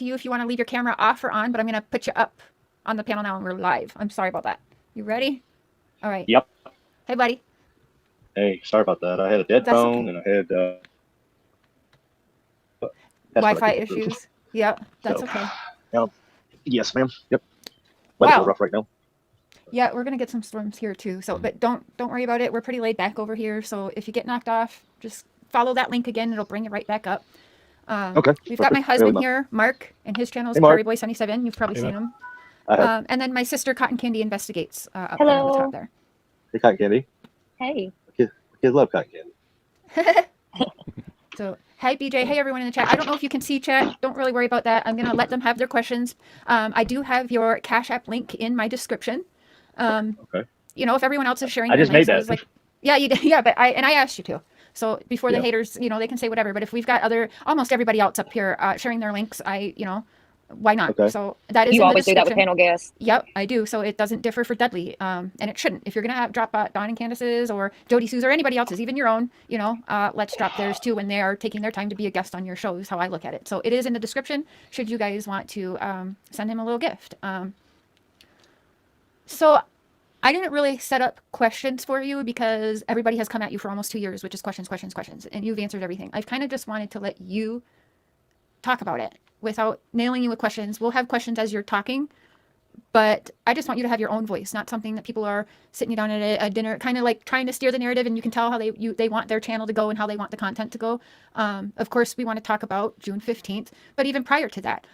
to you if you want to leave your camera off or on, but I'm going to put you up on the panel now and we're live. I'm sorry about that. You ready? All right. Yep. Hey, buddy. Hey, sorry about that. I had a dead That's phone okay. and I had Wi-Fi password I couldn't get issues. Yep, through. that's So, okay. yes, ma'am. Yep. Weather's a little Wow. rough right now. Yeah, we're gonna get some storms here too. So, but don't worry about it. We're pretty laid back over here. So if you get knocked off, just follow that link again. It'll bring you right back up. Okay, We've got my perfect. Fairly husband enough. here, Mark, and his channel is Hey, Mark. Prairie Boy 77. You've probably Hey, seen man. him. I have. And then my sister Cotton Candy Investigates up there on the top Hello. there. Hey, cotton candy. Hey. Kids love cotton candy. So, hey BJ, hey everyone in the chat. I don't know if you can see chat. Don't really worry about that. I'm gonna let them have their questions. I do have your Cash App link in my description. Okay. You know, if everyone else is sharing I their just made links, I was that. like, yeah, you did, yeah, but I asked you to. So before the Yeah. haters, you know, they can say whatever. But if we've got almost everybody else up here sharing their links, why not? Okay. So that is You in the always do that with description. panel guests. Yep, I do. So it doesn't differ for Dudley, and it shouldn't. If you're gonna drop Dawn and Candace's or Jody Sue's or anybody else's, even your own, let's drop theirs too when they are taking their time to be a guest on your show. Is how I look at it. So it is in the description. Should you guys want to send him a little gift. So I didn't really set up questions for you because everybody has come at you for almost 2 years, which is questions, questions, questions, and you've answered everything. I've kind of just wanted to let you talk about it without nailing you with questions. We'll have questions as you're talking, but I just want you to have your own voice, not something that people are sitting you down at a dinner, kind of like trying to steer the narrative, and you can tell how they want their channel to go and how they want the content to go. Of course, we want to talk about June 15th, but even prior to that,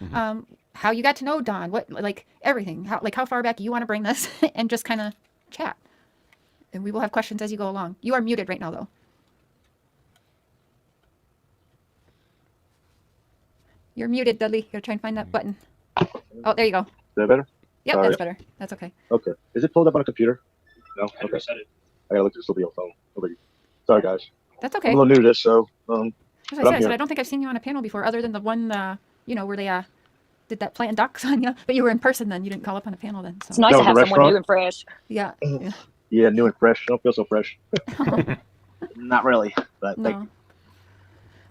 how you got to know Dawn, what, like everything, how far back you want to bring this, and just kind of chat. And we will have questions as you go along. You are muted right now, though. You're muted, Dudley. You're trying to find that button. Oh, there you go. Is that better? Yep, Sorry. that's better. That's okay. Okay. Is it pulled up on a computer? No? Okay. I gotta look at this little phone. Nobody. Sorry, guys. That's okay. I'm a little new to this, so As I but said, I'm I said, here. I don't think I've seen you on a panel before, other than the one, where they did that plant docs on you. But you were in person then. You didn't call up on a panel then. It's So nice That to was a have someone restaurant? new and fresh. yeah. Yeah. Yeah, new and fresh. I don't feel so fresh. Not really, but thank No. you.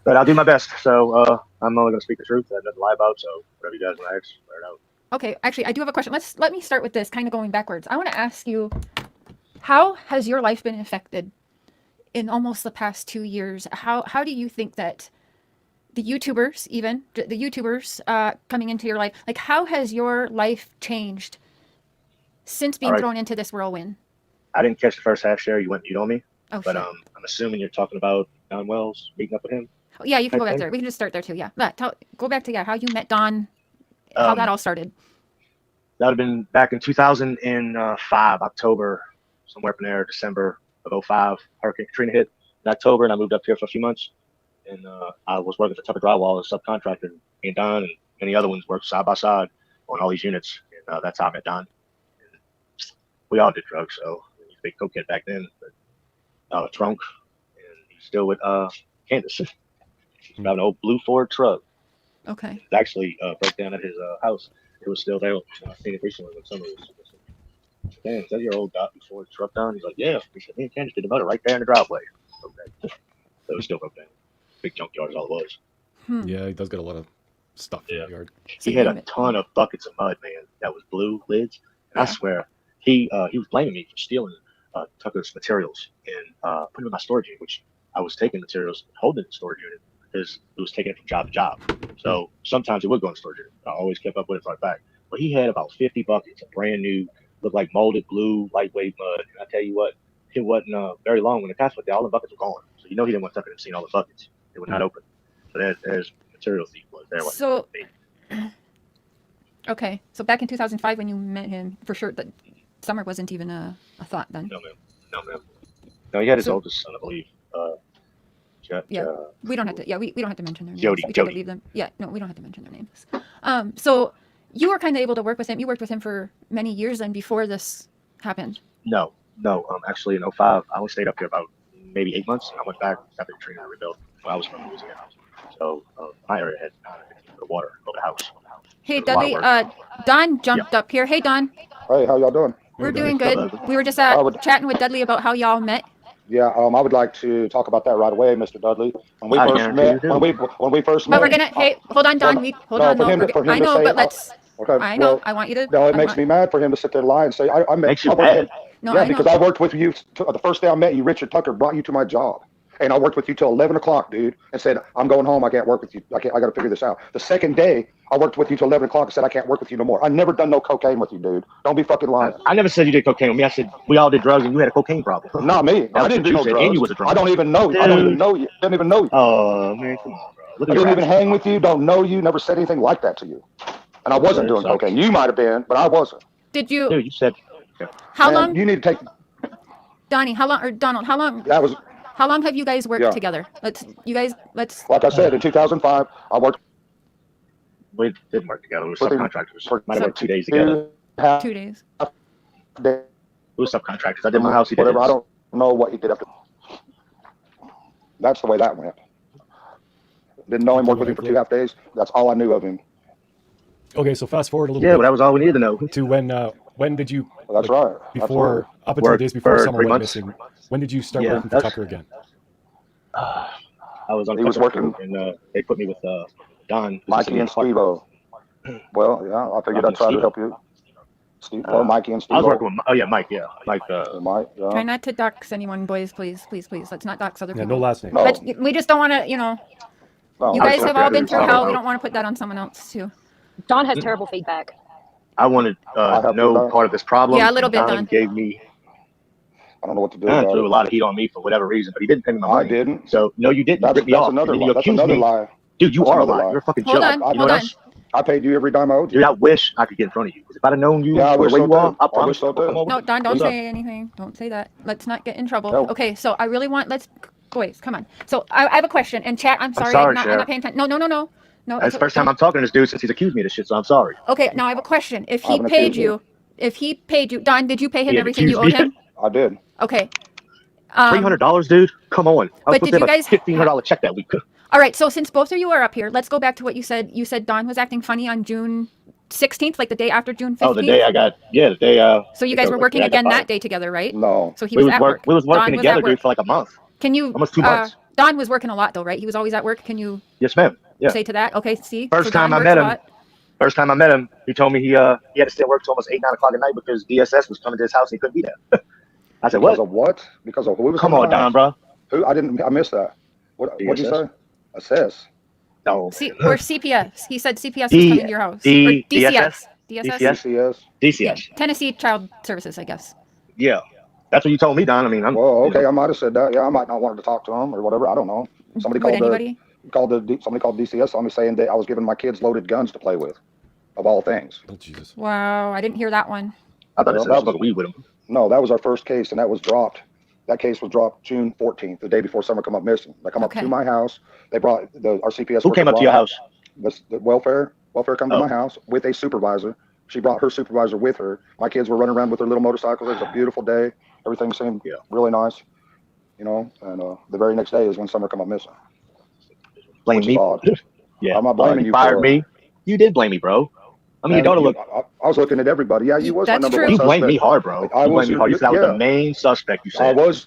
But I'll do my best. So I'm only gonna speak the truth. I have nothing to lie about. So whatever you guys want to ask, let it out. Okay, actually, I do have a question. Let me start with this, kind of going backwards. I want to ask you, how has your life been affected in almost the past 2 years? How do you think that the YouTubers coming into your life, like how has your life changed since being All right. thrown into this whirlwind? I didn't catch the first half share. You went mute on me, Oh, but shit. I'm assuming you're talking about Don Wells meeting up with him. Oh, yeah, you can go back Okay. there. We can just start there too. Yeah, go back to how you met Don, how that all started. That would have been back in 2005, October, somewhere up in there, December of 05. Hurricane Katrina hit in October, and I moved up here for a few months. And I was working for Tucker Drywall as a subcontractor. Me and Don and many other ones worked side by side on all these units. And that's how I met Don. And we all did drugs, so he was a big cokehead back then. But drunk, and he's still with Candace. He's driving an old blue Ford truck. Okay. It actually broke down at his house. It was still there. I seen it recently when summer was. Man, is that your old Dodge Ford truck down? He's like, yeah. He said, me and Candace did the motor right there in the driveway. Okay. So it was still broke down. Big junkyard is all it was. Yeah, he does get a lot of stuff in the yard. So He had you a met- ton of buckets of mud, man. That was blue lids. And I Yeah. swear, he was blaming me for stealing Tucker's materials and putting them in my storage unit, which I was taking materials and holding in the storage unit because it was taking it from job to job. So sometimes it would go in the storage unit. I always kept up with it right back. But he had about 50 buckets of brand new, looked like molded blue, lightweight mud. And I tell you what, it wasn't very long when the cops went there, all the buckets were gone. So you know he didn't want Tucker to see all the buckets. They were not open. So there's material thief was there. So, okay. So back in 2005 when you met him, for sure, that summer wasn't even a thought then. No, ma'am. No, he had his So- oldest son, I believe. Yeah. We don't have to. Yeah, we don't have to mention their names. Jody, We try to Jody. leave them. Yeah, no, we don't have to mention their names. So you were kind of able to work with him. You worked with him for many years then before this happened. No. Actually, in 05, I only stayed up here about maybe 8 months. I went back after the Katrina rebuilt. Well, I was from Louisiana. So my area had 15 foot of water over the house. Hey, There's a lot of Dudley. work. Don jumped up here. Hey, Don. Hey, how y'all doing? We're Hey, doing Dudley. good. Hello. We were just I would- chatting with Dudley about how y'all met. Yeah, I would like to talk about that right away, Mr. Dudley. When we I first guarantee met, you do. when we first But met, we're gonna. Hey, hold on, Don. Hold no, on. No, for him I to know, say, but let's. okay, I know. well, I want you to. no, it I makes want. me mad for him to sit there and lie and say, Makes you I worked with him. mad. No, Yeah, I because know. I worked with you the first day I met you. Richard Tucker brought you to my job, and I worked with you till 11 o'clock, dude, and said, I'm going home. I can't work with you. I got to figure this out. The second day, I worked with you till 11 o'clock and said, I can't work with you no more. I never done no cocaine with you, dude. Don't be fucking lying. I never said you did cocaine with me. I said we all did drugs and you had a cocaine problem. Not me. I didn't do no drugs. And you was a drunk. I don't even know you. I don't even know you. Didn't even know you. Oh man, come on, bro. Look I at your didn't even ass. hang with you. Don't know you. Never said anything like that to you. And I wasn't doing cocaine. You might have been, but I wasn't. Did you? Dude, you said How Man, long, you need to take. Donnie? How long, or Donald? How long? That was, How long have you guys worked Yeah. together? Let's. like I said, in 2005, I worked we didn't work together. We were with him subcontractors. for Might have worked 2 days together. 2 days. We were subcontractors. I did my house. He did Whatever. I his. don't know what he did after. That's the way that went. Didn't know him. Worked with him for 2.5 days. That's all I knew of him. Okay, so fast forward a little Yeah, bit but that was all we needed to know. to when did you? Well, that's right. Before, up until the Worked days before for summer 3 went months. missing, when did you start Yeah, working for that's- Tucker again? I was on. He was customer working- crew, and they put me with Don, Mikey and Steve-O. Well, yeah, I figured I'd try to help you. Mikey and Steve-O. I was working with Mike. Yeah, Mike. Mike, yeah. Try not to dox anyone, boys. Please. Let's not dox other Yeah, people. no last name. No. But we just don't want to. You know, No, you I guys was have okay. all been through I don't hell. know. We don't want to put that on someone else too. Don has terrible feedback. I wanted I have no to- part of this problem. Yeah, a little bit, Don Don. gave me. I don't know what to do Don about threw a it. lot of heat on me for whatever reason, but he didn't pay me my I money. didn't. So no, you didn't. You ripped me That's off. another And then lie. you That's accused another me. lie. Dude, you That's are a another liar. lie. You're a fucking Hold joke. on, You know hold what on. else? I paid you every dime I owed you. Dude, I wish I could get in front of you. If I'd have known you Yeah, I for the wish way so you are, too. I I promise wish so I'll come too. over. No, Don, don't What's up? say anything. Don't say that. Let's not get in trouble. No. Okay, so I really want. Boys, come on. So I have a question. And chat, I'm sorry. sorry, I'm Cher. not paying attention. No. That's the first time I'm talking to this dude since he's accused me of this shit, so I'm sorry. Okay, now I have a question. If I he haven't paid accused you, Don, did you pay him He everything you owed accused me. him? I did. Okay. $300, dude. Come on. I was but supposed did to you have guys- a $1,500 check that week. All right. So since both of you are up here, let's go back to what you said. You said Don was acting funny on June 16th, like the day after June 15th. Oh, the day I got. Yeah, the day. So you guys were working I got again that fired. day together, right? No. So he We was was at work. We was working Don together, was at dude, work. for like a month. Can you? Almost 2 months. Don was working a lot though, right? He was always at work. Can you Yes, ma'am. Yeah. say to that? Okay. See. First So Don time I works met a him. lot. First time I met him, he told me he had to stay at work till almost 8, 9 o'clock at night because DSS was coming to his house and he couldn't be there. I said, Because what? of what? Because of who was Come coming on, to my Don, house? bro. Who? I missed that. What'd you DSS? say? Assess. No. Or CPS. He said CPS was D- coming to your house. D- Or DCS. DSS? DCS. DCS. Tennessee Child Services, I guess. Yeah. That's what you told me, Don. I mean, Well, okay, I might have said that. Yeah, I might not want to talk to him or whatever. I don't know. Somebody Would called anybody? somebody called DCS on me saying that I was giving my kids loaded guns to play with, of all things. Oh Jesus. Wow, I didn't hear that one. I thought it Well, said that smoke weed with him. No, that was our first case, and that was dropped. That case was dropped June 14th, the day before Summer come up missing. They come Okay. up to my house. They brought our CPS. Who came up to your house? The welfare come to Oh. my house with a supervisor. She brought her supervisor with her. My kids were running around with their little motorcycles. It was a beautiful day. Everything seemed really nice, And the very next day is when Summer come up missing. Blame Which me. is odd. Yeah. I'm not blaming you fired for me. You did blame me, bro. I mean, your daughter looked. I was looking at everybody. Yeah, you was my That's number true. one You suspect. blamed me hard, bro. I You was- blamed me hard. You said I was yeah. the main suspect. You I said. was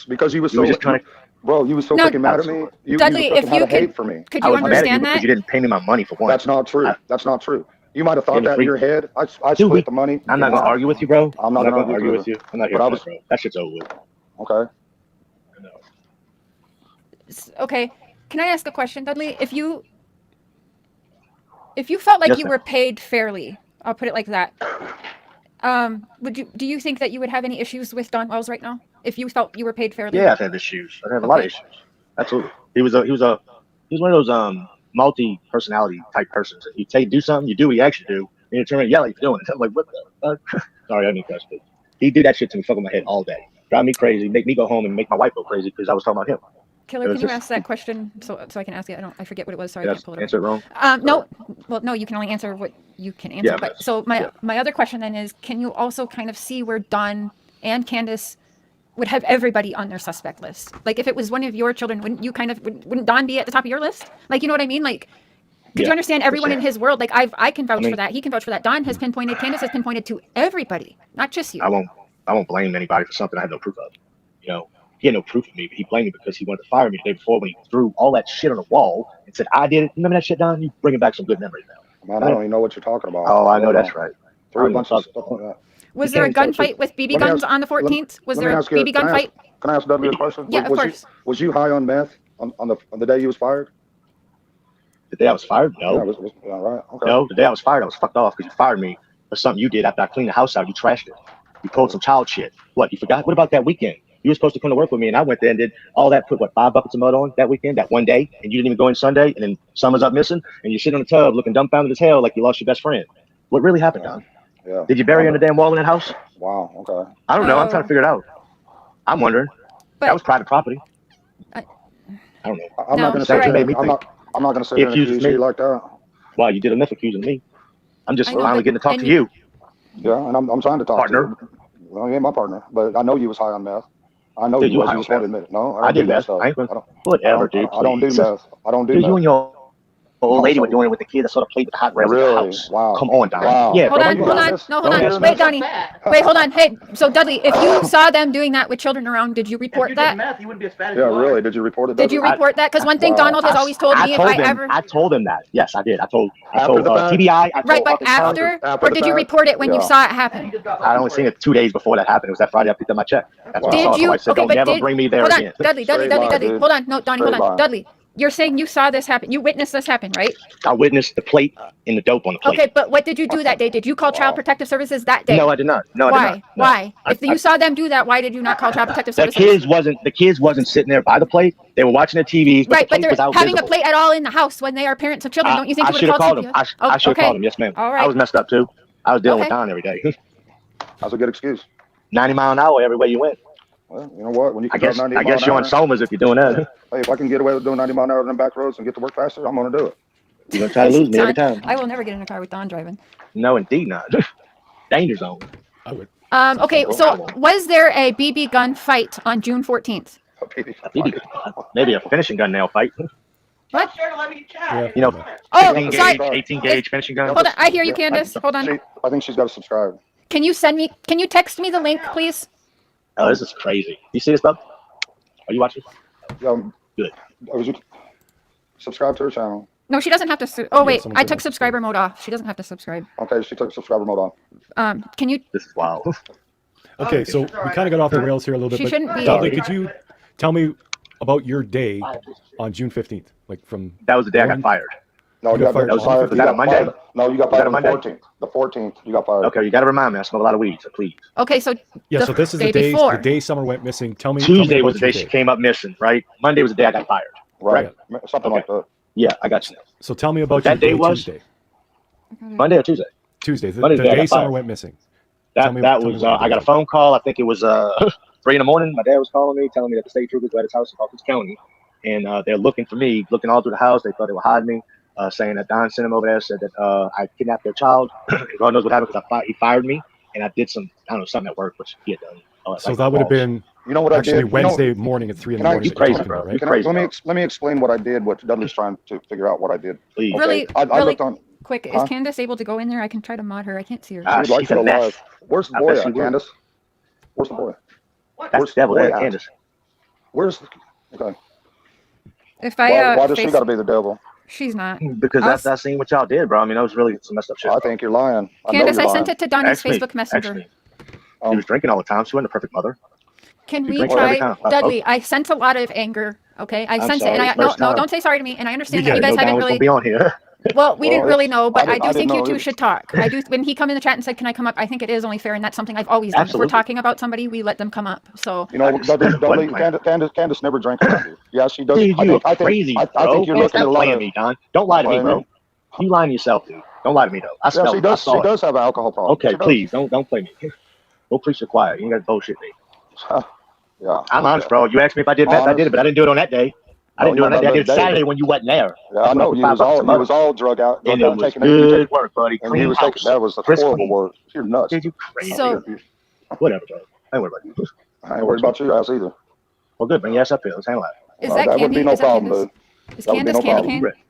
because you was so. You were just trying to. Bro, you was so No, freaking mad at me. You Dudley, fucking if had you a hate could- for me. Could I you was mad at you understand because that? you didn't pay me my money for one. That's not true. That's not true. You might have thought Yeah, that in your head. I Dude, split the money. I'm not gonna argue with you, bro. I'm not gonna gonna argue with you. I'm not here But I for was- that, bro. That shit's over with. Okay. Okay. Can I ask a question, Dudley? If you felt like Yes, you ma'am. were paid fairly, I'll put it like that. Do you think that you would have any issues with Don Wells right now? If you felt you were paid fairly? Yeah, I've had issues. I've had a lot of Okay. issues. Absolutely. He was one of those multi-personality type persons. If you do something, you do what you actually do, and you turn around and yell like you're doing it. I'm like, what the fuck? Sorry, I didn't cuss, but he did that shit to me, fuck with my head all day. Drive me crazy, make me go home and make my wife go crazy because I was talking about him. Killer, It can was you just- ask that question so I can ask it? I forget what it was, so I Did can't pull I it up. answer it wrong? No, well, no, you can only answer what you can answer. Yeah, but so my other question then is, can you also kind of see where Don and Candace would have everybody on their suspect list? Like if it was one of your children, wouldn't Don be at the top of your list? Like, you know what I mean? Like, could you Yeah, understand everyone in sure. his world? Like I can vouch I mean- for that. He can vouch for that. Don has pinpointed, Candace has pinpointed to everybody, not just you. I won't blame anybody for something I have no proof of. he had no proof of me, but he blamed me because he wanted to fire me the day before when he threw all that shit on the wall and said, I did it. Remember that shit, Don? You bringing back some good memories now. Man, I don't even know what you're talking about. Oh, I know that's right. Threw a bunch of stuff like that. Was there a gunfight with BB let me guns ask- on the 14th? Was let me there a ask you- BB gun can I ask- fight? Can I ask Dudley a question? Yeah, of course. Was you high on meth on the day you was fired? The day I was fired? No. Yeah, all right. Okay. No, the day I was fired, I was fucked off because you fired me for something you did after I cleaned the house out. You trashed it. You pulled some child shit. What, you forgot? What about that weekend? You were supposed to come to work with me, and I went there and did all that, put, 5 buckets of mud on that weekend, that one day, and you didn't even go in Sunday, and then summer's up missing, and you sit on the tub looking dumbfounded as hell like you lost your best friend. What really happened, Don? Yeah. Did you bury her in the damn wall in that house? Wow. Okay. I don't know. I'm Oh. trying to figure it out. I'm wondering. But- That was private property. I- I don't know. I'm No, not going to you're sit right. here. Made me I'm not going to sit here and Accuses accuse me. you like that. Wow, you did enough accusing me. I'm just I know, finally but- getting to talk and to you. Yeah, and I'm trying to talk Partner. to you. Well, you ain't my partner, but I know you was high on meth. I know Dude, you you was. high You on just won't meth. admit it. No, I don't do did that meth. stuff. I ain't I gonna- don't, Whatever, dude. I don't do please. meth. I don't do Dude, meth. you and your old lady were Also- doing it with the kid that sort of played with the hot rails in Really? the house. Wow. Come on, Don. Wow. Yeah, Hold bro, on, you hold got on. this. No, hold Don't on. hear Wait, this. Donnie. Wait, hold on. Hey, so Dudley, if you saw them doing that with children around, did you report that? Yeah, really? Did you report it? Did you Dudley? report that? Because one thing Wow. Donald has always told me, if I ever. I told him that. Yes, I did. I told After the fact? TBI. I told Right, but Office Town. after? After Or the did you fact? report it when you Yeah. saw it happen? I only seen it 2 days before that happened. It was that Friday I picked up my check. That's when I saw Did it. you? So I said, Okay, don't but never did. bring me there Hold on. again. Dudley. Straight lie, dude. Hold on. No, Donnie, hold Straight on. lie. Dudley, you're saying you saw this happen. You witnessed this happen, right? I witnessed the plate and the dope on the plate. Okay, but what did you do that day? Did you call Child Protective Services that day? No, I did not. No, I did Why? not. No. Why? I- If you saw them do that, why did you not call Child Protective The Services? kids wasn't sitting there by the plate. They were watching their TVs, but Right, the but plate was they're out having visible. a plate at all in the house when they are parents of children. Don't you think I you would should have have called him. CPS? I should have okay. called him. Yes, ma'am. All right. I was messed up too. I was dealing with Okay. Don every day. That's a good excuse. 90 mile an hour everywhere you went. Well, you know what? When you I can guess drive 90 I guess mile you're an on hour, Somers if you're doing that. hey, if I can get away with doing 90 mile an hour on the back roads and get to work faster, I'm going to do it. You're gonna try to lose me every Don, time. I will never get in a car with Don driving. No, indeed not. Danger zone. I would. Okay, so was there a BB gun fight on June 14th? Maybe a finishing gun nail fight. What? Yeah. You know, Oh, 18 sorry. gauge, 18 gauge finishing gun. Hold on. I hear you, Candace. Hold on. I think she's got to subscribe. Can you text me the link, please? Oh, this is crazy. You see this stuff? Are you watching? Good. Was you subscribe to her channel? No, she doesn't have to. Oh, wait. someone I said took that. subscriber mode off. She doesn't have to subscribe. Okay, she took subscriber mode on. Can you? This is wild. Okay, so we kind of got off the rails here a little bit. She but shouldn't be. Dudley, could you tell me about your day on June 15th? Like from That was the day I got morning- fired. No, You got fired. you Was that a Monday? fired. No, you got Was that fired a on the Monday? 14th. The 14th, you got fired. Okay, you got to remind me. I smoke a lot of weed, so please. Okay, so Yeah, so this is the day day before. the day Summer went missing. Tell me. Tuesday tell me was the about day your she came up missing, right? Monday was the day I got fired. Right. Something like that. Yeah, I got you. So tell me about That your day was- Tuesday. Monday or Tuesday? Tuesday, the Monday's the day I day got Summer fired. went missing. That Tell me was. what I day got a was. phone call. I think it was 3 in the morning. My dad was calling me, telling me that the state troopers were at his house in Hawkins County, and they're looking for me, looking all through the house. They thought they were hiding me, saying that Don sent him over there, said that I kidnapped their child. God knows what happened because he fired me, and I did some, I don't know, something at work, which he had done. So that would have been You know what I actually did? Wednesday morning at 3 in the Can I- morning. you that you're crazy, talking bro. about, right? Can Crazy, let me explain what I did. What Dudley's trying to figure out what I did. Please. Okay, Really- I really- looked on. quick, Huh? is Candace able to go in there? I can try to mod her. I can't see her. Ah, She'd like she's it a mess. alive. Where's the I boy bet at, she would. Candace? Where's the boy? That's Where's the devil the boy there, at? Candace. Where's okay? If I Why does she face- got to be the devil? she's not. Because Us- I seen what y'all did, bro. I mean, that was really some messed up shit. I think you're lying. I know Candace, you're I lying. sent it to Donnie's Ask me. Facebook Messenger. Ask me. She was drinking all the time. She wasn't a perfect mother. Can You we drink every try, time. Dudley? I sense a lot of anger. Okay, I I'm sense it, and sorry, I no, first no, time. don't say sorry to me. And I understand We that you get it. guys No, haven't Don was gonna really. be on here. Well, we didn't Well, really know, but I I do didn't think you know two either. should talk. I do. When he come in the chat and said, "Can I come up?" I think it is only fair, and that's something I've always done. If Absolutely. we're talking about somebody, we let them come up. So You know, Dudley, What? Candace never drank with you. Yeah, she does. Dude, you are crazy, I bro. think you're Man, looking at a stop lot playing of. me, Don. Don't lie to me, Playing bro. me? You lying to yourself, dude. Don't lie to me, though. I Yeah, smell she it. I does. saw She it. does have an alcohol problem. Okay, She does. please don't play me. Go preach the choir. You ain't got to bullshit me. Yeah. I'm honest, bro. You asked me if I did meth. I did it, but I didn't do it on that day. I didn't do it on that day. I did it Saturday when you wasn't there. Yeah, I know. You was all drug out. And Drug it out was taking good work, buddy. And Clean he was house. taking, that was a Crisp horrible clean. work. You're nuts. Dude, you crazy. So- Whatever, bro. I ain't worried about you. I ain't worried about your ass either. Well, good. Bring your ass up here. Let's handle that. is that that would Candy? be no Is that problem, Candace? dude. Is That would be Candace no Candy problem. Cane?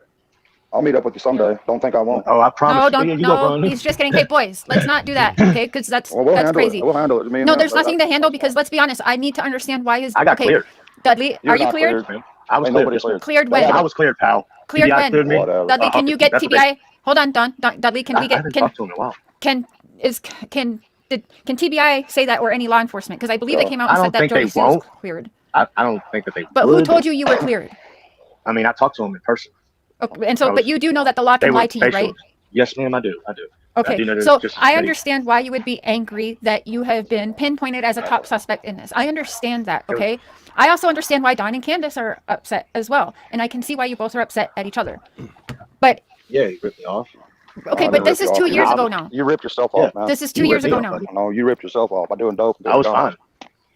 I'll meet up with you someday. Don't think I won't. Oh, I promise. No, you. don't. Yeah, you go No, run. he's just kidding. Hey, boys, let's not do that, okay? Because that's Well, we'll that's handle crazy. it. We'll handle it. Me and No, him, there's but nothing to handle because let's be honest. I need to understand why his. I got okay, cleared. Dudley, You're are you not cleared? Man. I was Ain't cleared. nobody Yes, ma'am. cleared. Cleared They when? I was cleared, pal. Cleared TBI when? cleared me. Whatever. Dudley, can Okay, you get that's okay. TBI? Hold on, Dudley, can we I get haven't can talked to him in a while. can TBI say that or any law enforcement? Because I believe they came out I and don't said that think they Jody Seals won't. cleared. I don't think that they But would. who told you you were cleared? I mean, I talked to him in person. Okay, and so, I but was- you do know that the law They can were lie to you, facial. right? Yes, ma'am, I do. I do. I Okay, do know there's so just I they- understand why you would be angry that you have been pinpointed as a top suspect in this. I understand that, okay? I also understand why Don and Candace are upset as well, and I can see why you both are upset at each other. But, Yeah, he ripped me off. okay, I but didn't this rip is you 2 off. years Nah, ago now. You ripped yourself Yeah. off, man. This is You 2 years ripped me ago off, now. buddy. No, you ripped yourself off by doing dope. I was fine.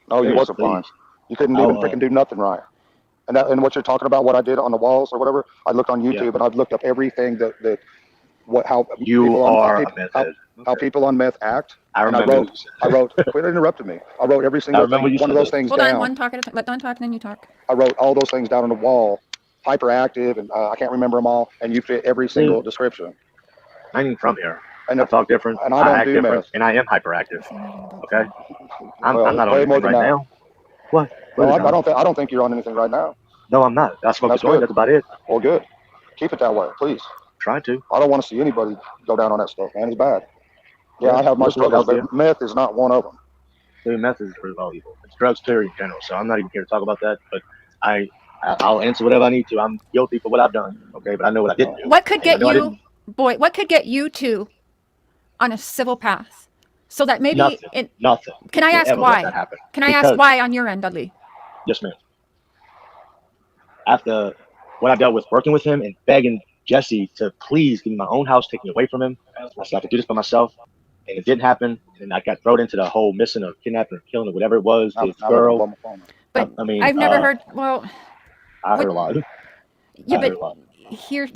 No, you Please, wasn't fine. please. You couldn't I'll, even freaking do nothing right. And what you're talking about, what I did on the walls or whatever, I looked on YouTube and I've looked up everything how You people are on, a meth how, head. how people on meth act. I And I remember. wrote, quit interrupting me. I wrote every single remember thing, you one of said those that. things Hold on, down. one talk at a time. Let Don talk and then you talk. I wrote all those things down on the wall, hyperactive, and I can't remember them all. And you fit every single description. I ain't from here. And I talk different. and I don't act do different, meth. and I am hyperactive. Okay, I'm Well, not on way more anything than right that. now. What? No, What is on? I don't think you're on anything right now. No, I'm not. I smoke That's the joint. good. That's about it. Well, good. Keep it that way, please. Trying to. I don't want to see anybody go down on that stuff, man. It's bad. Yeah, I have my Look what struggles, else, but meth is not one of them. Dude, meth is pretty valuable. It's drugs, period, in general. So I'm not even here to talk about that. But I'll answer whatever I need to. I'm guilty for what I've done. Okay, but I know what I didn't do. What could And I get know I you, didn't. boy, what could get you two on a civil path? So that maybe, Nothing. Nothing. can I Will ask ever let why? that happen. Can I ask Because- why on your end, Dudley? Yes, ma'am. After what I dealt with working with him and begging Jesse to please give me my own house, take me away from him, I said I could do this by myself, and it didn't happen. And I got thrown into the whole missing or kidnapping or killing or whatever it was. Now- This now they're gonna blow girl. my phone up. But I mean, I've never heard, well, I heard a lot. yeah, I heard a but lot. here,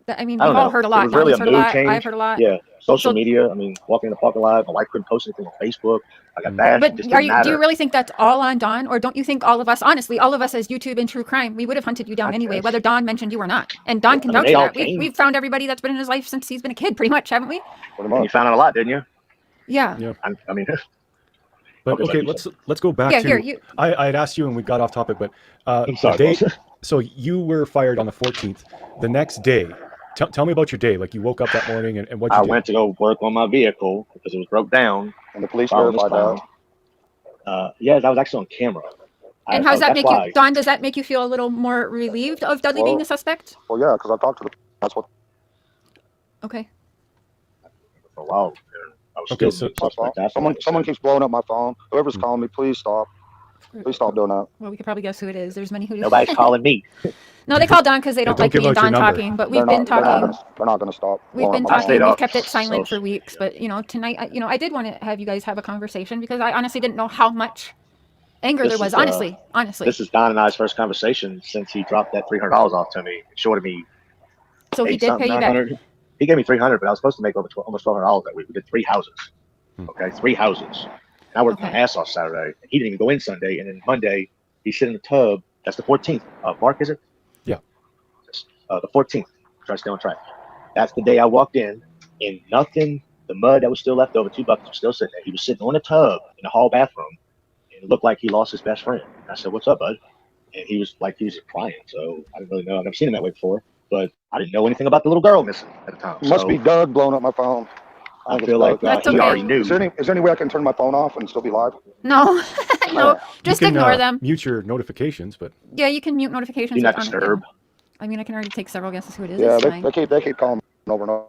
I mean, I we've don't all know. heard a It lot. was really Donnie's a heard a mood lot. change. I've heard a lot. Yeah, social So- media. I mean, walking in the parking lot, my wife couldn't post anything on Facebook. I got bashed. It But just do didn't matter. you really think that's all on Don? Or don't you think all of us, honestly, all of us as YouTube and true crime, we would have hunted you down I anyway, guess. whether Don mentioned you or not. And Don can I mean, vouch they for all that. came. We've found everybody that's been in his life since he's been a kid, pretty much, haven't we? Pretty And you much. found out a lot, didn't you? Yeah. Yeah. I mean, But Okay, okay, sorry, let's go back Yeah, to. here, you. I had asked you and we got off topic, but I'm sorry, the day, boss. so you were fired on the 14th. The next day, tell me about your day. Like you woke up that morning and what I you did. went to go work on my vehicle because it was broke down. And the police Following this verified clown. that. Yeah, that was actually on camera. And how does that that's make why- you, Don, does that make you feel a little more relieved of Dudley being Well- a suspect? Well, yeah, because I talked to the. That's what. Okay. For a while. I was Okay, still so- being suspect after Someone that. keeps blowing up my phone. Whoever's calling me, please stop. Please stop doing that. Well, we could probably guess who it is. There's many who do. Nobody's calling me. No, they call Don because they Yeah, don't don't like give me and out your Don number. talking, but They're we've been not- they're not talking. gonna- They're not going to stop. We've blowing been up my I stayed talking. phone. We've up. kept it silent So- for weeks, but tonight, I did want to have you guys have a conversation because I honestly didn't know how much anger This there was. is, Honestly. This is Don and I's first conversation since he dropped that $300 off to me, shorted me. So he did pay you back. 900. He gave me $300, but I was supposed to make over almost $1,200 that week. We did 3 houses. Okay, 3 houses. And I worked my Okay. ass off Saturday. He didn't even go in Sunday, and then Monday he's sitting in the tub. That's the 14th. Mark, is it? Yeah. The 14th. Try to stay on track. That's the day I walked in, and nothing. The mud that was still left over, 2 buckets were still sitting there. He was sitting on the tub in the hall bathroom, and it looked like he lost his best friend. And I said, "What's up, bud?" And he was crying. So I didn't really know. I've never seen him that way before, but I didn't know anything about the little girl missing at the time. It must So be Doug blowing up my phone. I think feel it's like Doug. That's he okay. already knew. Is there any way I can turn my phone off and still be live? No, no, You just can, ignore them. Mute your notifications, but Yeah, you can mute notifications. Do not on it, yeah. disturb. I mean, I can already take several guesses who it is. Yeah, It's they fine. keep calling me over and over.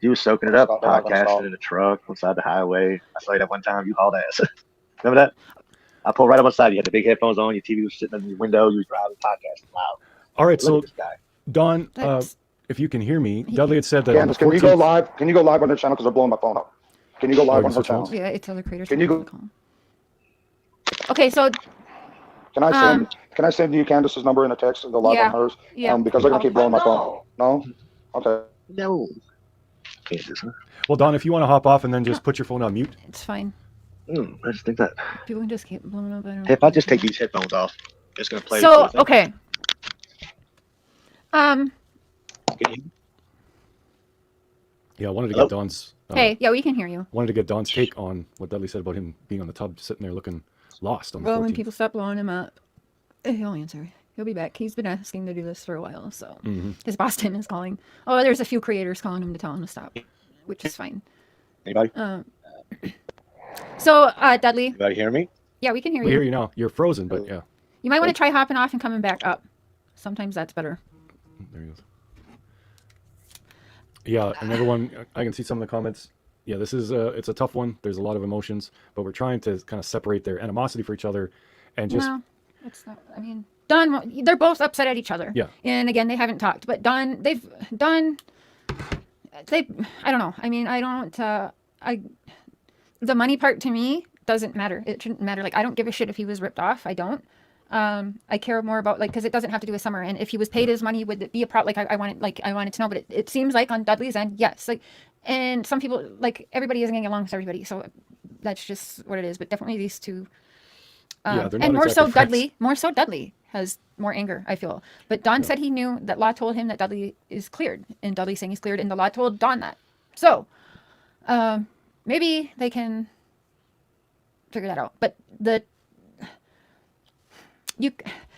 He was soaking it up, They're not gonna stop. podcasting in the truck inside the highway. I saw you that one time. You hauled ass. Remember that? I pulled right up outside. You had the big headphones on. Your TV was sitting in your window. You was driving, podcasting loud. all right. Look So at this guy. Don, That's- if you can hear me, Dudley had said that on the Candace, can you go 14th. live? Can you go live on their channel because they're blowing my phone up? Can you go live you on her switch channel? phones? Yeah, it's other creators. Can you go- Okay, so Can I send you Candace's number in a text and go live Yeah. on hers? yeah. Because they're gonna keep blowing my phone. No. Okay. No. Kansas, huh? Well, Don, if you want to hop off and then just put your phone on mute. It's fine. I just think that People can just keep blowing up. I don't if I just take these headphones off, it's gonna play. So the thing. okay. Can you- Yeah, I wanted to Hello? get Don's. Hey, yeah, we can hear you. Wanted to get Don's take on what Dudley said about him being on the tub, sitting there looking lost on the Well, 14th. when people stop blowing him up, he'll answer. He'll be back. He's been asking to do this for a while, so his boss Tim is calling. Oh, there's a few creators calling him to tell him to stop, which is fine. Anybody? So, Dudley, Anybody hear me? yeah, we can hear We hear you. you now. You're frozen, but yeah, You might want to try hopping off and coming back up. Sometimes that's better. there he goes. Yeah, and everyone, I can see some of the comments. Yeah, this is it's a tough one. There's a lot of emotions, but we're trying to kind of separate their animosity for each other, and just No, it's not. I mean, Don, they're both upset at each other. Yeah. And again, they haven't talked, but I don't know. I mean, the money part to me doesn't matter. It shouldn't matter. Like, I don't give a shit if he was ripped off. I don't. I care more about, like, because it doesn't have to do with Summer. And if he was paid his money, would it be a problem? Like, I wanted to know, but it seems like on Dudley's end, yes. Like, and some people, like, everybody isn't getting along with everybody. So that's just what it is. But definitely these two. yeah, they're not And more so exactly friends. Dudley has more anger, I feel. But Don said he knew that law told him that Dudley is cleared, and Dudley saying he's cleared, and the law told Don that. So maybe they can figure that out. But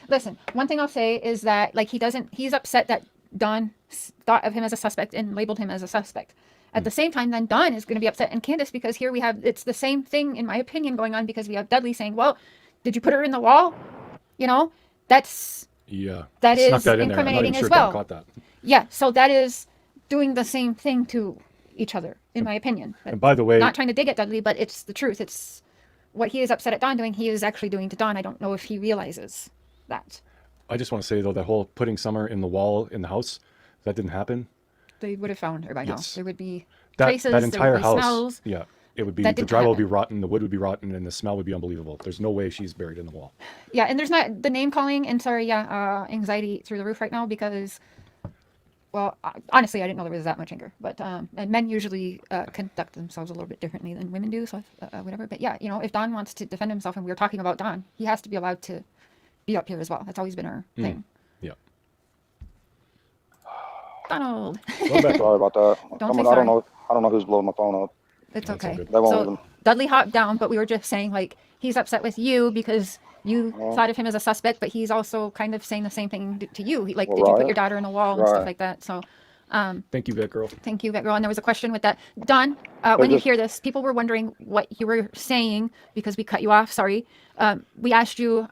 listen, one thing I'll say is that, like, he's upset that Don thought of him as a suspect and labeled him as a suspect. At the same time, then Don is going to be upset, and Candace, because here it's the same thing, in my opinion, going on, because we have Dudley saying, well, did you put her in the wall? You know, that Snuck is that in there. I'm not incriminating even as sure Don well. caught that. Yeah, so that is doing the same thing to each other, in my opinion. And by the way, Not trying to dig at Dudley, but it's the truth. It's what he is upset at Don doing, he is actually doing to Don. I don't know if he realizes that. I just want to say though, that whole putting Summer in the wall in the house, that didn't happen. They would have found her by Yes. now. There would be That traces, that there entire would be house, smells. yeah, it would be That the didn't drywall would be happen. rotten, the wood would be rotten, and the smell would be unbelievable. There's no way she's buried in the wall. Yeah, and there's not the name calling, and sorry, anxiety through the roof right now because, well, honestly, I didn't know there was that much anger. But and men usually conduct themselves a little bit differently than women do, so whatever. But yeah, you know, if Don wants to defend himself, and we were talking about Don, he has to be allowed to be up here as well. That's always been our thing. Yeah. Donald, Well, back- Sorry about that. Don't say I sorry. don't know who's blowing my phone up. it's That's all okay. good. They won't So even. Dudley hopped down, but we were just saying, like, he's upset with you because you thought of him as a suspect, but he's also kind of saying the same thing to you. Like, did you put Right. your daughter in the wall and stuff Right. like that? So Thank you, Vet Girl. thank you, Vet Girl. And there was a question with that. Don, when you just- hear this, people were wondering what you were saying because we cut you off. Sorry. We asked you,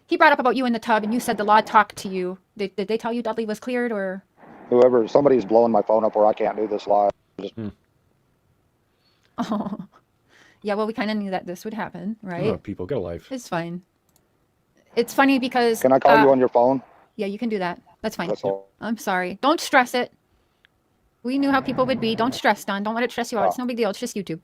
he brought up about you in the tub, and you said the law talked to you. Did they tell you Dudley was cleared, or? Somebody's blowing my phone up where I can't do this live. Oh, yeah, well, we kind of knew that this would happen, right? Oh, people, get a life. It's fine. It's funny because. Can I call you on your phone? Yeah, you can do that. That's fine. That's all. I'm sorry. Don't stress it. We knew how people would be. Don't stress, Don. Don't let it stress you out. It's no big deal. It's just YouTube.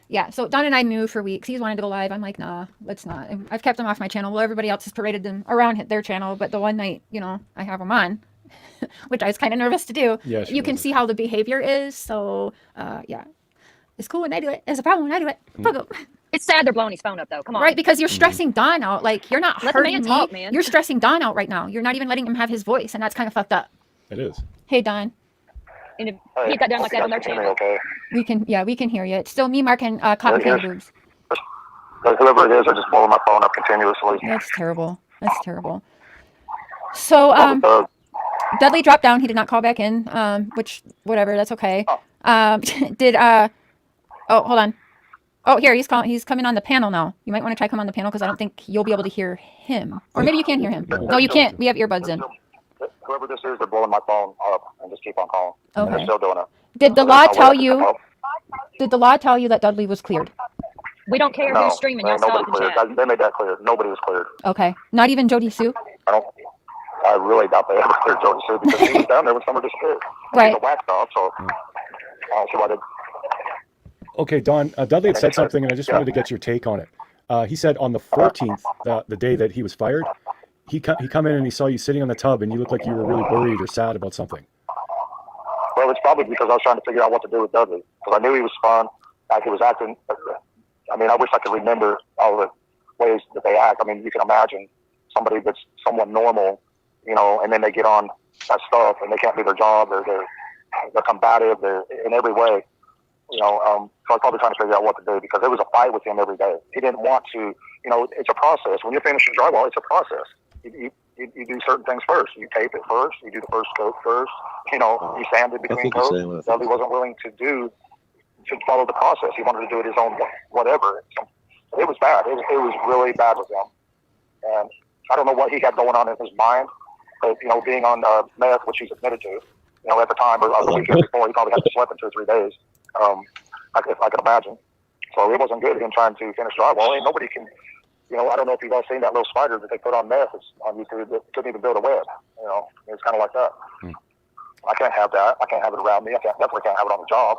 Yeah, so Don and I knew for weeks. He's wanted to go live. I'm like, nah, let's not. And I've kept him off my channel. Well, everybody else has paraded them around their channel, but the one night, you know, I have him on, which I was kind of nervous to do. Yeah, she you can was. see how the behavior is. So, yeah. It's cool when I do it. It's a problem when I do it. Fuck up. It's sad they're blowing his phone up though. Come on. Right, because you're stressing Don out. Like, you're not Let the hurting man me. talk, man. You're stressing Don out right now. You're not even letting him have his voice, and that's kind of fucked up. It is. Hey, Don. And if he got done like that on their channel. Okay. We can hear you. It's still me, Mark, and Cotton Yeah, Candy Boobs. Whoever it is, are just blowing my phone up continuously. That's terrible. That's terrible. So, Dudley dropped down. He did not call back in, which, whatever, that's okay. Oh, hold on. Oh, here, he's coming on the panel now. You might want to try come on the panel because I don't think you'll be able to hear him. Or maybe you can hear him. No, you can't. We have earbuds in. Whoever this is, they're blowing my phone up and just keep on calling. And they're Okay. still doing it. Did the So law there's no way tell I can you? come up. Did the law tell you that Dudley was cleared? We don't care No, who's streaming. Y'all nobody stop and cleared. chat. They made that clear. Nobody was cleared. Okay. Not even Jody Sue? I really doubt they ever cleared Jody Sue because he was down there when someone disappeared. Right. He's a wax dog, so I don't see why they. Okay, Don, Dudley had said something, and I just wanted to get your take on it. He said on the 14th, the day that he was fired, he come in and he saw you sitting on the tub, and you looked like you were really worried or sad about something. Well, it's probably because I was trying to figure out what to do with Dudley because I knew he was fun. Like he was acting. I mean, I wish I could remember all the ways that they act. I mean, you can imagine somebody that's somewhat normal, you know, and then they get on that stuff, and they can't do their job. They're combative. They're in every way. So I was probably trying to figure out what to do because there was a fight with him every day. He didn't want to. It's a process. When you're finishing drywall, it's a process. You do certain things first. You tape it first. You do the first coat first. You sand it between coats. Dudley wasn't willing to follow the process. He wanted to do it his own way, whatever. So it was bad. It was really bad with him. And I don't know what he had going on in his mind, but being on meth, which he's admitted to, at the time or the weekend before, he probably hadn't slept in 2 or 3 days. I can imagine. So it wasn't good him trying to finish drywall. And nobody can. I don't know if you've all seen that little spider that they put on meth on YouTube that couldn't even build a web. It's kind of like that. I can't have that. I can't have it around me. I definitely can't have it on the job.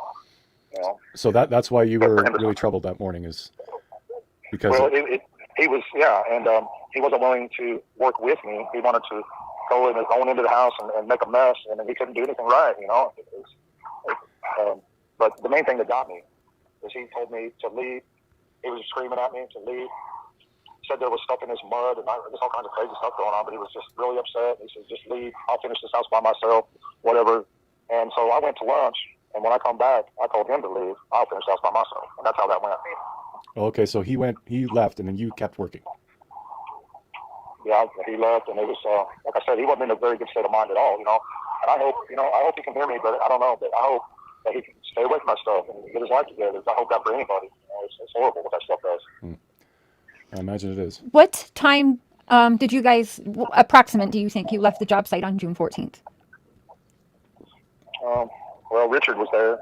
So that's why you were really troubled that morning, is because he was, and he wasn't willing to work with me. He wanted to go into the house and make a mess, and he couldn't do anything right. But the main thing that got me is he told me to leave. He was screaming at me to leave. Said there was stuff in his mud and there's all kinds of crazy stuff going on, but he was just really upset. He said, just leave. I'll finish this house by myself, whatever. And so I went to lunch, and when I come back, I told him to leave. I'll finish the house by myself. And that's how that went. Okay, so he left, and then you kept working. Yeah, he left, and it was, like I said, he wasn't in a very good state of mind at all, And I hope he can hear me, but I don't know. But I hope that he can stay away from that stuff and get his life together. I hope that for anybody. It's horrible what that stuff does. I imagine it is. What time did you guys, approximate, do you think you left the job site on June 14th? Well, Richard was there.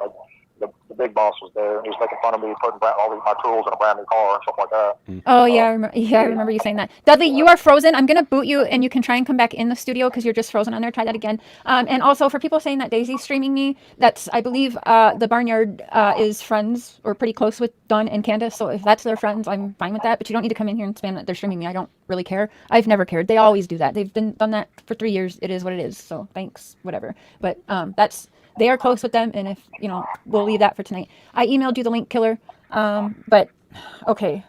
The big boss was there. He was making fun of me putting all my tools in a brand new car and stuff like that. Oh, yeah, I remember you saying that. Dudley, you are frozen. I'm going to boot you, and you can try and come back in the studio because you're just frozen on there. Try that again. And also, for people saying that Daisy's streaming me, I believe the Barnyard is friends or pretty close with Don and Candace. So if that's their friends, I'm fine with that. But you don't need to come in here and spam that they're streaming me. I don't really care. I've never cared. They always do that. They've done that for 3 years. It is what it is. So thanks, whatever. But they are close with them, and if we'll leave that for tonight. I emailed you the link, Killer. But okay.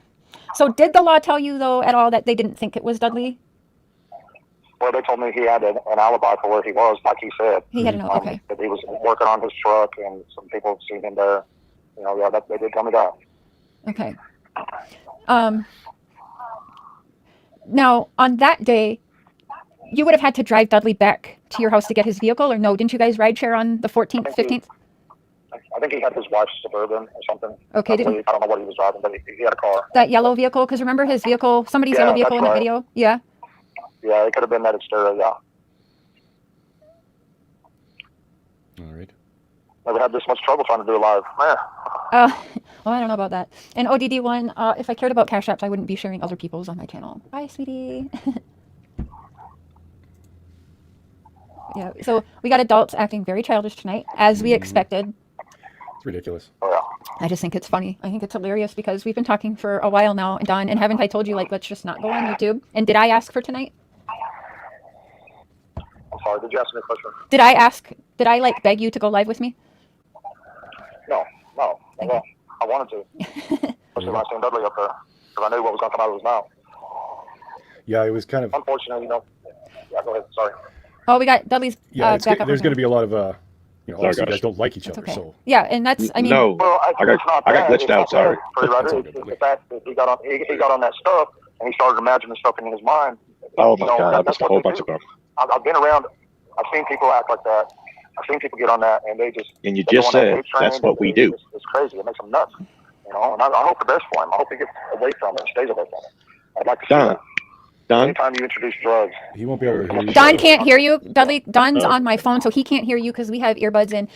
So did the law tell you though at all that they didn't think it was Dudley? Well, they told me he had an alibi for where he was, like he said. He had okay. That he was working on his truck, and some people had seen him there. They did tell me that. Okay. Now on that day, you would have had to drive Dudley back to your house to get his vehicle, or no? Didn't you guys ride share on the 14th, 15th? I think he had his wife's Suburban or something. Okay. I don't know what he was driving, but he had a car. That yellow vehicle? Because remember his vehicle, somebody's yellow vehicle in the video? Yeah. Yeah, it could have been that Xterra, yeah. All right. Never had this much trouble trying to do it live. Man. Well, I don't know about that. And ODD1, if I cared about Cash Apps, I wouldn't be sharing other people's on my channel. Bye, sweetie. Yeah, so we got adults acting very childish tonight, as we expected. It's ridiculous. Oh, yeah. I just think it's funny. I think it's hilarious because we've been talking for a while now, Don, and haven't I told you, let's just not go on YouTube? And did I ask for tonight? I'm sorry, did you ask me a question? Did I beg you to go live with me? No. Well, I wanted to. Especially when I seen Dudley up there, because I knew what was going to come out of his mouth. Yeah, it was kind of... Unfortunately, Yeah, go ahead, sorry. Oh, we got Dudley's back up. There's going to be a lot of, obviously you guys don't like each other, okay. so... Yeah, and that's, I mean... No, well, I got glitched out, sorry. The fact that he got on that stuff, and he started imagining stuff in his mind. Oh, my God, I missed a whole bunch of them. I've been around, I've seen people act like that. I've seen people get on that, and they just... And you just said that's what we do. It's crazy. It makes them nuts. And I hope the best for him. I hope he gets away from it and stays away from it. I'd like to see that. Don? Anytime you introduce drugs. He won't be able to hear you. Don can't hear you. Dudley, Don's on my phone, so he can't hear you because we have earbuds in.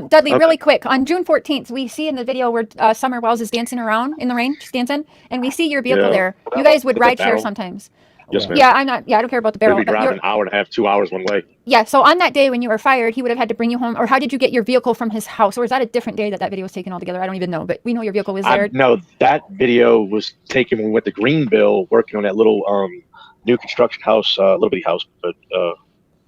Dudley, really quick. On June 14th, we see in the video where Summer Wells is dancing around in the rain. She's dancing. And we see your vehicle there. You guys would ride share sometimes. Yes, ma'am. Yeah, I don't care about the barrel. We'd be driving an hour and a half, 2 hours one way. Yeah, so on that day when you were fired, he would have had to bring you home. Or how did you get your vehicle from his house? Or is that a different day that video was taken altogether? I don't even know. But we know your vehicle was there. No, that video was taken when we went to Greenville working on that little... new construction house, little bitty house, but it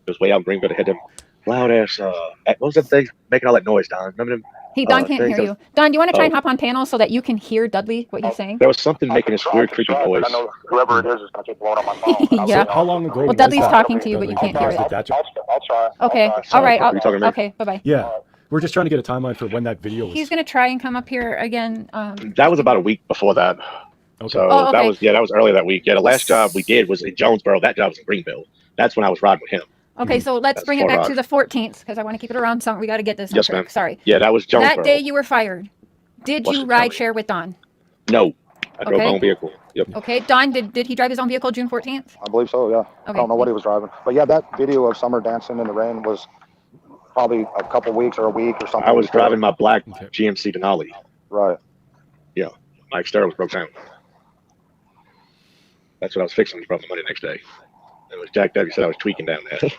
was way out in Greenville. They had them loud ass. What was that thing making all that noise, Don? Remember them? Don can't things hear that- you. Don, do you want to try and Oh. hop on panel so that you can hear Dudley what he's saying? There was something making this weird, creepy voice. I know whoever it is gonna keep blowing up my phone. Yeah. So how long ago? Well, was Dudley's that, talking to you, but you Dudley? can't hear Did it. that job? I'll try. Okay. I'll All right. Are you talking to me? Okay. Bye bye. Yeah, we're just trying to get a timeline for when that video was. He's gonna try and come up here again. That was about a week before that. Okay. So Oh, okay. that was earlier that week. Yeah, the last job we did was in Jonesboro. That job was in Greenville. That's when I was riding with him. Okay, so let's That's bring it far back out. to the 14th because I want to keep it around. We got to get this. Yes, on track. ma'am. Sorry. Yeah, that was Jonesboro. That day you were fired. Did What's you the ride time? share with Don? No, I drove my Okay. own vehicle. Yep. Okay, Don, did he drive his own vehicle June 14th? I believe so, yeah. I don't know what he was driving. But yeah, that video of Summer dancing in the rain was probably a couple weeks or a week or something. I was before. driving my black Okay. GMC Denali. Right. My exterior was broke down. That's what I was fixing from the Monday next day. It was jacked up. He said I was tweaking down there.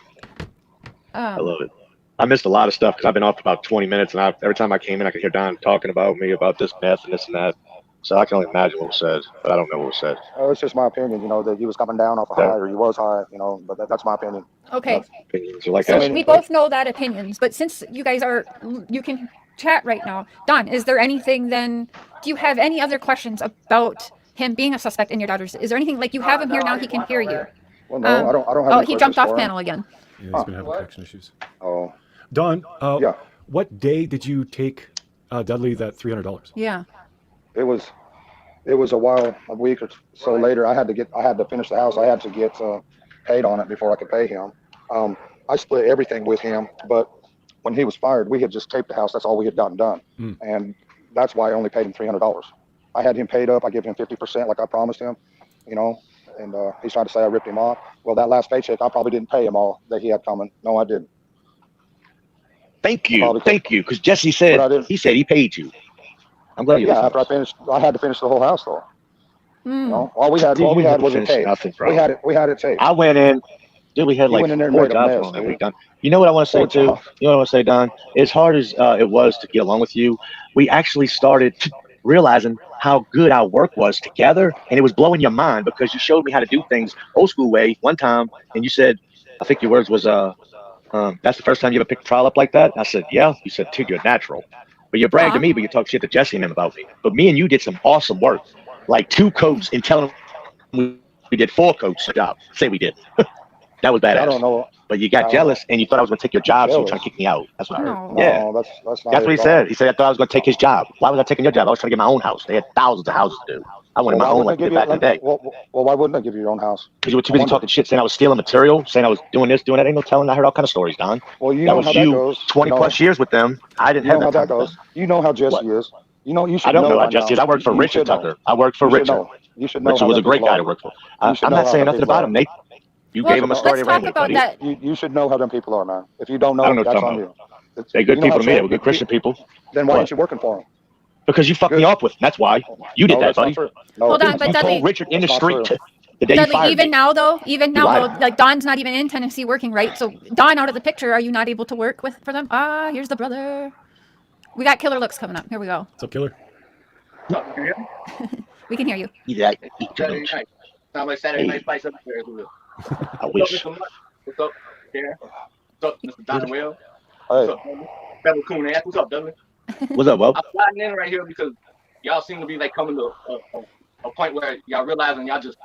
I love it. I missed a lot of stuff because I've been off for about 20 minutes, and every time I came in, I could hear Don talking about me, about this meth and this and that. So I can only imagine what was said, but I don't know what was said. It's just my opinion, that he was coming down off a high or he was high, but that's my opinion. Okay, Opinions are like so that. we both know that opinions, but since you guys you can chat right now. Don, is there anything then, do you have any other questions about him being a suspect in your daughter's? Is there anything, like you have him here now, he can hear you? Well, no, I don't have Oh, any he jumped questions off for him. panel again. Yeah, he's been having connection issues. Oh, Don, yeah. what day did you take Dudley that $300? Yeah. It was a week or so later. I had to finish the house. I had to get paid on it before I could pay him. I split everything with him, but when he was fired, we had just taped the house. That's all we had gotten done. And that's why I only paid him $300. I had him paid up. I gave him 50% like I promised him, and he's trying to say I ripped him off. Well, that last paycheck, I probably didn't pay him all that he had coming. No, I didn't. Thank you, Probably- thank you, because Jesse But I said didn't- he paid you. I'm glad you. Yeah, listened. after I finished, I had to finish the whole house though. Mm. All we had Dude, you was didn't a finish tape. nothing, bro. We had it taped. I went in. Dude, we had You like went in there and 4 made a jobs mess, on that dude. week, Don. You know what I want to say 4 too? jobs. You know what I want to say, Don? As hard as it was to get along with you, we actually started realizing how good our work was together, and it was blowing your mind because you showed me how to do things old school way one time, and you said, I think your words was, that's the first time you ever picked a trial up like that? I said, yeah. You said, dude, you're natural. But you bragged to me, but you talk shit to Jesse and him about me. But me and you did some awesome work, like 2 coats and telling them we did 4 coats a job. Say we did. That was badass. I don't know. But you got jealous and you thought I was going to take your job, so you were trying to kick me out. That's what I heard. No. Yeah. No, that's not. That's what he it. said. He said, I thought I was going to take his job. Why was I taking your job? I was trying to get my own house. They had thousands of houses to do. I wanted my Why own wouldn't like they back in the day. Well, why wouldn't I give you your own house? Because you were too busy talking shit, saying I was stealing material, saying I was doing this, doing that. Ain't no telling. I heard all kind of stories, Don. Well, you That know was how you. that goes. 20 plus years with them. I didn't You know have how that that time with goes. them. You know how Jesse What? is. You should I don't know by how Jesse now. is. I worked for You Richard should know. Tucker. I worked for You should Richard. know. You should know. Richard how was a them great people guy are. to work for. You should I'm know not how saying them nothing people about are. him. You Well, gave him a let's story talk anyway, about buddy. that. You should know how them people are, man. If you don't know, I don't know what that's you're on talking you. They're good You know people how to me. They Cher- were good Christian people. Then why What? aren't you working for them? Because you fucked me Good. off with them. That's why. You did No, that, that's not buddy. true. No, Hold on, You but Dudley- told Richard in the That's not street true. the day you Dudley, fired even me. now though, lied. like Don's not even in Tennessee working, right? So Don out of the picture, are you not able to work for them? Ah, here's the brother. We got killer looks coming up. Here we go. What's up, Killer? We can hear you. Yeah, Saturday night. Sound like Saturday night fights up there. I wish. What's up, Cher? What's up, Mr. Don Will? Hey, What's up, Dudley? Fellow Coon ass. What's up, Dudley? What's up, Bob? I'm sliding in right here because y'all seem to be like coming to a point where y'all realizing y'all just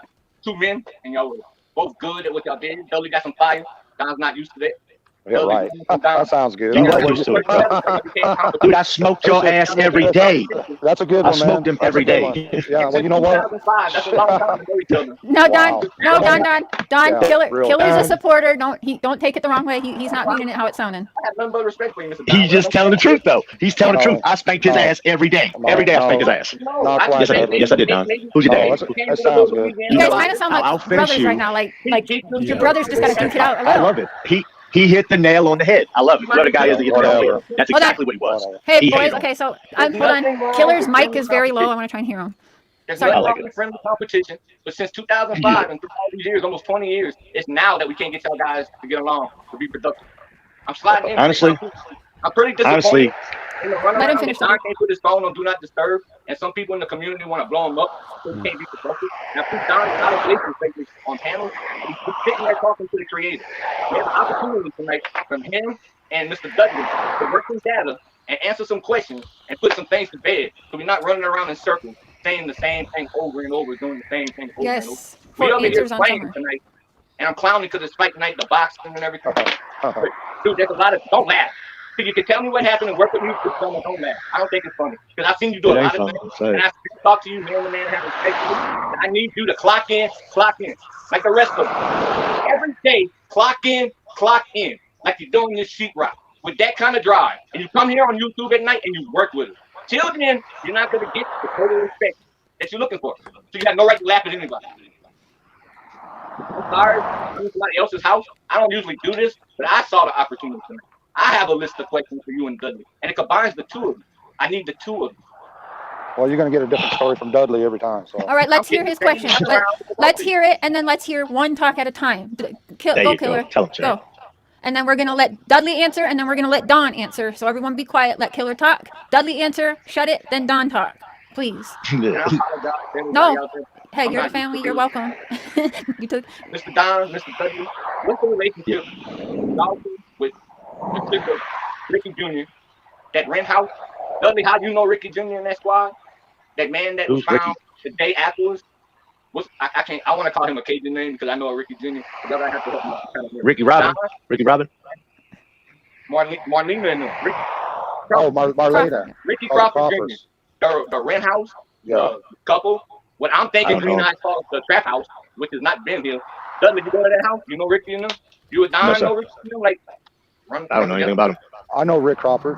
2 men and y'all were both good at what y'all did. Dudley got some fire. Don's not used to that. yeah, right. That sounds good. You I got like used to it. it. Dude, I smoked your ass every day. That's a good I one, man. smoked him That's a every good day. one. Yeah, well, you know what? 2005. That's a long time to know each other. No, Don. Wow. No, Don. Yeah, real. Killer's a supporter. Don't take it the wrong way. He's not meaning it how it's sounding. I have nothing but respect for you, Mr. Don. He's just telling the truth, though. He's telling the No. truth. I spanked his No. ass every day. No. Every day I No. spanked his ass. No, Not I quite, just- Dudley. Yes, I did, Don. Who's your No, dad? that sounds good. You guys kind of sound I'll like finish brothers you. right now. Like your Yeah. brothers just gotta duke it out a I little. love it. He hit the nail on the head. I love it. Whoever the guy is that hit the nail on the head. That's Hold on. exactly what he was. Hey He boys, hated him. okay, so hold on. Killer's mic is very low. I want to try and hear him. There's Sorry. nothing I like wrong with friendly competition, but since 2005 and through all these years, almost 20 years, it's now that we can't get y'all guys to get along, to be productive. I'm sliding in. Honestly- I'm pretty disappointed. Honestly, in the run Let him around, finish if the Don can't put his phone on Do Not Disturb, and some people in the community want to blow him up, so he can't be productive. Now, since Don is out of place on panels, he's sitting there talking to the creator. We have an opportunity tonight from him and Mr. Dudley to work some data and answer some questions and put some things to bed, so we're not running around in circles, saying the same thing over and over, doing the same thing over and over. Yes. We For over here answers on playing summer. tonight, and I'm clowning because it's fight night, the boxing and everything. Uh-huh. But, dude, there's a lot of don't laugh. So you can tell me what happened and work with me for someone. Don't laugh. I don't think it's funny because I've seen you do a It ain't lot of funny. things, Say and it. I talk to you man to man, have respect for you. And I need you to clock in, like the rest of them. Every day, clock in, like you're doing this sheetrock with that kind of drive. And you come here on YouTube at night and you work with it. Till then, you're not going to get the total respect that you're looking for. So you have no right to laugh at anybody. I'm sorry, I'm in somebody else's house. I don't usually do this, but I saw the opportunity tonight. I have a list of questions for you and Dudley, and it combines the two of you. I need the two of you. Well, you're going to get a different story from Dudley every time. So All right, let's I'm hear his getting question. around Let's hear it, and then let's hear one talk at a time. There Go, you go. Killer. Tell him, Cher. Go. And then we're going to let Dudley answer, and then we're going to let Don answer. So everyone be quiet. Let Killer talk. Dudley answer, shut it, then Don talk. Please. And I apologize to everybody No. out there. Hey, I'm you're the not family. used You're to welcome. You took. Mr. Don, Mr. Dudley, what's the relationship y'all do with particular Ricky Jr., that rent house? Dudley, how do you know Ricky Jr. in that squad? That man that was Who's Ricky? found the day afterwards? I can't. I want to call him a Cajun name because I know a Ricky Jr. But I have to help him kind of Ricky Robin. Don, Ricky Robin. Marlena and them. Ricky, oh, Marlena. Ricky Oh, Crawford Jr. Crawford's. The rent house, Yeah. the couple. What I'm I thinking, don't Green know. Eyes calls the trap house, which has not been here. Dudley, you go to that house? You know Ricky and them? You and Don No, sir. know Ricky and them? Like, run. I don't know anything about him. I know Rick Crawford.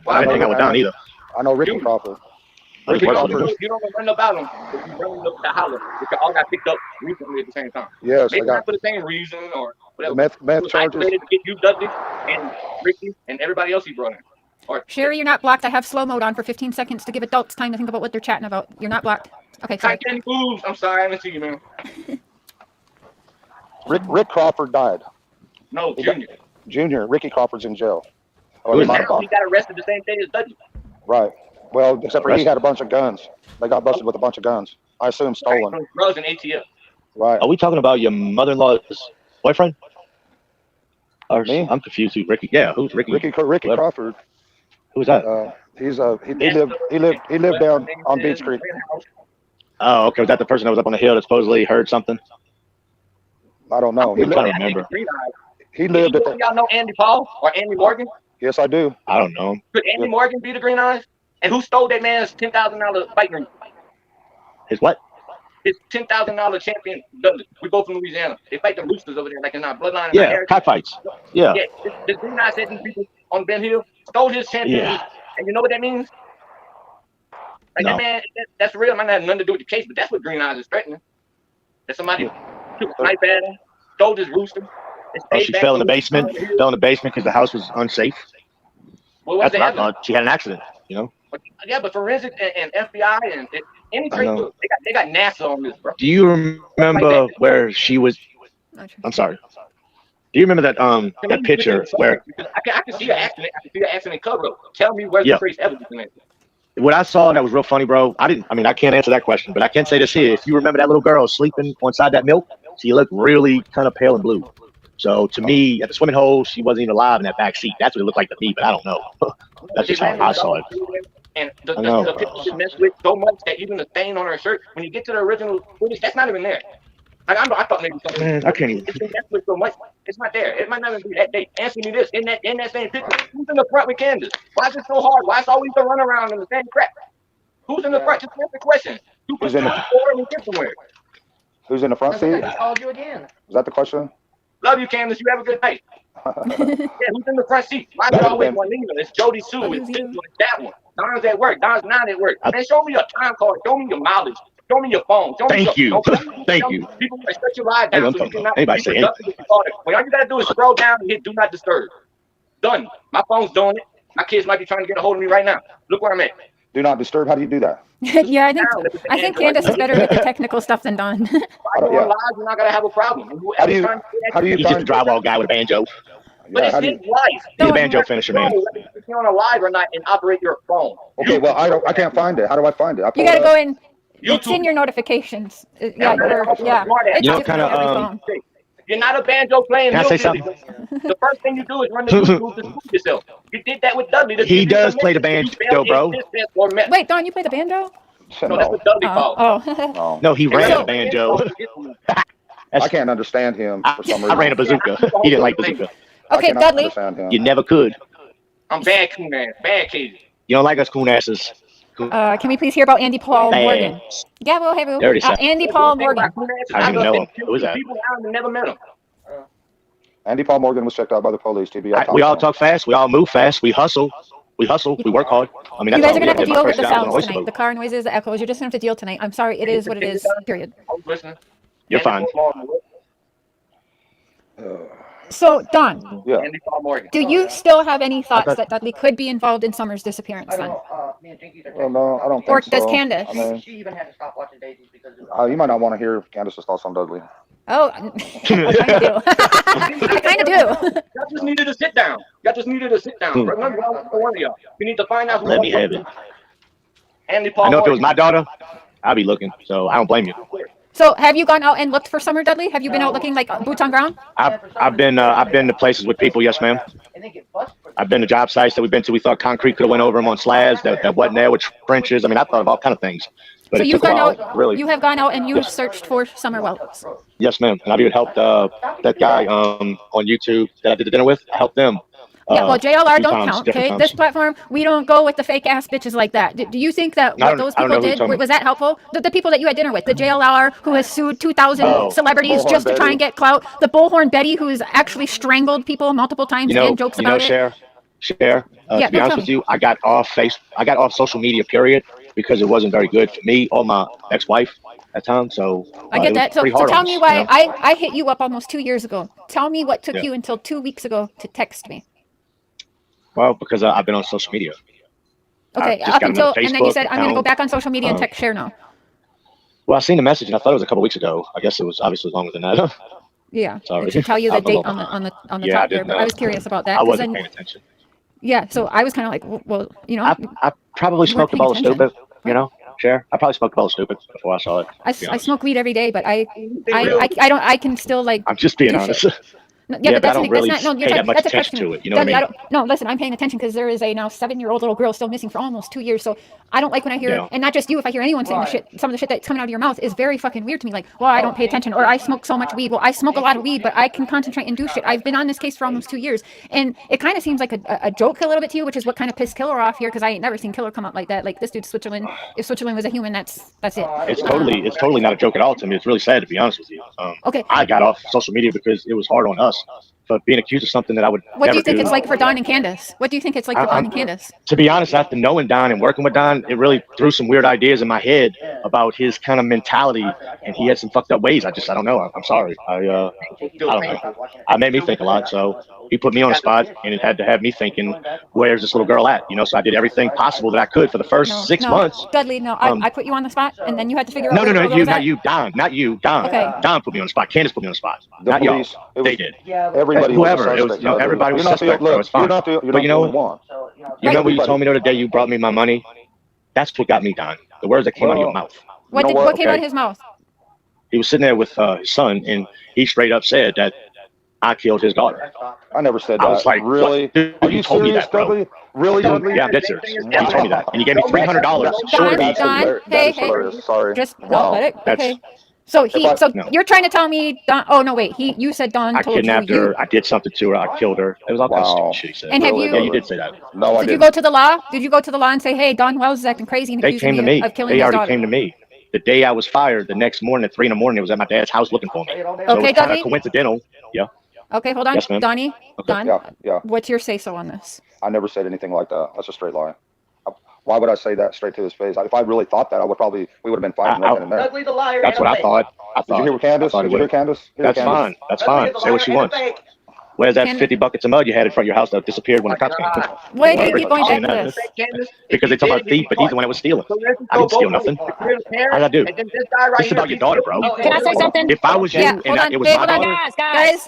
I didn't hang out with Don either. I know Ricky Dude. Crawford. I just You worked don't with him. know nothing about them. But you bring up the holler, which all got picked up recently at the same time. Yes, I Maybe got not for the same reason or whatever. meth It was charges. isolated to get you, Dudley, and Ricky, and everybody else he brought in. Or Sherry, you're not blocked. I have slow mode on for 15 seconds to give adults time to think about what they're chatting about. You're not blocked. Okay, sorry. Titanic Foods. I'm sorry, I didn't see you, man. Rick Crawford died. No, He got- Junior. Junior, Ricky Crawford's in jail. Or Who they is might that? have Now bought- he got arrested the same day as Dudley. Right. Well, except for he Arrested? had a bunch of guns. They got busted with a bunch of guns. I assume stolen. From drugs and ATF. Right. Are we talking about your mother-in-law's boyfriend? Or Me? I'm confused. Who's Ricky? Yeah, who's Ricky? Ricky Whoever. Crawford. Who's that? He lived down on Beach Creek. Oh, okay. Was that the person that was up on the hill that supposedly heard something? I don't know. I'm trying to remember. He lived at the, Y'all know Andy Paul or Andy Morgan? yes, I do. I don't know. Could Andy Morgan be the Green Eyes? And who stole that man's $10,000 fight ring? His what? His $10,000 champion Dudley. We both from Louisiana. They fight the roosters over there, like in our bloodline. And our Yeah, heritage. cockfights. Yeah. Yeah. The Green Eyes said these people on Ben Hill stole his champion. Yeah. And you know what that means? Like No. that man, that's real. It might not have nothing to do with the case, but that's what Green Eyes is threatening. That somebody took a knife at him, stole his rooster. and Oh, stayed she back fell in the to basement. Fell in the basement because the house was unsafe. What was That's the what I evidence? thought. She had an accident. You know. Yeah, but forensic and FBI and any I trade, know. they got NASA on this, bro. Do you remember where she was? I'm sorry. Do you remember that picture where? I can see an accident. I can see an accident cover up. Tell me where's Yeah. the trace evidence in it. What I saw that was real funny, bro. I mean, I can't answer that question, but I can say this here. If you remember that little girl sleeping inside that milk, she looked really kind of pale and blue. So to me, at the swimming hole, she wasn't even alive in that back seat. That's what it looked like to me, but I don't know. That's just how I saw it. And the I know, picture bro. is messed with so much that even the stain on her shirt, when you get to the original footage, that's not even there. Like, I thought maybe something. Man, I can't even. It's been messed with so much. It's not there. It might not even be that day. Answer me this. In that same picture, who's in the front with Candace? Why is it so hard? Why is always the runaround and the same crap? Who's in the front? Just answer the question. Who puts Who's in the- forward and get somewhere? Who's in the front seat? I called you again. Is that the question? Love you, Candace. You have a good night. Yeah, who's in the front seat? Why is it always Juanita? It's Jody Sue. It's this one. It's that one. Don's at work. Don's not at work. Man, show me your time card. Show me your mileage. Show me your phone. Show me Thank your, you. don't- Thank don't- you. People shut your live Hey, down I'm so you talking cannot about anybody be say productive with your daughter. When all you gotta do is scroll down and hit do not disturb. Done. My phone's doing it. My kids might be trying to get a hold of me right now. Look where I'm at. Do not disturb. How do you do that? Yeah, I think Candace is better with the technical stuff than Don. If I go Yeah. on live, you're not gonna have a problem. How do you- Trying to do that, How do you He's just a find? drywall guy with a banjo. But it's how do his you- life. He's a Don't- banjo finisher, man. If you're on a live or not and operate your phone. Okay, well, I can't find it. How do I find it? I You pulled gotta it go up. in. It's in YouTube. your notifications. Yeah, Yeah, yeah. It's You know, different kinda, on every phone. If you're not a banjo playing, Can I say hillbilly, the first thing you do is run to YouTube to school yourself. You did that with Dudley. to He give you does some play the message. banjo, You failed bro. existence or met- Wait, Don, you play the banjo? No, that's No, what Dudley called. Oh. no. No, he ran So- a banjo. I can't understand him for some reason. I ran a bazooka. He didn't like bazooka. I Okay, cannot Dudley. understand him. You never could. I'm bad coon ass, bad kid. You don't like us coon asses. Can we please hear about Andy Paul Morgan? Bad. Yeah, we'll have Dirty you. stuff. Andy Paul Morgan. I don't even know him. Who is that? People I never met him. Andy Paul Morgan was checked out by the police. TBI. We all talk fast. We all move fast. We hustle. We work hard. I mean, You that's guys all are gonna have to we deal with the My first job sounds was tonight. The car noises, the echoes. You're just gonna have to deal tonight. I'm sorry. It is what it is. Period. I was listening. You're fine. So, Don, Yeah. Andy Paul Morgan. do you still have any thoughts that Dudley could be involved in Summer's disappearance then? Well, no, I don't think Or so. does Candace? I mean, She even had to stop watching Daisies because of you might not want to hear Candace's thoughts on Dudley. Oh, I kind of do. I kind of do. Y'all just needed to sit down. Y'all just needed to sit down. Remember, one of y'all. You need to find out. who Let me have it. Andy Paul I know if it was Morgan. my daughter, I'd be looking. So I don't blame you. So, have you gone out and looked for Summer, Dudley? Have you been out looking like boots on ground? I've been to places with people. Yes, ma'am. and they get busted for I've been to job sites that we've been to. We thought concrete could have went over them on slabs that wasn't there with trenches. I mean, I thought of all kind of things. But So it you've took a gone while, out. really. You have gone out and you have searched for Summer Wells. Yes, ma'am. And I've even helped that guy on YouTube that I did the dinner with. I helped them. Yeah, well, a JLR few don't times, count. different Okay, times. this platform, we don't go with the fake ass bitches like that. Do you think that what don't- those I don't know people who you're did talking was that helpful? The people that you had dinner with, the JLR who has sued 2,000 Oh. celebrities Bullhorn just to try Betty. and get clout, the Bullhorn Betty who has actually strangled people multiple times and jokes about it. Cher. Yeah, To be no, honest tell with me. you, I got off social media, period, because it wasn't very good for me or my ex-wife at the time. So I it get was that. So pretty hard tell on me us, why you know? I hit you up almost 2 years ago. Tell me what took Yeah. you until 2 weeks ago to text me. Well, because I've been on social media. Okay, just up got until another and then you Facebook said I'm gonna go account. back on social media and text Cher now. Well, I seen the message and I thought it was a couple weeks ago. I guess it was obviously longer than that. Yeah, Sorry. it should tell you the I'm a date little- on the Yeah, I top there. didn't But I know. was curious about that I 'cause wasn't then paying attention. yeah. So I was kind of like, well, you know, I probably You weren't smoked a bowl of paying attention. stupid, you know, Cher. I probably smoked a bowl of stupid before I saw it. I to be I honest. smoke weed every day, but I don't I can still like I'm just being do honest. shit. No, yeah, Yeah, but but I that's, don't really that's not, no, you're pay that talking, much that's a attention question. to it, you know what I Dudley, no, listen, I'm paying attention because there is a now 7-year-old little girl still missing for almost 2 years. So I don't like when I hear, Yeah. and not just you, if I hear anyone saying the shit, some of the shit that's coming out of your mouth is very fucking weird to me. Like, well, I don't pay attention, or I smoke so much weed. Well, I smoke a lot of weed, but I can concentrate and do shit. I've been on this case for almost 2 years, and it kind of seems like a joke a little bit to you, which is what kind of pissed Killer off here, because I ain't never seen Killer come up like that. Like, this dude's Switzerland. If Switzerland was a human, that's it. It's totally not a joke at all to me. It's really sad, to be honest with you. Okay. I got off social media because it was hard on us for being accused of something that I would What never do you think do. it's like for Don and Candace? What do you think it's like for Don and Candace? To be honest, after knowing Don and working with Don, it really threw some weird ideas in my head about his kind of mentality, and he had some fucked up ways. I don't know. I'm sorry. I don't know. I made me think a lot, so he put me on the spot, and it had to have me thinking, where's this little girl at? You know, so I did everything possible that I could for the first 6 months. Dudley, no, I put you on the spot, and then you had to figure out. No, where the girl was not at. you, Don, not you, Don. Okay. Don put me on the spot. Candace put me on the spot. The Not y'all. police, it They was- did. Everybody Whoever, was a it was, suspect, you know, Dudley. everybody was You're not the- suspect, look, so it's fine. You're not But the you know only what? one. You know what you Everybody. told me the other day? You brought me my money. That's what got me, Don. The words that came out of your mouth. What You did know what what? came out of Okay. his mouth? He was sitting there with his son, and he straight up said that I killed his daughter. I never said I that. was like, really? what? Dude, Are you you told me serious, that, bro. Dudley? Really, Dudley? Yeah, I'm dead serious. You told me that, and you gave me $300. Don, Surety. Don, That hey, is hey, hilarious. Sorry. just no, Wow. let it. That's- Okay. So No. you're trying to tell me Don? Oh no, wait. You said Don I told you. kidnapped her. I did something to her. I killed her. It was all kinds of Wow. stupid shit he said. And have Really, you? Yeah, you Dudley? did say that. No, I Did you didn't. go to the law? Did you go to the law and say, hey, Don Wells is acting crazy and They accusing came to me. of killing They his already daughter? came to me. The day I was fired, the next morning at 3 in the morning, it was at my dad's house looking for me. So it Okay, was kind Dudley. of coincidental. Yeah. Okay, hold on, Yes, ma'am. Donnie. Okay. Don, Yeah. what's your say so on this? I never said anything like that. That's a straight lie. Why would I say that straight to his face? If I really thought that, we would have been fighting right then and there. Dudley the liar. That's and what a I fake. thought. Did you hear Candace? thought it Did you hear would. Candace? Hear That's Candace? fine. That's Dudley fine. the Say what liar she and a wants. fake. Where's that Can- 50 buckets of mud you had in front of your house that disappeared when the cops came? Why do you keep going Saying back to that. this? Because they talk about thief, but he's the one that was stealing. I didn't steal nothing. How'd I do? This is about your daughter, bro. Can I say something? If I was you Yeah, and hold on. it was Wait, my hold on. daughter, Guys, Guys,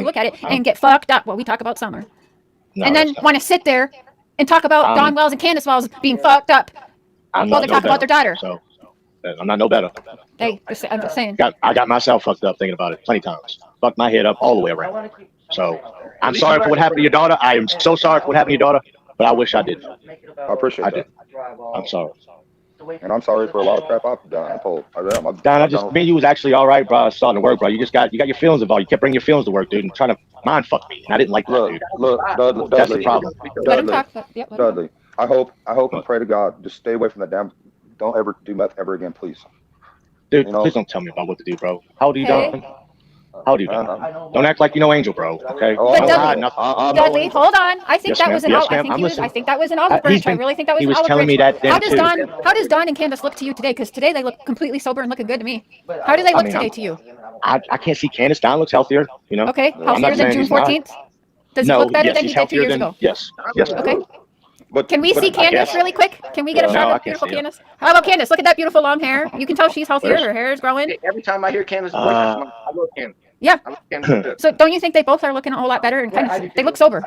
you look at it and get fucked up while we talk about Summer. No, And then that's not- want to sit there and talk about Um, Dawn Wells and Candace Wells being fucked up I'm while not they talk no about their better, daughter. So I'm not no better. Hey, I'm just saying. I got myself fucked up thinking about it plenty times. Fucked my head up all the way around. So I'm sorry for what happened to your daughter. I am so sorry for what happened to your daughter, but I wish I didn't. I appreciate that. I'm sorry. And I'm sorry for a lot of crap I've done. Don, me and you was actually all right, bro. Starting to work, bro. You got your feelings involved. You kept bringing your feelings to work, dude, and trying to mind fuck me. And I didn't like that, dude. Look, Dudley, That's the problem. Let him talk. Yep, let him Dudley, I hope and pray to God, just stay away from that damn. Don't ever do that ever again, please. Dude, You know? please don't tell me about what to do, bro. How old are you, Hey. Don? How old are you, Don? Don't act like you know Angel, bro. Okay? Oh, But Don't Dudley- hide nothing. Dudley, hold on. I think Yes, that ma'am. was an Yes, olive. I ma'am. think I'm he was. listening. I think that was an olive branch. I really think that was He an was olive telling branch. me that then, How does too. Don and Candace look to you today? Because today they look completely sober and looking good to me. How do they look today to you? I can't see Candace. Don looks healthier, you know? Okay, I'm not healthier than saying June he's not. 14th. Does he No, look better yes, than he's he did 2 healthier years than, ago? yes. Yes, ma'am. Okay. But Can we see Candace guess. really quick? Can we get a No, shot I of can't beautiful see her. Candace? How about Candace? Look at that beautiful long hair. You can tell she's healthier. Her hair is growing. Every time I hear Candace's voice, I love Candace. Yeah. I love Candace. So don't you think they both are looking a whole lot better and kind of they look sober?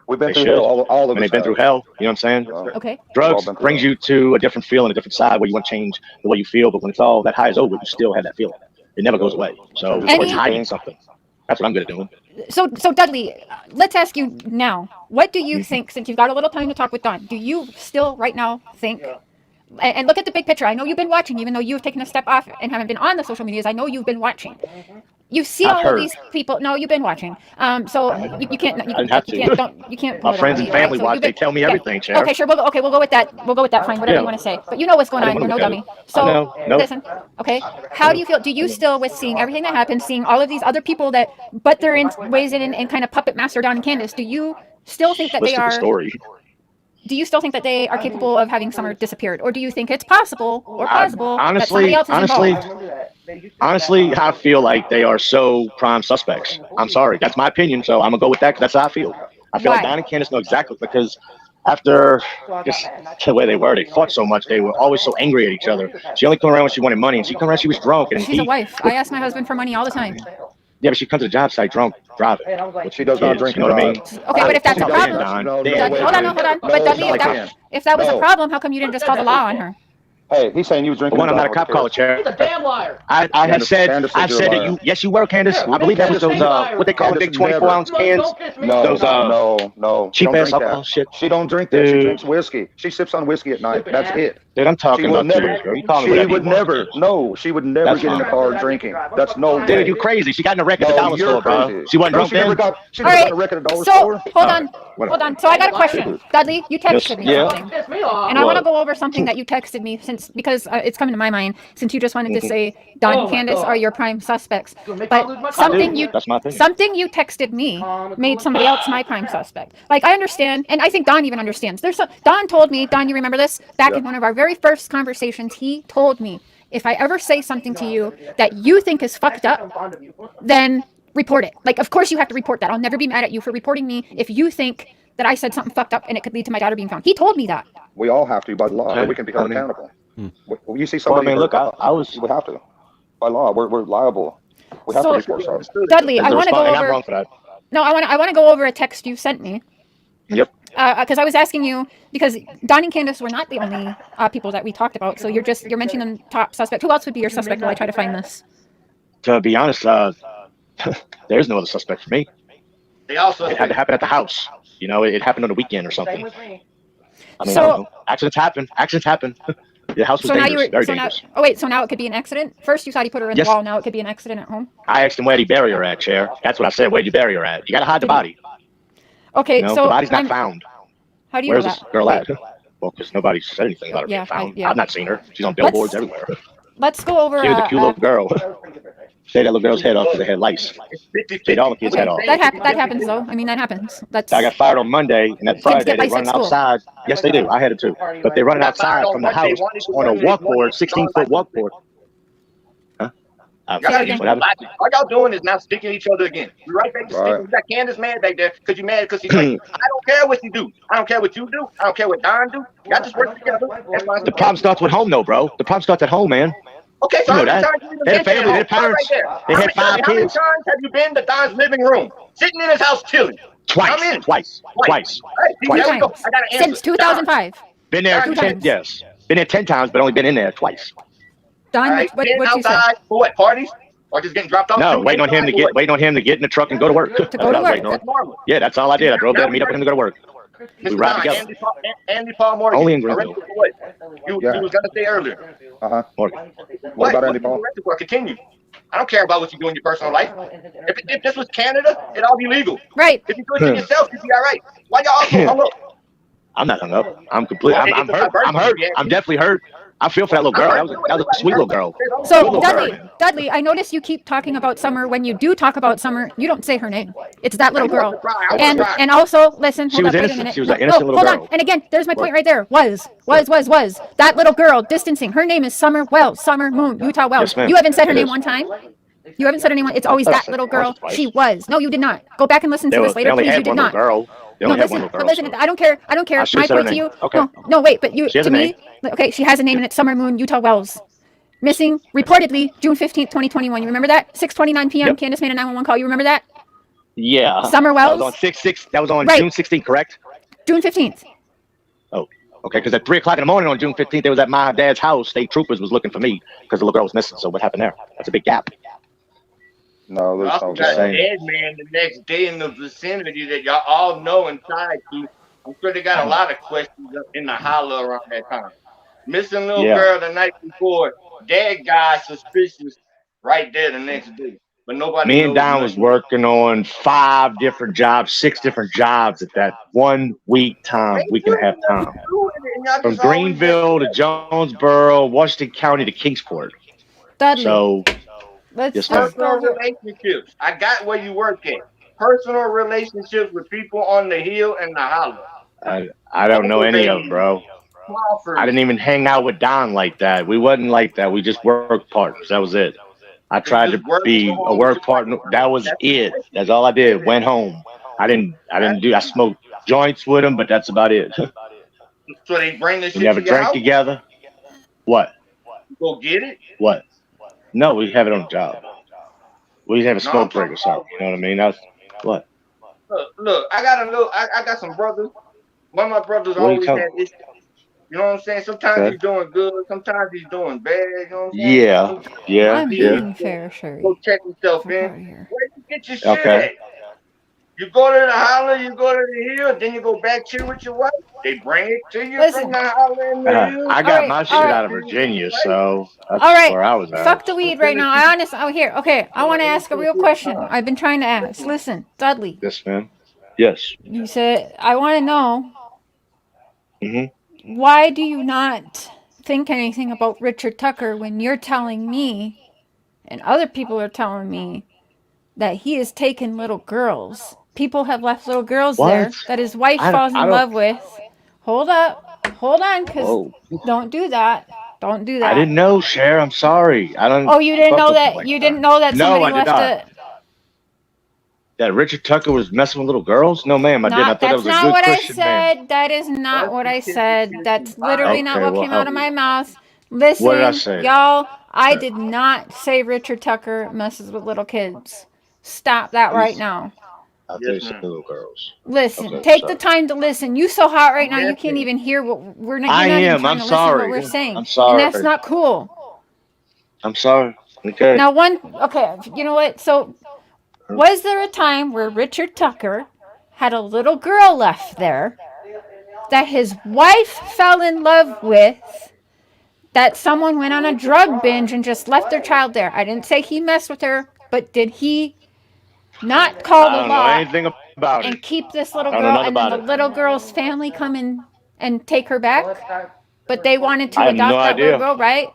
we've been They through should. hell, all of And us. they've been through hell, you know what I'm saying? Okay. Drugs brings you to a different feeling, a different side where you want to change the way you feel, but when it's all that high is over, you still have that feeling. It never goes away. So Any- it's hiding something. That's what I'm good at doing. So Dudley, let's ask you now. What do you think, since you've got a little time to talk with Don, do you still right now think, and look at the big picture. I know you've been watching, even though you've taken a step off and haven't been on the social medias. I know you've been watching. You see I've all heard. of these people. No, you've been watching. So you can't. I didn't have to. You can't. My pull it friends on and me, family right? So watch. you've They been- tell me okay. everything, Cher. Okay, sure. We'll go with that. We'll go with that. Fine. Whatever Yeah. you want to say. But you know what's going I on. didn't You're no wanna look dummy. at So know. Nope. listen. Okay. How do you feel? Do you still, with seeing everything that happens, seeing all of these other people that butt their ways in and kind of puppet master Don and Candace, do you still think that Listen they to the are? story. Do you still think that they are capable of having Summer disappeared, or do you think it's possible or plausible that somebody else is involved? Honestly, I feel like they are so prime suspects. I'm sorry. That's my opinion, so I'm going to go with that because that's how I feel. I feel like Why? Don and Candace know exactly because after just the way they were, they fought so much. They were always so angry at each other. She only came around when she wanted money, and she came around she was drunk. And She's a wife. I ask my husband for money all the time. Yeah, but she comes to the job site drunk, driving. But she does not Kids, drink. you know what I mean? Okay, but if that's a She problem, doesn't, Don. No, Damn, no, wait, hold on, wait. hold on. No, But Dudley, no, if that was a No. problem, how come you didn't just call the law on her? Hey, he's saying you was drinking. One, I'm not a cop caller, Chair. He's a damn liar. I had Candace- said, Candace I've said said you're a that you, liar. yes, you were, Candace. I believe that was those, what they call the big Candace 24-ounce never- cans. Don't piss me No, off. Those, no. She cheap don't ass drink alcohol that. shit. She don't drink that. She Dude. drinks whiskey. She sips on whiskey at night. That's it. Dude, I'm talking She will about never. you, girl. You call me She whatever you would want. never. No, she would never That's get in the fine. car drinking. That's no. Dude, way. you crazy. She got in a wreck at the No, dollar you're store, bro. crazy. She wasn't No, drunk she never then? got. She All never got right. a record at the dollar So store. hold on, Whatever. hold on. So I got a question, Dudley. You texted me Yeah. something. Piss me off. And I want to What? go over something that you texted me because it's coming to my mind since you just wanted to say Don Oh and my Candace God. are your prime suspects. Gonna make me lose my But something confidence. you That's my opinion. something you texted me made somebody else my prime suspect. Like I understand, and I think Don even understands. Don told me, Don, you remember this? Back in one of our very first conversations, he told me if I ever say something to you that you think is fucked up, then report it. Like, of course you have to report that. I'll never be mad at you for reporting me if you think that I said something fucked up and it could lead to my daughter being found. He told me that. We all have to by law. Okay. We can be held I mean- accountable. When you see Well, I somebody, mean, look, I was. we have to. By law, we're liable. We have So- to report something. Dudley, I want to go And I'm over. wrong for that. No, I want to go over a text you sent me. Yep. Because I was asking you because Don and Candace were not the only people that we talked about. So you're mentioning them top suspect. Who else would be your suspect while I try to find this? To be honest, there's no other suspect for me. They also It had to happen at the house. You know, it happened on the weekend or Same something. with me. I mean, So- I don't know. Accidents happen. Accidents happen. The house was So now dangerous. you were Very so now. dangerous. Oh wait, so now it could be an accident. First you thought he put her in Yes. the wall. Now it could be an accident at home. I asked him where'd he bury her at, Cher. That's what I said. Where'd you bury her at? You gotta hide the body. Okay, You know, so the body's not I'm- found. How do you Where's know this that? girl Wait, at? Well, because nobody said anything about her Yeah, being found. yeah. I've not seen her. She's on billboards everywhere. Let's go over. She was a cute little girl. Shaved that little girl's head off because they had lice. Shaved all the kids' head off. that happens though. I mean that happens. That's I got fired on Monday, and that Friday get they lice at running school. outside. Yes, they do. I had it too. But they're running outside from the house on a walkboard, 16-foot walkboard. Huh? Y'all gotta get What happened? logic. All y'all doing is now sticking each other again. You right back to Right. sticking. You got Candace mad back there because you mad because she's like, I don't care what you do. I don't care what you do. I don't care what Don do. Y'all just work together. That's why The problem starts with home, though, bro. The problem starts at home, man. Okay, so You how know many that. times have you They had been to family, they that had home? parents. Right there. They How had many- 5 How many kids. times have you been to Don's living room, sitting in his house chilling? Twice. How many? Twice. Hey, Twice. there we go. I got an answer. since 2005. Been there Two 10, times. yes. Been there 10 times, but only been in there twice. Don, All right, what getting you say? outside for what? Parties or just getting dropped off? No, Shooting waiting on him to inside, get or waiting on him to get in the truck and go to work. That's go what to I was work. waiting on. what? Normal. Yeah, that's all I did. I drove there to meet up with him to go to work. We Mr. ride Don, together. Andy Paul Morgan. Only in Greenville. Arrested for what? You Yeah. was gonna say earlier. Uh-huh. Morgan. What about What Andy you Paul? arrested for? Continue. I don't care about what you do in your personal life. If this was Canada, it'd all be legal. Right. If you do it to yourself, you'd be all right. Why y'all all so hung up? I'm not hung up. I'm completely. Well, I'm it's hurt. about I'm hurt. yeah. I'm definitely hurt. I feel for that little girl. That was a sweet little girl. So Little Dudley, I notice you keep talking about Summer. When you do talk about Summer, you don't say her name. It's that little girl. And also, listen, She hold was up, wait a innocent. minute. She was an innocent little hold girl. on. And again, there's my point right there. Was. That little girl distancing. Her name is Summer Wells. Summer Moon, Utah Wells. Yes, ma'am. You haven't said her It name is. one time. You haven't said her name one. It's always I've that said little it once or girl. twice. She was. No, you did not. Go back and listen to this They later, only please. You had did one not. little girl. They No, only had listen, one little but girl. listen. So. I don't care. I don't care. I should've My said her point to name. you. Okay. No, wait. But you She has to a me. Okay, she has a name and it's Summer Moon, Utah Wells. Missing reportedly June 15th, 2021. You remember that? 6:29 p.m. Yep. Candace made a 911 call. You remember that? Yeah. Summer That Wells? was on 6/6. That was on Right. June 16th, correct? June 15th. Oh, okay. Because at 3 o'clock in the morning on June 15th, they was at my dad's house. State troopers was looking for me because the little girl was missing. So what happened there? That's a big gap. No, You there's also no got a saying. dead man the next day in the vicinity that y'all all know and tied to. I'm sure they got a lot of questions up in the holler around that time. Missing little Yeah. girl the night before, dead guy suspicious right there the next day. But nobody Me and knows Don was nothing. working on 5 different jobs, 6 different jobs at that 1 week time, week and a half time. From Greenville to Jonesboro, Washington County to Kingsport. Dudley. So let's yes, just ma'am. Personal go here. relationships. I got where you work at. Personal relationships with people on the hill and the holler. I don't know any of them, bro. Crawford. I didn't even hang out with Don like that. We wasn't like that. We just worked partners. That was it. I tried to be a work partner. That was it. That's all I did. Went home. I smoked joints with him, but that's about it. So they bring this We shit never to your drank house? together. What? Go get it? What? No, we have it on the job. We have a No, smoke I'm break or something. You know what I mean? That's what. Look, I got some brothers. One of my brothers What are you always talking- had issues. You know what I'm saying? Sometimes Okay. he's doing good, sometimes he's doing bad. You know what I'm saying? Yeah, yeah, I'm yeah. being fair, Sherry. Go check yourself Fuck in. outta here. Where you get your shit Okay. at? You go to the holler, you go to the hill, then you go back chill with your wife. They bring it to you Listen. from the holler in the hill. I got Alright, my shit alright. out of Virginia, so that's All right. where I was at. Fuck the weed right now. I honestly, here. Okay, I want to ask a real question. I've been trying to ask. Listen, Dudley, Yes, ma'am. Yes. you said I want to know Mhm. why do you not think anything about Richard Tucker when you're telling me, and other people are telling me, that he has taken little girls. People have left little girls What? there that his wife falls in I don't- love with. Hold on, because Whoa. don't do that. Don't do that. I didn't know, Cher. I'm sorry. I don't. Oh, you didn't fuck know with that? them like You didn't know that No, somebody I did left not. a. That Richard Tucker was messing with little girls? No, ma'am. I didn't. I thought that That's was a not good what Christian I man. said. That is not what I said. That's literally not Okay, what well, came out of help my me. mouth. Listen, What did I say? y'all, I Okay. did not say Richard Tucker messes with little kids. Stop that You right s- now. I thought Yes, you said ma'am. little girls. Listen, Okay, take sorry. the time to listen. You so hot right now, you Yes, can't ma'am. even hear what we're not. I You're not even am. trying I'm to listen to sorry. what we're saying. I'm sorry. And that's not cool. I'm sorry. Okay. Now, okay, you know what? So, was there a time where Richard Tucker had a little girl left there that his wife fell in love with, that someone went on a drug binge and just left their child there? I didn't say he messed with her, but did he not call I the don't know law anything about and it. keep this little I don't know girl, nothing and then about the it. little girl's family come in and take her back? But they wanted to I have adopt no that little idea. girl, right?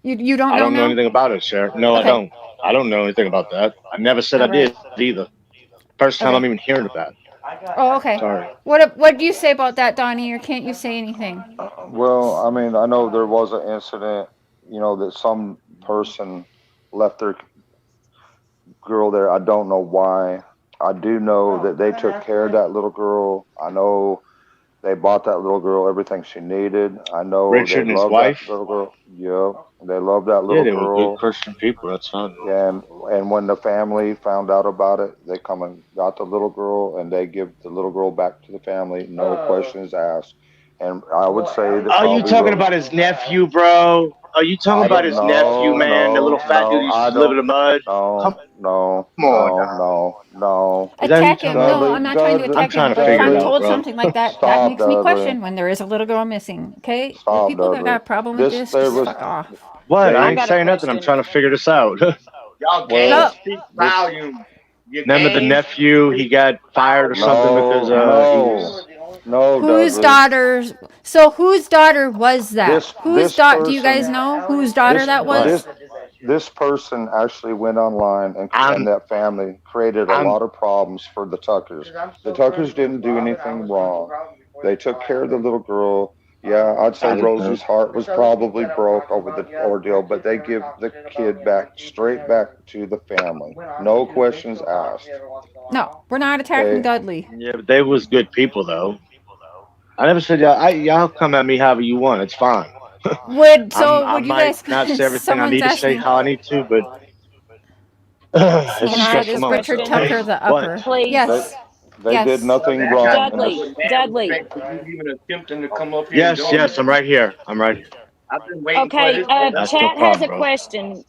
You don't I know don't know now? anything about it, Cher. No, I Okay. don't. I don't know anything about that. I never said I Alright. did either. First time Okay. I'm even hearing of that. Oh, okay. Sorry. What do you say about that, Donnie, or can't you say anything? Well, I mean, I know there was an incident, that some person left their girl there. I don't know why. I do know that they took care of that little girl. I know they bought that little girl everything she needed. I know Richard they and his loved wife? that little girl. Yep, they loved that Yeah, little they were girl. good Christian people. That's fine. Yeah, and when the family found out about it, they come and got the little girl, and they give the little girl back to the family, no questions asked. And I would say that Are you probably talking about his nephew, bro? Are you talking I about don't his nephew, man? The little fat dude who used I to live in the don't. mud? No, no, Come on, no, Don. no. Is that who you Attack him. talking No, about? I'm not trying to Dudley, I'm attack trying him. to But if figure it I'm Dudley, out, told bro. something like that, that stop, makes me Dudley. question when there is a little girl missing. Okay? The Stop, people that Dudley. got a problem with This this, there just was fuck off. What? they I I ain't got a saying nothing. I'm question. trying to figure this out. Y'all well. games No. speak This volume. Your Remember the games nephew? He speak got fired or something because he no, was. no, Whose Dudley. daughters? So whose daughter was that? This Whose this daughter? Do you guys person know whose daughter this that What? was? this person actually went online and I'm that family created a I'm lot of problems for the Tuckers. The Tuckers didn't do anything wrong. They took care of the little girl. Yeah, I'd say I didn't know. Rosie's heart was probably broke over the ordeal, but they give the kid back straight back to the family. No questions asked. No, we're not attacking Okay. Dudley. Yeah, but they was good people though. I never said y'all come at me however you want. It's fine. Would I would you might guys? not say everything I Someone's need to say asking. how I need to, but it's a Can I ask stressful a Is moment. Richard question? Tucker the What? upper? Please. Yes. They did Yes. nothing I wrong. got And Dudley, nothing mad Dudley. respect for you even attempting to come up here and Yes, join yes, me. I'm right here. I'm right here. I've been waiting for Okay, this. So That's that's no chat has problem, a bro. question.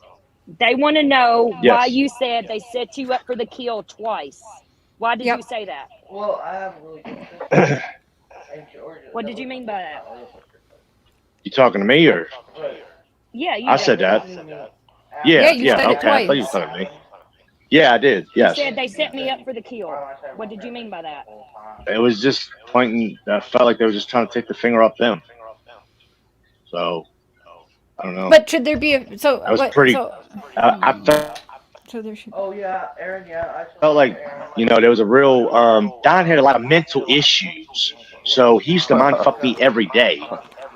They want to know why Yes. you said they set you up for the kill twice. Why did Yep. you say that? Well, I have a really good question. In Georgia, What did you mean by that? You talking to me or? Yeah, you I did. said that. Yeah, Yeah, you yeah, said it okay. I thought you were twice. talking to me. Yeah, I did. You Yes. said they set me up for the kill. What did you mean by that? It was just pointing. I felt like they were just trying to take the finger off them. So I don't know. But should there be a so I was what? pretty. So I felt so there should. Oh yeah, Aaron. Yeah, I told like Aaron, there was a real. Don had a lot of mental issues, so he used to mind fuck me every day,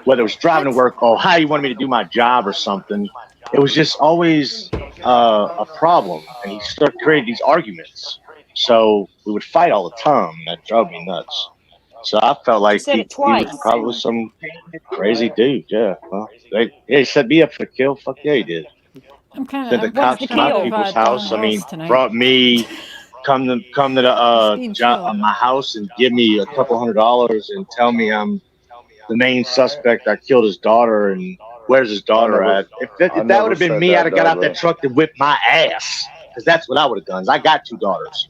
whether it was driving to That's work or how he wanted me to do my job or something. It was just always a problem, and he started creating these arguments. So we would fight all the time. And that drove me nuts. So I felt You like said he it was twice. probably some crazy dude. Yeah. Well, he set me up for the kill. Fuck yeah, he did. I'm kind Sent the of What's cops the to my kill? people's Don house. I mean, Walls tonight. brought me come to the He's being my house and give me a couple $100 and tell me I'm the main suspect. I killed his daughter and where's his daughter at? If that would never have been said me, that, I'd have got out Dudley. that truck and whipped my ass because that's what I would have done. I got 2 daughters.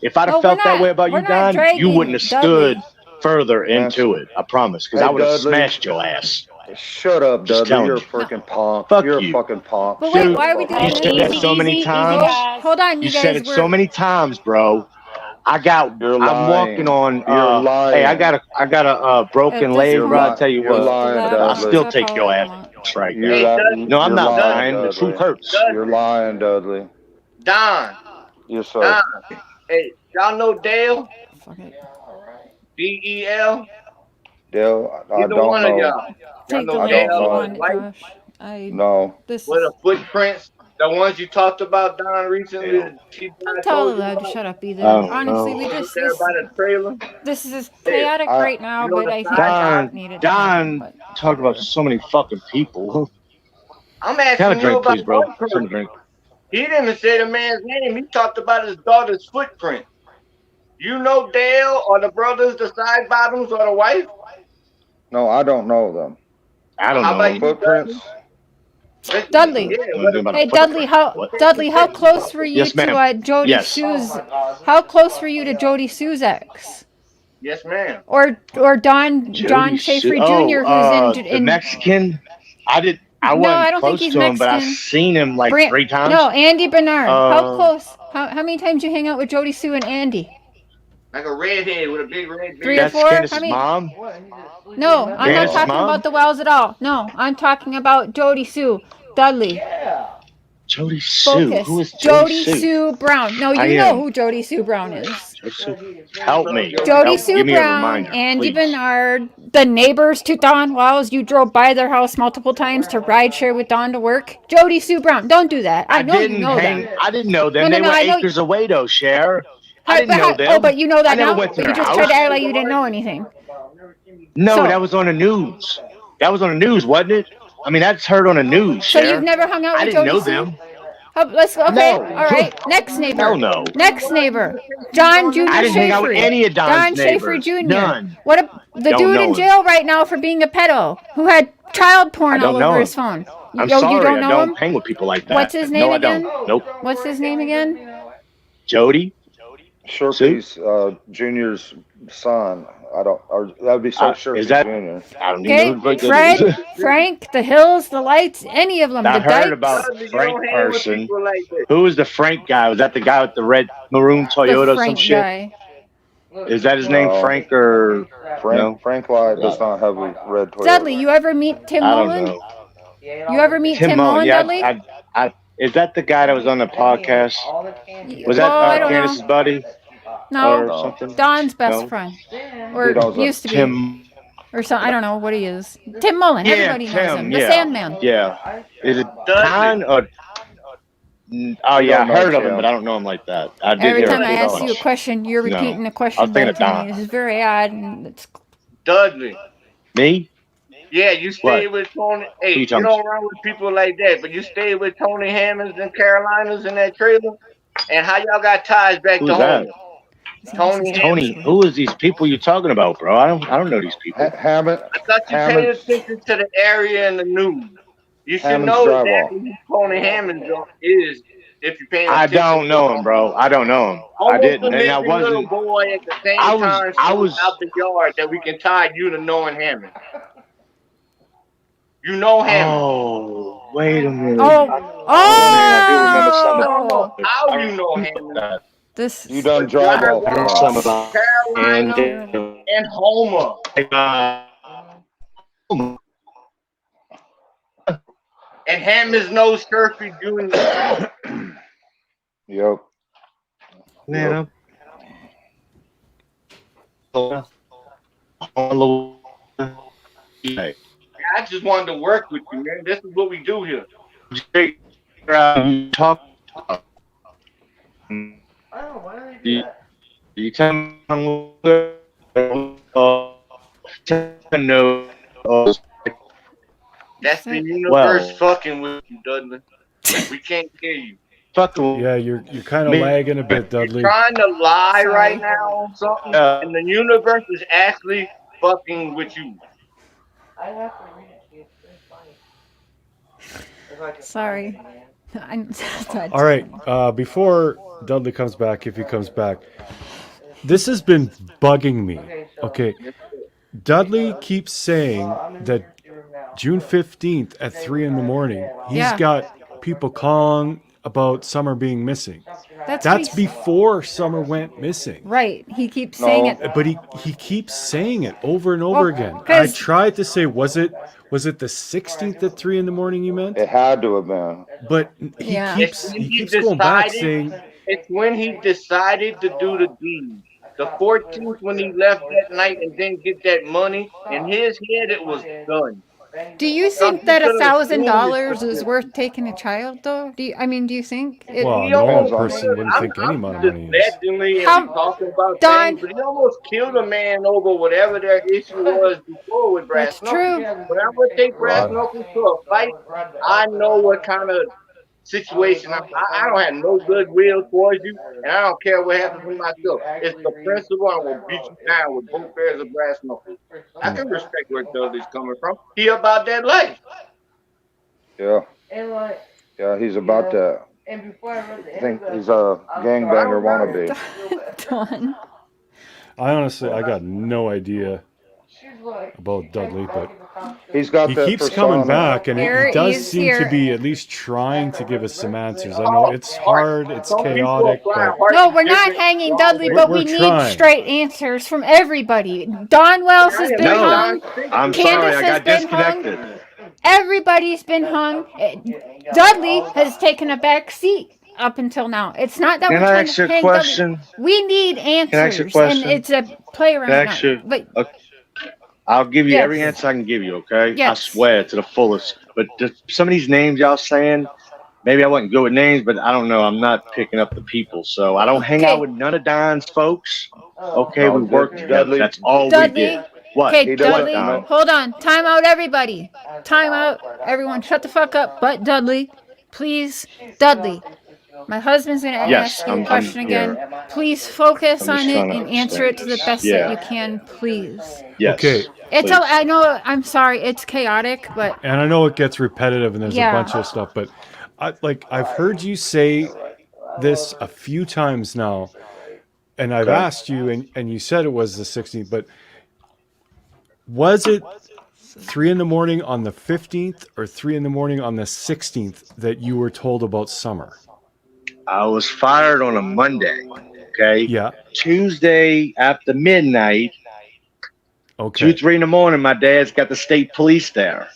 If I'd have No, we're felt that way not. about We're you, not Don, you wouldn't dragging have Dudley. stood further Man, into it. I promise, because Hey, I would have Dudley. smashed your ass. Shut up, Just Dudley. telling You're a you. freaking punk. Fuck You're you. a fucking punk. But wait, Dude, why are we Okay, doing you said that easy, so many easy, times. guys. Hold on, You you said guys. it so many times, bro. You're I'm walking lying. on. You're lying. Hey, I got a broken At leg, this bro. I'll point, tell you You're what. lying, laugh I Dudley. still up take your however you ass want. right You're there. Hey, lying. No, I'm You're not lying, lying. The Dudley. truth hurts. You're lying, Dudley. Don, Yes, sir. Don. Hey, y'all know Dale? Fuck it. DEL? Dale, I Either don't one of know. y'all. Y'all Take the know I link don't if you Dale know. and want his it, wife? Josh. No. This With is. the footprints, the ones you talked about, Don, recently. Dale. That she I'm died, totally told you allowed to about. shut up either. Oh Honestly, no. we Was just there by the trailer? this is Dale. chaotic I right now, You know but the I think side it needed to Don happen. But talked about so many fucking people. I'm Have a asking you drink, about please, bro. one Something person. to drink. He didn't even say the man's name. He talked about his daughter's footprint. You know Dale or the brothers, the side bottoms, or the wife? No, I don't know them. I don't How know about him. you, Footprints? Dudley. Yeah, What what about Hey a footprint? What? Dudley, how close were you Yes, ma'am. to Jody Yes. Sue's? How close were you to Jody Sue's ex? Yes, ma'am. Or John Jody Schaefer Sue. Jr. who's The Mexican. I No, wasn't I don't think close he's to him, but I Mexican. seen him like 3 times. No, Andy Bernard. How Uh, close? How many times you hang out with Jody Sue and Andy? Like a redhead with a big red 3 beard. or That's 4? Candace's How many? mom. No, I'm not Candace's talking mom? about the Wells at all. No, I'm talking about Jody Sue. Dudley. Yeah. Jody Sue. Focus. Who is Jody Jody Sue? Sue Brown. No, I you know am. who Jody Sue Brown is. Jody Sue. Help me. Jody Help. Sue Give me a Brown, reminder, Andy please. Bernard, the neighbors to Don Wells. You drove by their house multiple times to ride share with Don to work. Jody Sue Brown. Don't do that. I know you didn't know hang. them. I didn't know them. No, They were I know. acres away, though, Cher. I didn't know them. Oh, but you know I that never now? went to But you their just tried to house. act like you didn't know anything. No, So- that was on the news. That was on the news, wasn't it? I mean, that's heard on the news, So Cher. you've never hung out I with didn't Jody know Sue? them. Let's okay. No. All right. Next neighbor. Hell no. Next neighbor. John Jr. I didn't hang out with Schaefer. any of Don's Don Schaefer neighbors. Jr. None. What? The Don't dude know in him. jail right now for being a pedo who had child porn I don't all know over him. his phone. I'm You sorry. don't I know don't him? hang with people like that. What's his name No, I again? don't. Nope. What's his name again? Jody? Sherpy's Junior's son. I don't. Or that would be Sherpy Is that? Junior. I don't even know Okay, who that is. Fred, Frank, the Hills, the Lights, any of them. I The heard Dykes, about Dudley, you Frank don't hang with person. people like that. Who was the Frank guy? Was that the guy with the red maroon the Toyota or some Frank shit? guy. Is that his name, No. Frank or no? Frank White does not have a red Toyota. Dudley, you ever meet Tim I don't Mullen? know. You ever meet Tim Mullen, Yeah, Dudley? is that the guy that was on the podcast? Was that Well, I don't Candace's know. buddy No, or something? Don's best No? friend, He or doesn't. used to be, Tim. or some. I don't know what he is. Tim Mullen. Yeah, Everybody knows Tim. him. The Yeah. Sandman. Yeah. Is it Dudley. Don or? Oh You yeah, I don't know heard of him, Tim. but I don't know him like that. I did Every hear time of I him ask once. you a question, you're No. repeating the I question was thinking back of to Don. me. It's very odd, and it's Dudley. Me? Yeah, you stay What? with Tony. Hey, Who you you talking don't run with people like that, but you stay with Tony Hammonds and Carolinas in that trailer. And how y'all got ties back Who's to that? home? it's Tony just- Tony. Who is these people you talking about, bro? I don't know these people. Hammond. I thought you paid Hammond's- attention to the area and the news. You should Hammond's know drywall. exactly who Tony Hammonds is if you're paying I attention. don't know him, bro. I don't know him. I Almost didn't, a and I missing little wasn't. boy at the same I was- time I shooting was- out the yard that we can tie you to knowing Hammond. You know Hammond. Oh, wait a minute. Oh, I do remember some of oh! How you know Hammond? that. This. You done drywall I know for some us. about Carolina and Homer. And Hammond's no Sturkey Jr. Yep. Man, Hey, I just wanted to work with you, man. This is what we do here. you talk. Oh, why don't You, you do that? you tell me no. That's the universe Well. fucking with you, Dudley. We can't hear you. Fucking Yeah, you're kind of Me- lagging a bit, Dudley. Trying to lie Sorry. right now on something, and the universe is actually fucking with you. I have to read it to you. It's funny. If I can Sorry. find it, man. I'm All right. Before Dudley comes back, if he comes back, this has been bugging me. Okay. Dudley keeps saying that June 15th at 3 in the morning, he's Yeah. got people calling about Summer being missing. That's That's what he- before Summer went missing. right. He keeps saying No. it. But he keeps saying it over and over Well, again. I 'cause- tried to say, was it the 16th at 3 in the morning you meant? It had to have been. But he Yeah. keeps He going back decided- saying, It's when he decided to do the deed. The 14th when he left that night and didn't get that money, in his head it was done. Do you think that $1,000 is worth taking a child, though? Do you think? It, well, a He normal almost person killed- wouldn't think any amount of money is. Allegedly, and How- we talking about Don- things, but he almost killed a man over whatever their issue was before with Brass That's Knuckles. true. But I'm gonna take Brass Right. Knuckles to a fight. I know what kind of situation I don't have no goodwill towards you, and I don't care what happens with myself. It's the principle. I'm gonna beat you down with both pairs of brass knuckles. I can respect where Dudley's coming from. He about that life. Yeah. And like, Yeah, he's about that. and before I read the I think end of he's a gangbanger wannabe. Dawn. I honestly, I got no idea she's like, about Dudley, but He's got he that keeps persona. coming back, and Here, he does he's seem here. to be at least trying to give us some answers. I know it's hard, it's Some people chaotic, apply but heart No, we're not different- hanging Dudley, We're- but we're we need trying. straight answers from everybody. Don Wells has been No. hung. I'm Candace sorry, I has got been hung. disconnected. Everybody's been hung. Dudley has taken a back seat up until now. It's not that Can we're I trying ask to you a hang question? Dudley. We need I ask you a answers, and question? it's a play around. Can I ask you- But I'll give you Yes. every answer I can give you, okay? I Yes. swear to the fullest. But just some of these names y'all saying, maybe I wasn't good with names, but I don't know. I'm not picking up the people. So I don't hang Okay. out with none of Don's folks. Okay, No, we work Dudley- together. That's all Dudley, we did. What? okay, He doesn't Dudley, know. hold on. Time out, everybody. Time out, everyone. Shut the fuck up. But Dudley, please, Dudley. My husband's going to Yes, ask you a I'm question here. again. Please focus I'm on just it trying to and answer it to the understand best this. that you Yeah. can, please. Yes. Okay. It's please. I know, I'm sorry, it's chaotic, but And I know it gets repetitive and there's Yeah. a bunch of stuff, but I've heard you say this a few times now, and I've Okay. asked you, and you said it was the 16th, but was it 3 in the morning on the 15th or 3 in the morning on the 16th that you were told about Summer? I was fired on a Monday. Okay. Yeah. Tuesday after midnight, Okay. 2, 3 in the morning, my dad's got the state police there.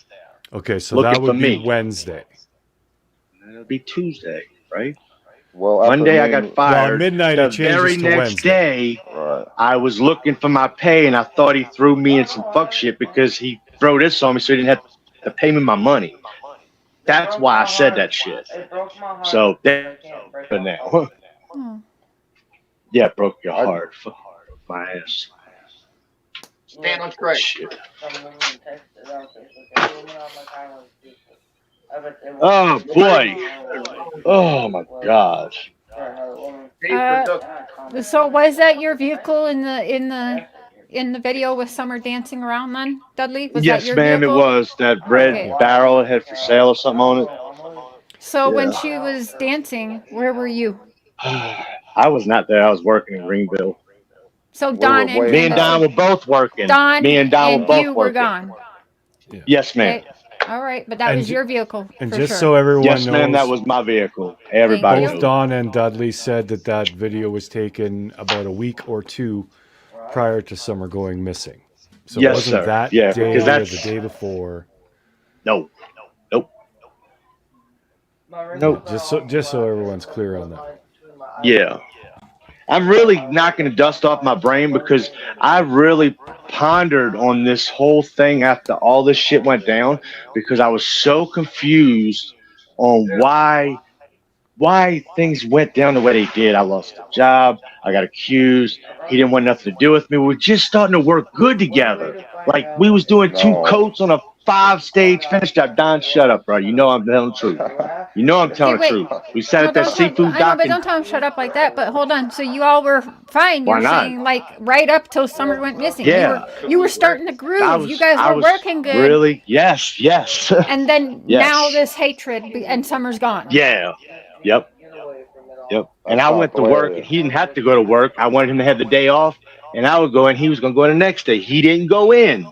Okay. So Looking that would for be me. Wednesday. It'll be Tuesday, right? Well, after Monday I me- got fired. Well, midnight the it changes very to next Wednesday. day, Right. I was looking for my pay, and I thought he threw me in some fuck shit because he threw this on me so he didn't have to pay me my money. That's why I said that shit. It broke my heart. So but I there can't break for my now. heart. Hmm. Yeah, it broke your heart. Fuck my ass. Stand on straight. Shit. Some women texted on Facebook, "Hey, women on my timeline speak." I bet they Oh won't. boy. Oh my god. For another woman. So was that your vehicle in the video with Summer dancing around then, Dudley? Was that Yes, your ma'am, it vehicle? was that red Okay. barrel it had for sale or something on it. So when Yeah. she was dancing, where were you? I was not there. I was working in Greenville. So Wait, Don wait, wait. Me and and Don were both working. Don Me and Don were both you were working. gone. Yes, ma'am. Okay. All right, but that And was ju- your vehicle And for just sure. so everyone Yes, knows, ma'am. That was my vehicle. Everybody you. both knows. Don and Dudley said that video was taken about a week or two prior to Summer going missing. So Yes, it wasn't sir. that Yeah, day because or that's the day before. no, nope. Nope. Just so everyone's clear on that. Yeah. I'm really knocking the dust off my brain because I really pondered on this whole thing after all this shit went down because I was so confused on why things went down the way they did. I lost a job. I got accused. He didn't want nothing to do with me. We were just starting to work good together. Like we was doing 2 coats on a 5-stage finish job. Don, shut up, bro. You know I'm telling the truth. You know I'm telling the wait. truth. We sat No, at that don't tell, seafood I know, dock but and don't tell him shut up like that. But hold on. So you all were fine. Why You're not? saying like right up till Summer went missing. Yeah. You were starting to groove. You guys I were was working good. Really? Yes. And then Yes. now this hatred and Summer's gone. Yeah. Yep. Yep. And That's I not went the to way work it and is. he didn't have to go to work. I wanted him to have the day off and I would go and he was going to go the next day. He didn't go in.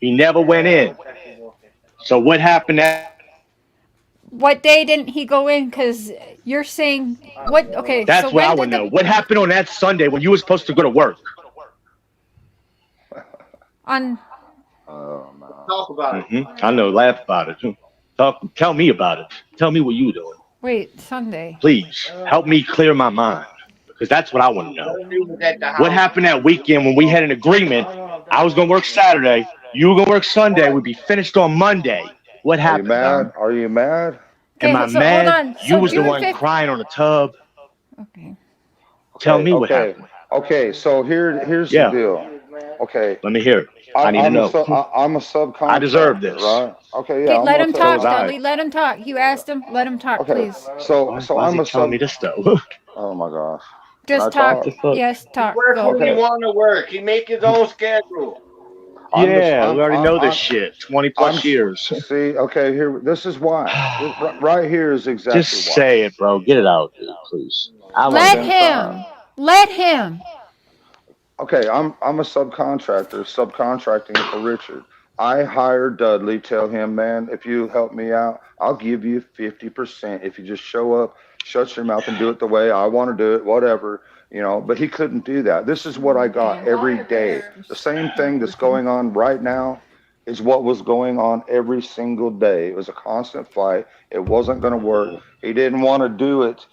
He never went in. So what happened What day didn't he go in? Because you're saying what? Okay, That's so what I when want did to know. What happened on that Sunday when you were supposed to go to work? on? Oh, no. Talk about it. I know. Laugh about it. Tell me about it. Tell me what you were doing. Wait, Sunday. Please help me clear my mind because that's what I want to know. He was at the house. What happened that weekend when we had an agreement? I was going to work Saturday. You were going to work Sunday. We'd be finished on Monday. What Are you happened? mad? Are you mad? Am Okay, I so mad? hold on. You So was the June one 5th crying on the tub. Okay. Tell me what okay. happened. Okay, so here's Yeah. the deal. Okay, Let me hear it. I need to know. I'm a subcontractor. I deserve this. right? Okay, yeah. Okay, I'm let gonna him tell talk, you. So Dudley. Let him talk. You asked him. Let him talk, Okay, please. so Why I'm is he a telling me sub. this though? Oh my gosh. Just Can I talk. talk? fuck? Yes, talk. Work Go. when he Okay. want to work. He make his own schedule. Yeah, we already know this I'm- shit. 20 plus I'm- years. See, okay, here. This is why. Right here is exactly Just why. say it, bro. Get it out, dude, please. I Let want him. Let him. Okay, I'm a subcontractor, subcontracting for Richard. I hired Dudley, tell him, man, if you help me out, I'll give you 50% if you just show up, shut your mouth and do it the way I want to do it, whatever, but he couldn't do that. This is what I got every day. The same thing that's going on right now is what was going on every single day. It was a constant fight. It wasn't going to work. He didn't want to do it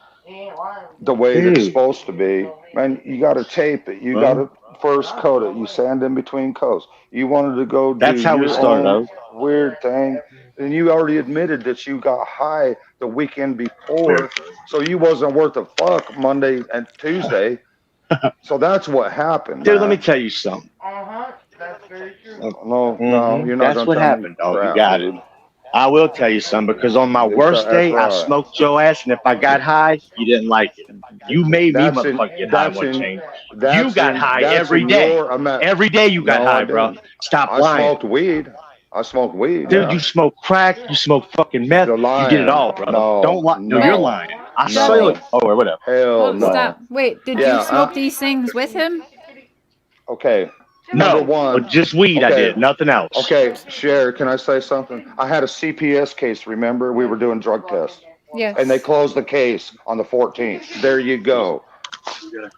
the way that it's supposed to be. Man, you got to tape it. You got to first coat it. You sand in between coats. You wanted to go do That's how we your started own out. weird thing. And you already admitted that you got high the weekend before. So you wasn't worth a fuck Monday and Tuesday. So that's what happened. Dude, man. let me tell you something. Uh-huh. That's very true. No, you're not That's gonna what tell me happened, dog. crap, You got dude. it. I will tell you something because on my worst day, I smoked your ass, and if I got high, you didn't like it. You made me motherfucker get high one change. You got high every day. Every day you got high, bro. Stop lying. I smoked weed. I smoked weed. Dude, you smoke crack, you smoke fucking meth, you did it all, brother. Don't lie. No, you're lying. I saw you. Oh, or whatever. Hell no. Stop. Wait, did you smoke these things with him? Okay. No, Number one, just weed. I did nothing else. Okay, Cher, can I say something? I had a CPS case. Remember, we were doing drug tests. Yes. And they closed the case on the 14th. There you go.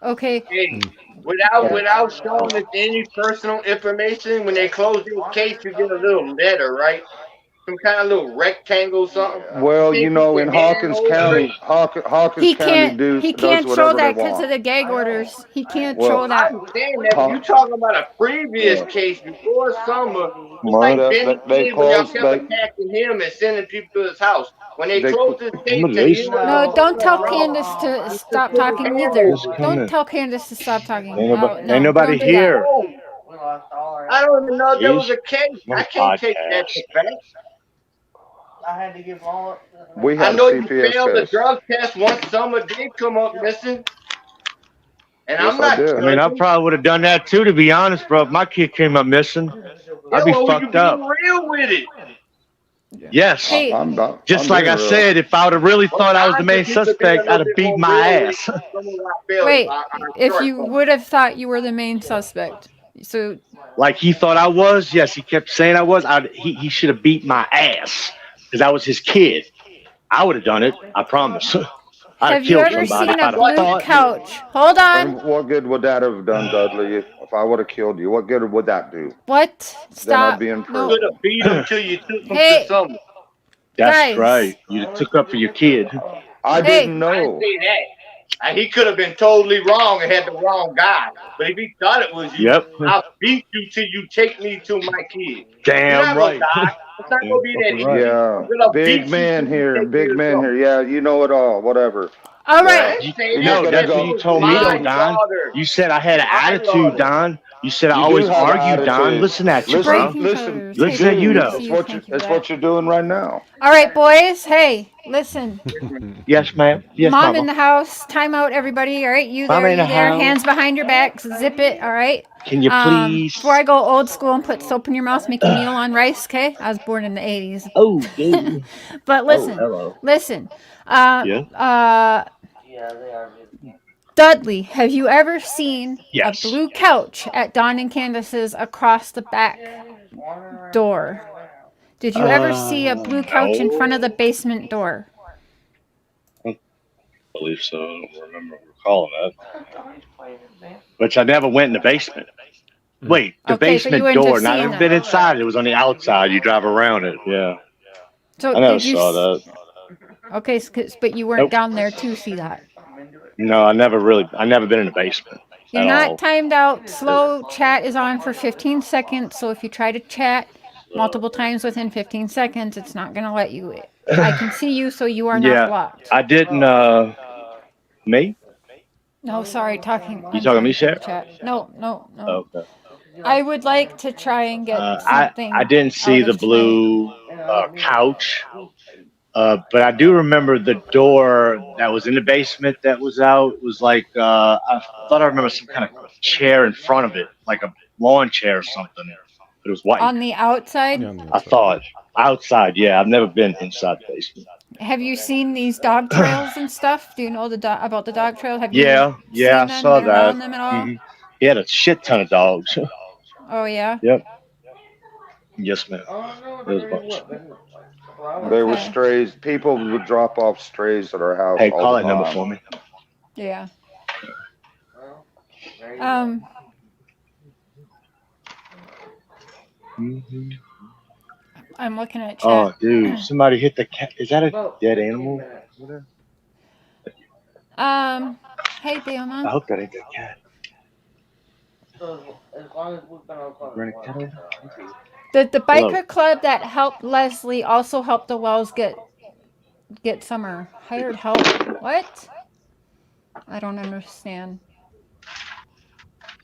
Okay. Hey, without showing us any personal information, when they close your case, you get a little letter, right? Some kind of little rectangle, something. Well, you know, in Hawkins County, Hawkins County he can't show that because of the gag orders. He can't show that. I understand that, but you talking about a previous case before summer. Like they closed. Y'all kept attacking him and sending people to his house. When they closed his case, no, don't tell Candace to stop talking either. Don't tell Candace to stop talking. Ain't nobody here. I don't even know if there was a case. I can't take that back. I had to give all up. I know you failed the drug test once summer did come up missing. And I'm not. I mean, I probably would have done that too, to be honest, bro. If my kid came up missing, I'd be fucked up. Real with it. Yes. Hey, just like I said, if I would have really thought I was the main suspect, I'd have beat my ass. Wait, if you would have thought you were the main suspect, so like he thought I was, yes, he kept saying I was. He should have beat my ass because I was his kid. I would have done it. I promise. Have you ever seen a blue couch? Hold on. And what good would that have done, Dudley? If I would have killed you, what good would that do? What? Stop. Then I'd be in prison. You could have beat him till you took him to summer. That's right. You took up for your kid. I didn't know. I didn't say that. He could have been totally wrong and had the wrong guy. But if he thought it was you, I'll beat you till you take me to my kid. Damn right. It's not gonna be that easy. Yeah, big man here, big man here. Yeah, you know it all. Whatever. All right. No, that's what you told me, though, Don. You said I had an attitude, Don. You said I always argue, Don. Listen at you, bro. Listen at you, though. That's what you're doing right now. All right, boys. Hey, listen. Yes, ma'am. Yes, Mom Mama. in the house. Time out, everybody. All right, you there, Mama in you the there. house. Hands behind your back. Zip it. All right. Can you please? Before I go old school and put soap in your mouth, make a meal on rice. Okay. I was born in the 80s. Oh, dude. But listen. Hello. Listen. Yeah, they are. Dudley, have you ever seen Yes. a blue couch at Dawn and Candace's across the back door? Did you ever see a blue couch in front of the basement door? I believe so. I don't remember recalling that. But I never went in the basement. Wait, the basement door. Not even been inside. It was on the outside. You drive around it. Yeah. So I never saw that. Okay, but you weren't down there to see that. No, I never been in the basement. You're not timed out. Slow chat is on for 15 seconds. So if you try to chat multiple times within 15 seconds, it's not going to let you. I can see you, so you are not blocked. I didn't, me? No, sorry, talking. You talking to me, Cher? Chat. No. Okay. I would like to try and get something. I didn't see the blue couch. But I do remember the door that was in the basement that was out. It was like, I thought I remember some kind of chair in front of it, like a lawn chair or something. It was white. On the outside? Yeah, on the I thought. Outside, yeah. I've never been inside the basement. Have you seen these dog trails and stuff? Do you know about the dog trails? Have you Yeah, I saw been around that. them at all? Mm-hmm. He had a shit ton of dogs. Oh, yeah? Yep. Yes, ma'am. There's a bunch. There were strays. People would drop off strays at our house. Hey, call that number for me. Yeah. I'm looking at chat. Oh, dude, somebody hit the cat. Is that a dead animal? Hey, Diana. I hope that ain't that cat. So as long as we're gonna The biker club that helped Leslie also helped the Wells get Summer. Hired help. What? I don't understand.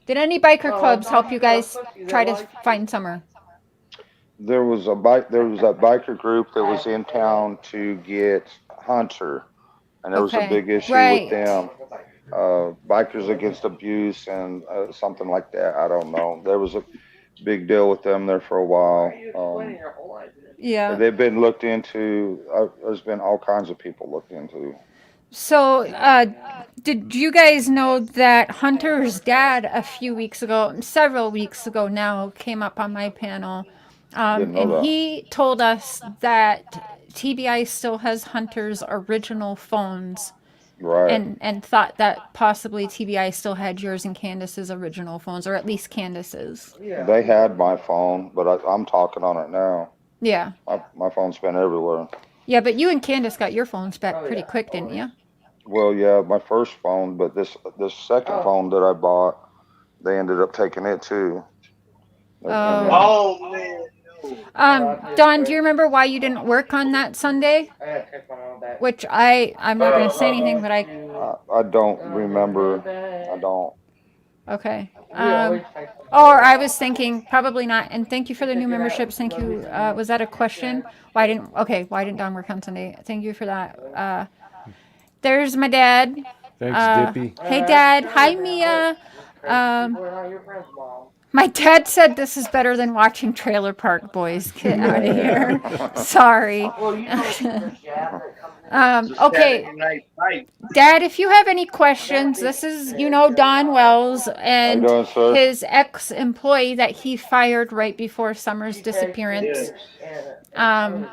Did any biker clubs help you guys try to find Summer? There was a bike. There was a biker group that was in town to get Hunter, and there was a Okay. big issue with Right. them. Bikers against abuse and something like that. I don't know. There was a big deal with them there for a while. Yeah. They've been looked into. There's been all kinds of people looked into. So, did you guys know that Hunter's dad a few weeks ago, several weeks ago now, came up on my panel, Didn't know and that. he told us that TBI still has Hunter's original phones, Right. and thought that possibly TBI still had yours and Candace's original phones, or at least Candace's. They had my phone, but I'm talking on it now. Yeah. My phone's been everywhere. Yeah, but you and Candace got your phones back pretty quick, didn't you? Well, yeah, my first phone, but this second phone that I bought, they ended up taking it too. Oh. Oh man. Don, do you remember why you didn't work on that Sunday? Which I'm not going to say anything, but I don't remember. I don't. okay. Or I was thinking probably not. And thank you for the new memberships. Thank you. Was that a question? Why didn't Don work on Sunday? Thank you for that. There's my dad. Thanks, Dippy. Hey, Dad. Hi, Mia. My dad said this is better than watching Trailer Park Boys. Get out of here. Sorry. Okay. Dad, if you have any questions, this is, Don Wells and How you doing, sir? his ex-employee that he fired right before Summer's disappearance. My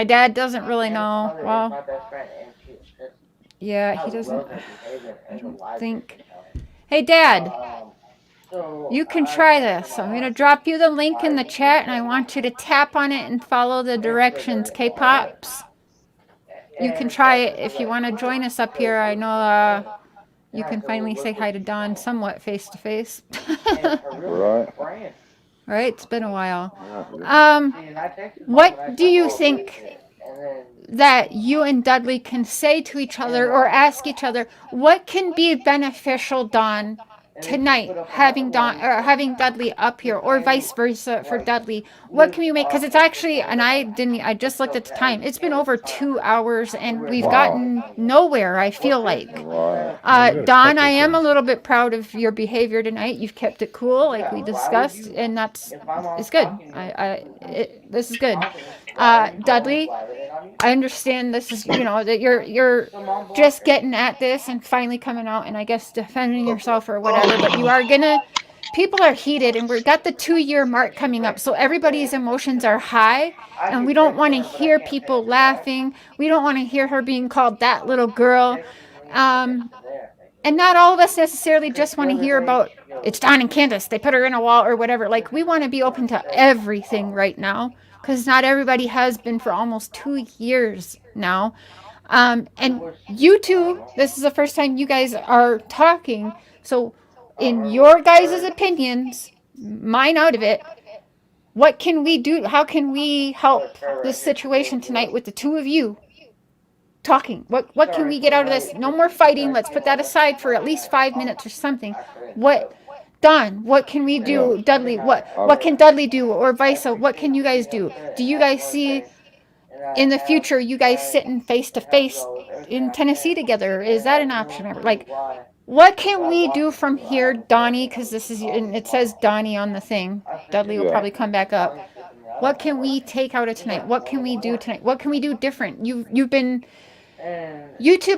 dad doesn't really know. Well, yeah, he doesn't. I don't think. Hey, Dad. You can try this. I'm going to drop you the link in the chat, and I want you to tap on it and follow the directions. K-Pops. You can try it if you want to join us up here. I know you can finally say hi to Don somewhat face-to-face. Right. Right? It's been a while. What do you think that you and Dudley can say to each other or ask each other? What can be beneficial, Don, tonight, having Dudley up here, or vice versa for Dudley? What can we make? Because it's actually, and I just looked at the time. It's been over 2 hours, and we've gotten nowhere. I feel like. Right. Don, I am a little bit proud of your behavior tonight. You've kept it cool, like we discussed, and it's good. This is good. Dudley, I understand this is, that you're just getting at this and finally coming out and I guess defending yourself or whatever, but people are heated and we've got the 2-year mark coming up. So everybody's emotions are high and we don't want to hear people laughing. We don't want to hear her being called that little girl. And not all of us necessarily just want to hear about it's Don and Candace. They put her in a wall or whatever. Like, we want to be open to everything right now because not everybody has been for almost 2 years now. And you two, this is the first time you guys are talking. So in your guys' opinions, mine out of it, what can we do? How can we help this situation tonight with the two of you talking? What can we get out of this? No more fighting. Let's put that aside for at least 5 minutes or something. Don, what can we do? Yeah. Dudley, what can Dudley do, or vice versa? What can you guys do? Do you guys see in the future you guys sitting face to face in Tennessee together? Is that an option? Like, what can we do from here, Donnie? Because this is, and it says Donnie on the thing. Dudley will probably come back up. What can we take out of tonight? What can we do tonight? What can we do different? YouTube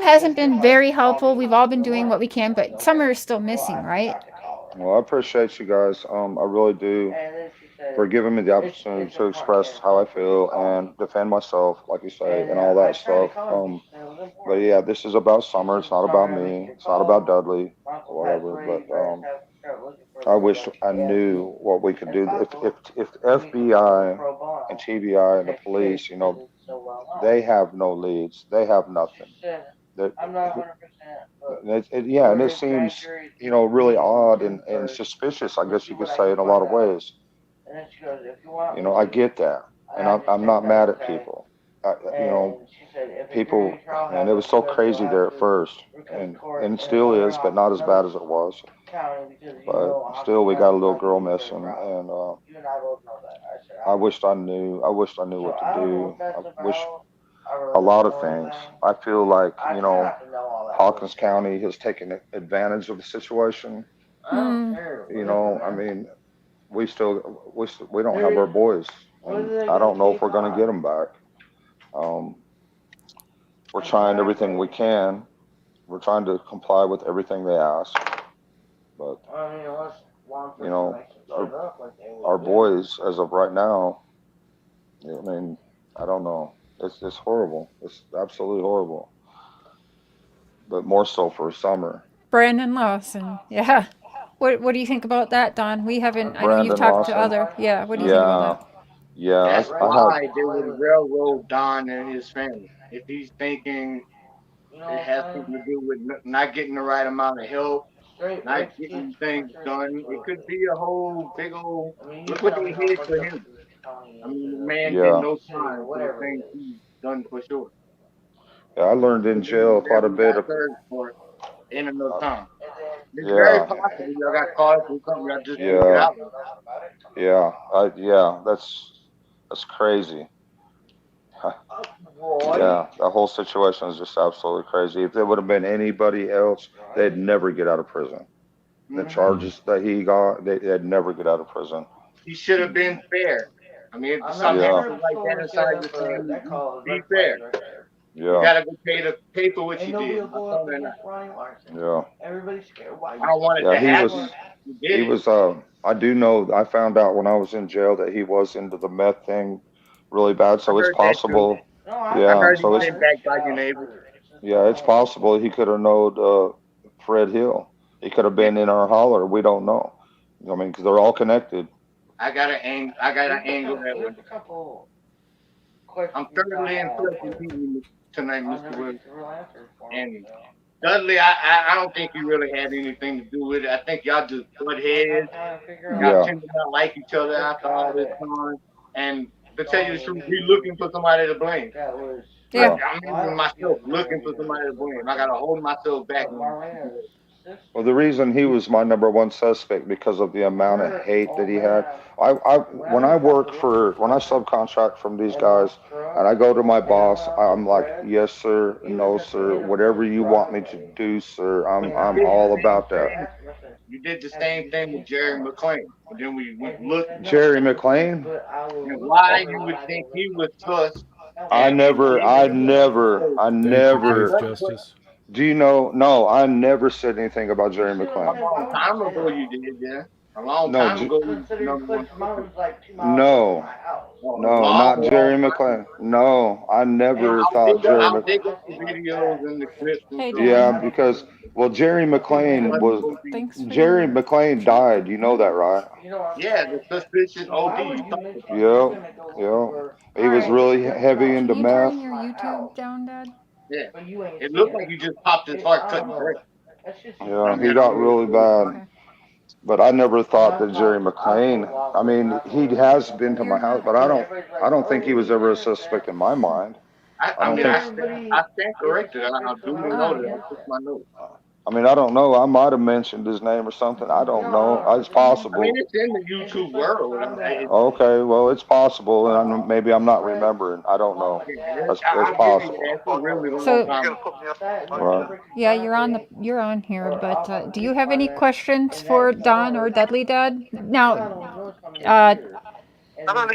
hasn't been very helpful. We've all been doing what we can, but Summer is still missing, right? Well, I appreciate you guys. I really do, for giving me the opportunity to express how I feel and defend myself, like you say, and all that stuff. But yeah, this is about Summer. It's not about me. It's not about Dudley, whatever. But I wish I knew what we could do. If FBI and TBI and the police, they have no leads. They have nothing. And it seems, really odd and suspicious, I guess you could say, in a lot of ways. I get that, and I'm not mad at people. And it was so crazy there at first, and it still is, but not as bad as it was. county because you But know I'm still, we got a little like girl you live missing, around. and You and I both know that. I said I wished I knew. I wished I knew so what I to don't know do. what that's I wish about. I really a lot don't of know things. anything. I feel like, I you try know, not to know all that Hawkins bullshit. County has taken advantage of the situation. I don't Hmm. care. You Whatever, know, I man. mean, we don't have our boys, What and do they I don't got know if take we're going to on? get them back. Um, we're trying everything we Exactly. can. We're trying to comply with everything they ask, but I mean, unless one you person know, makes some shit up like they our would do. boys, as of right now, I mean, I don't know. It's horrible. It's absolutely horrible. But more so for summer. Brandon Lawson. Yeah. What do you think about that, Don? We haven't. I know you've Brandon talked to Lawson. other. Yeah. What do you think about Yeah, that? yeah. That's I had. why they would railroad Don and his family. If he's thinking You know it what has I'm something saying? to do with not getting the right amount of help, Straight not rich kids getting from a things church done, it school. could be a whole big old I mean, you look what tell they me how did fucked for up him. this county I is, mean, the or man did Yeah, no city, or time for the whatever it things is. he's done for sure. yeah. I learned in He did jail quite a whatever he bit got of. served for in enough time. And then It's very Yeah, possible y'all got caught up in something y'all just didn't get yeah, out of. yeah. Yeah. That's crazy. Roy. Yeah, the whole situation is just absolutely crazy. If it would have been anybody else, they'd never get out of prison. The charges that he got, they'd never get out of prison. He should have been fair. I mean, if I'm not something Yeah, happens sure the like that story's good inside enough your for family, that call. be Red fair. flags right there. You yeah, gotta go pay for what Ain't you nobody did. will I'm not go up telling that. against Ronnie Larson. yeah, Everybody's scared. Why I you don't want it yeah. to scared? He happen. was, You he did it. was. I do know. I found out when I was in jail that he was into the meth thing really bad. I So it's heard that too. possible. No, I I Yeah, heard heard he so I it's sent heard back by shit your out neighbor. since yeah, it's going. possible he could have known Fred Hill. He could have Yeah, been in our holler. We don't know. I mean, because they're all connected. I got an angle that Here's one. a couple I'm questions I thoroughly have impressed with you tonight, I've Mr. never Williams. get the real answers for them. And So. Dudley, I don't think you really had anything to do with it. I think y'all just butt Like I'm heads. trying to figure out Y'all Yeah, tend to not like each other what after all God this it time. And to tell you the going truth, with we you looking for somebody to blame. that was Yeah. yeah. I'm well, I even don't myself feel looking very for somebody to the blame. I birthday. gotta hold myself back. But Marlena's Well, sister, the reason he was my number one suspect because of the amount of her hate that old he had. man, When I work when I subcontract from these guys, and I go to my boss, I'm like, yes, sir, no, sir, whatever you want me to do, sir. But you I'm did the all same about that. thing. You did the same thing with Jerry McClain. And then we looked Jerry McLean, and why you would think he was sus and I think depraved but justice. do you know? No, I never said anything about Jerry a McLean. long time ago you did, yeah. A long No, time ago you was the number one suspect. like 2 miles away from no, my house. A no, long, not long Jerry time McLean. ago. No, I never I'll thought dig up Jerry I'll Mc. dig up the videos and the clips and Hey, stuff. Yeah, Dan. because well, Jerry It McLean wasn't was supposed to be. Thanks for Jerry your McLean check. died. You know that, right? You know what I'm Yeah, saying? the suspicious So OD why you would you talked mention about. you're Yep, gonna go yep. over He was Alright. really heavy into Can you turn meth. your my house, YouTube down, Dad? Yeah. but you ain't It seen looked it? like you just popped his heart I cut don't and know. break. That's just Yeah, I mean, he I got don't know really if it was bad. Okay. But I never thought that I've Jerry talked McLean. to a lot I of mean, he has been to my You're house, not. but everybody's I like, don't think he oh, was he's ever a innocent. suspect in my mind. I I don't mean, think. Everybody I stand is a corrected. I suspect duly somehow or noted. I against took it. my note. I mean, I don't know. I might have mentioned his name or something. I You don't know, know. It's I mean, possible. it's in the it's just YouTube like the world. time that Okay, well, it's possible, and maybe I'm not Fred, remembering. I don't know. like Yeah, that. That's I'll give you possible. that. It's a really long So time. Right. yeah, you're on here, but do you have any questions for Don or Dudley, Dad? Now, uh,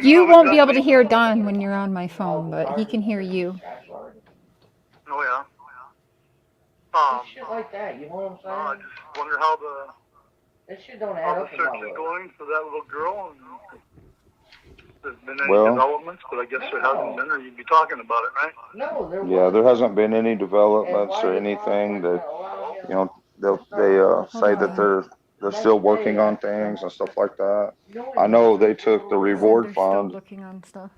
you won't be able to hear Don when you're on my phone, but he can hear you. Oh yeah. Shit like that, you know what I'm saying? I just wonder how That shit don't add how the up in search my is book. going for that little girl, and if there's been any Well, developments, but I guess there hasn't been, or you'd be talking about it, right? No, there yeah, there hasn't been any developments or wasn't. anything that you know they Hold say on, that Dan. they're still working on things and stuff like that. I know they took the They said reward they're still fund. looking on stuff.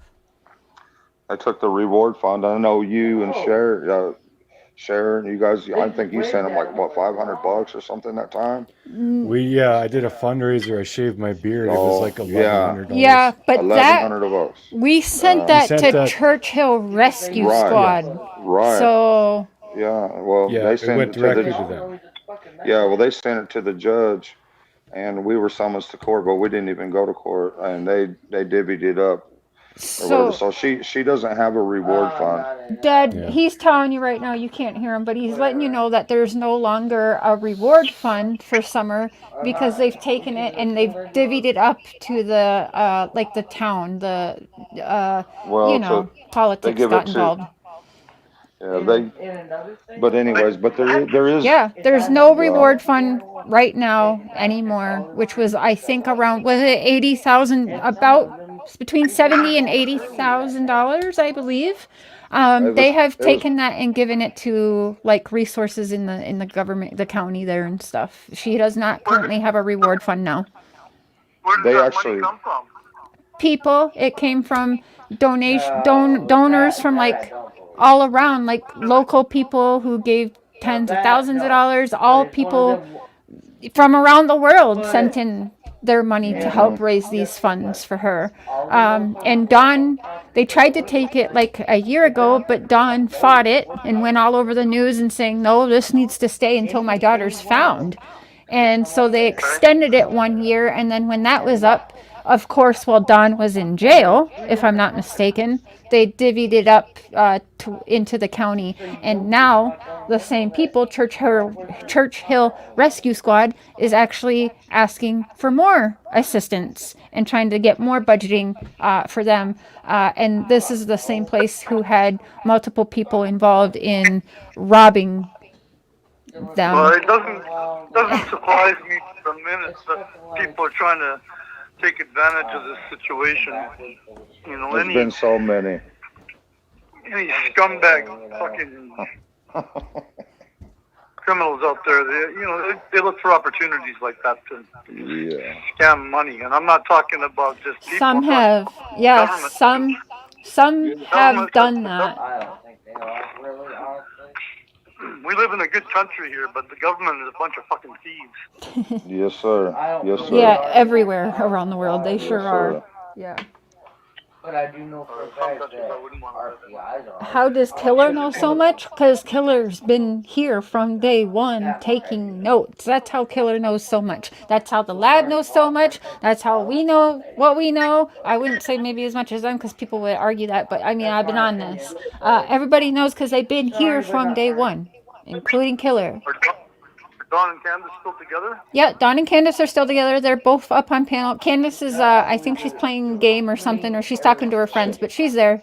They took the reward fund. I know you and Cher, you guys. I think you sent them like what, $500 or something that time. I did a fundraiser. I shaved my beard. It was Oh like yeah, $1,100. Yeah, but that $1,100. we sent We that sent to that. Churchill Rescue Right, Yeah, Squad. right. So Yeah. Well, yeah. they It sent went it to directly the. to them. Yeah, well, they sent it to the judge, and we were summoned to court, but we didn't even go to court, and they divvied it up or whatever. So, So she doesn't have a reward fund. Dad, Yeah. he's telling you right now, you can't hear him, but he's letting you know that there's no longer a reward fund for summer because they've taken it and they've divvied it up to the like the town, the Well, you know, they politics give got it involved. yeah, but anyways, but there is Yeah, there's no yeah. reward fund right now anymore, which was I think around was it 80,000, about between 70 and $80,000, I believe. It They was have it was taken that and given it to like resources in the government, the county there and stuff. She does not currently have a reward fund now. Where does they that actually money come from? People, it came from donors from like all around, like local people who gave tens of thousands of dollars. All people from around the world sent in their money to help raise these funds for her. And Dawn, they tried to take it like a year ago, but Dawn fought it and went all over the news and saying, no, this needs to stay until my daughter's found. And so they extended it 1 year. And then when that was up, of course, while Dawn was in jail, if I'm not mistaken, they divvied it up into the county. And now the same people, Church Hill Rescue Squad, is actually asking for more assistance and trying to get more budgeting for them. And this is the same place who had multiple people involved in robbing Well, them. it doesn't surprise me for a minute that people are trying to take advantage of this situation. You know, there's been so many. any scumbag fucking criminals out there, they look for opportunities like that to Yeah. scam money. And I'm not talking about just people. Some I'm talking have, yeah, government. some have done that. I don't think they are, really, honestly. We live in a good country here, but the government is a bunch of fucking thieves. Yes, sir. Yes, sir. Yeah, everywhere around the world, they sure Yes, are. sir. Yeah. But I do know for a Some fact countries that I wouldn't want to live in. RPIs are. How does Killer know so much? Because Killer's been here from day one taking notes. That's how Killer knows so much. That's how the lab knows so much. That's how we know what we know. I wouldn't say maybe as much as them because people would argue that, but I mean, I've been on this. Everybody knows because they've been here from day one, including Killer. Are Dawn and Candace still together? Yeah, Dawn and Candace are still together. They're both up on panel. Candace is, I think she's playing a game or something, or she's talking to her friends, but she's there.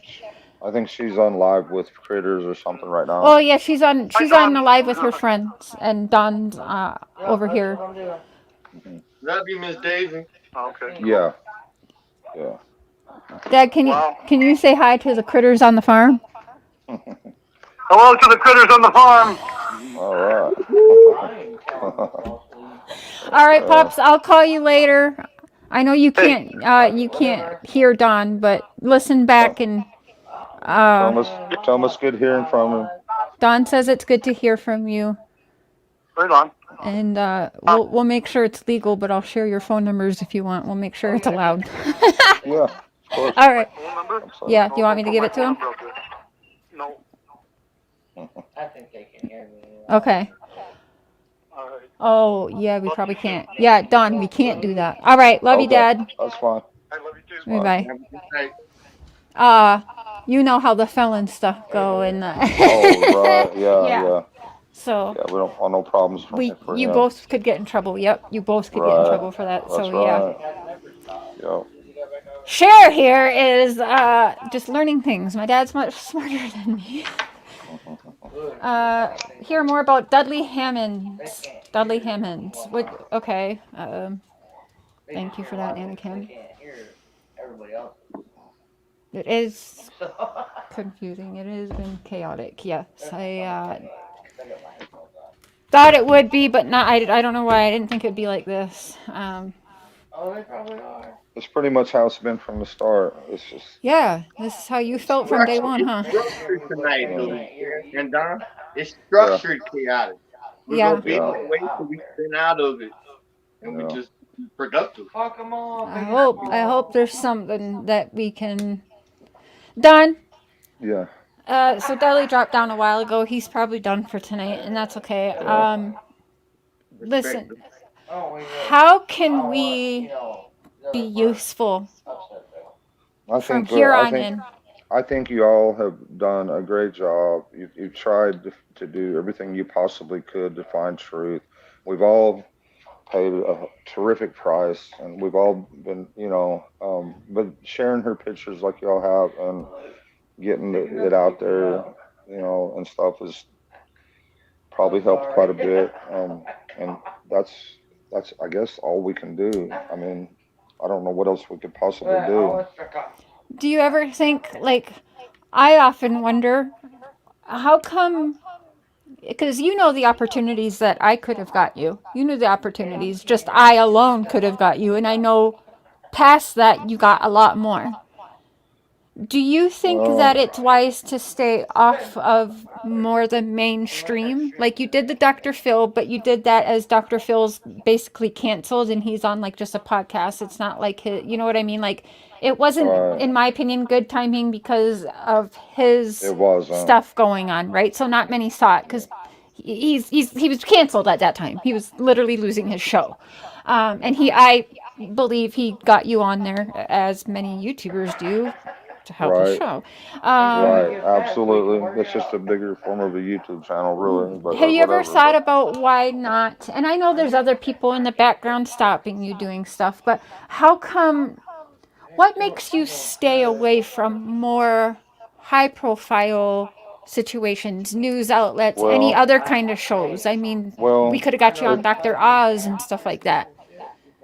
I think she's on live with Critters or something right now. Oh yeah, she's on the live with her friends, and Dawn's over here. Love you, Miss Daisy. Okay. Yeah. Yeah. Dad, can you say hi to the critters on the farm? Hello to the critters on the farm. All right. All right, Pops, I'll call you later. I know you can't hear Dawn, but listen back and Tell us good hearing from him. Dawn says it's good to hear from you. Right on. And we'll make sure it's legal, but I'll share your phone numbers if you want. We'll make sure it's allowed. Yeah, of course. All right. Phone number? Yeah, do you want me to give it to him? No. I think they can hear me. Okay. All right. Oh, yeah, we probably can't. Yeah, Dawn, we can't do that. All right, love you, Okay, Dad. That's fine. I love you too. Bye. Have a good night. You know how the felon stuff go, and Oh, right. Yeah, Yeah. yeah. so Yeah, we don't want no problems for you him. both could get in trouble. Yep, you both could get in Right. trouble for that. That's So yeah. right. Yeah. Cher here is just learning things. My dad's much smarter than me. Hear more about Dudley Hammonds. Dudley Hammonds. What? Okay. Thank you for that, Anakin. Can't hear everybody else. It is confusing. It has been chaotic. Yes, I thought it would be, but not. I don't know why. I didn't think it would be like this. Oh, they probably are. It's pretty much how it's been from the start. It's just Yeah, this is how you felt from day one, huh? It's structured tonight, over here. And Don, it's structured chaotic. We're Yeah. gonna be able to wait till we spin out of it, and we Yeah. just be productive. Fuck them all. I hope there's something that we can. Done. yeah. So Dudley dropped down a while ago. He's probably done for tonight, and that's okay. listen, Respect. how can we be useful I from think here on in? I think you all have done a great job. You've tried to do everything you possibly could to find truth. We've all paid a terrific price, and we've all been, but sharing her pictures like y'all have and getting it out there, and stuff has probably helped quite a bit. And that's I guess all we can do. I mean, I don't know what else we could possibly do. Do you ever think, like, I often wonder, how come? Because you know the opportunities that I could have got you. You knew the opportunities just I alone could have got you, and I know past that you got a lot more. Do you think Well, that it's wise to stay off of more the mainstream? Like you did the Dr. Phil, but you did that as Dr. Phil's basically canceled and he's on like just a podcast. It's not like his, you know what I mean? Like it wasn't, right. in my opinion, good timing because of his It wasn't. stuff going on, right? So not many saw it because he was canceled at that time. He was literally losing his show. And I believe he got you on there as many YouTubers do to help his Right. show. Right. Absolutely. It's just a bigger form of a YouTube channel, really. But Have you ever whatever. thought about why not? And I know there's other people in the background stopping you doing stuff, but how come? What makes you stay away from more high profile situations, news outlets, any Well, other kind of shows? I mean, we well, could have got you on it, Dr. Oz and stuff like that.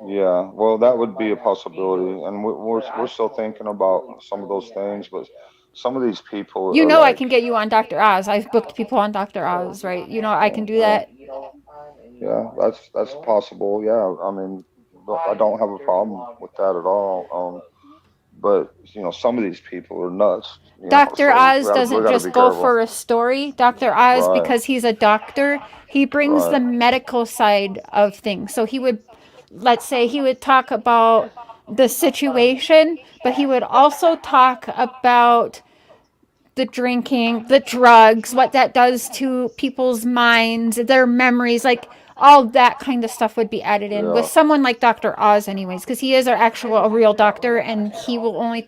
yeah. Well, that would be a possibility, and we're still thinking about some of those things. But some of these people You are know I like, can get you on Dr. Oz. I've booked people on Dr. Oz, right? You know I can do yeah, that. yeah. That's possible. Yeah. I mean, I don't have a problem with that at all. But some of these people are nuts. Dr. So Oz we doesn't got to just be go careful. for a story. Dr. Oz, Right. because he's a doctor, he brings the Right. medical side of things. So he would, let's say, he would talk about the situation, but he would also talk about the drinking, the drugs, what that does to people's minds, their memories, like all that kind of stuff would be added in with Yeah. someone like Dr. Oz anyways, because he is our actual a real doctor and he will only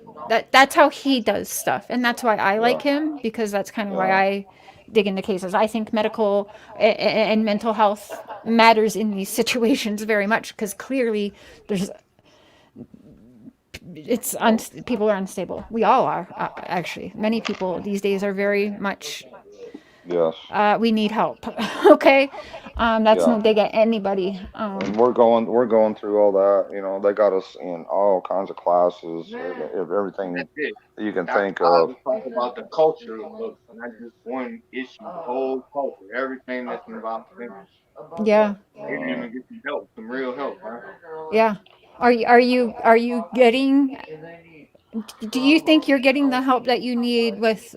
that's how he does stuff. And that's why I like Yeah. him because that's kind of why Yeah. I dig into cases. I think medical and mental health matters in these situations very much because clearly there's people are unstable. We all are, actually. Many people these days are very much. Yes. We need help. Okay, that's Yeah. no dig at anybody. And we're going through all that. They got us in all kinds of classes, everything That's it. you can Dr. think Oz of. was talking about the culture of not just one issue, the whole culture, everything that's involved in it. Yeah, Maybe you can get some help, some real help, huh? yeah. Are you getting? Do you think you're getting the help that you need with,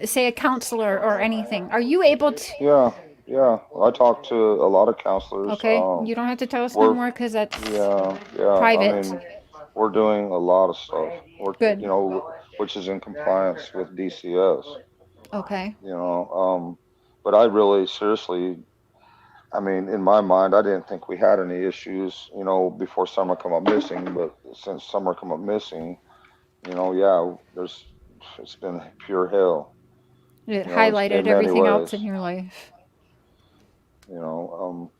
say, a counselor or anything? Are you able to? Yeah. Yeah. I talk to a lot of counselors. Okay, you don't have to tell us no We're more because that's Yeah. Yeah. I private. mean, we're doing a lot of stuff. Good. Which is in compliance with DCS. Okay. You know. But I really seriously. I mean, in my mind, I didn't think we had any issues, before Summer come up missing. But since Summer come up missing, yeah, it's been pure hell, It in highlighted many everything ways. else in your life. You know,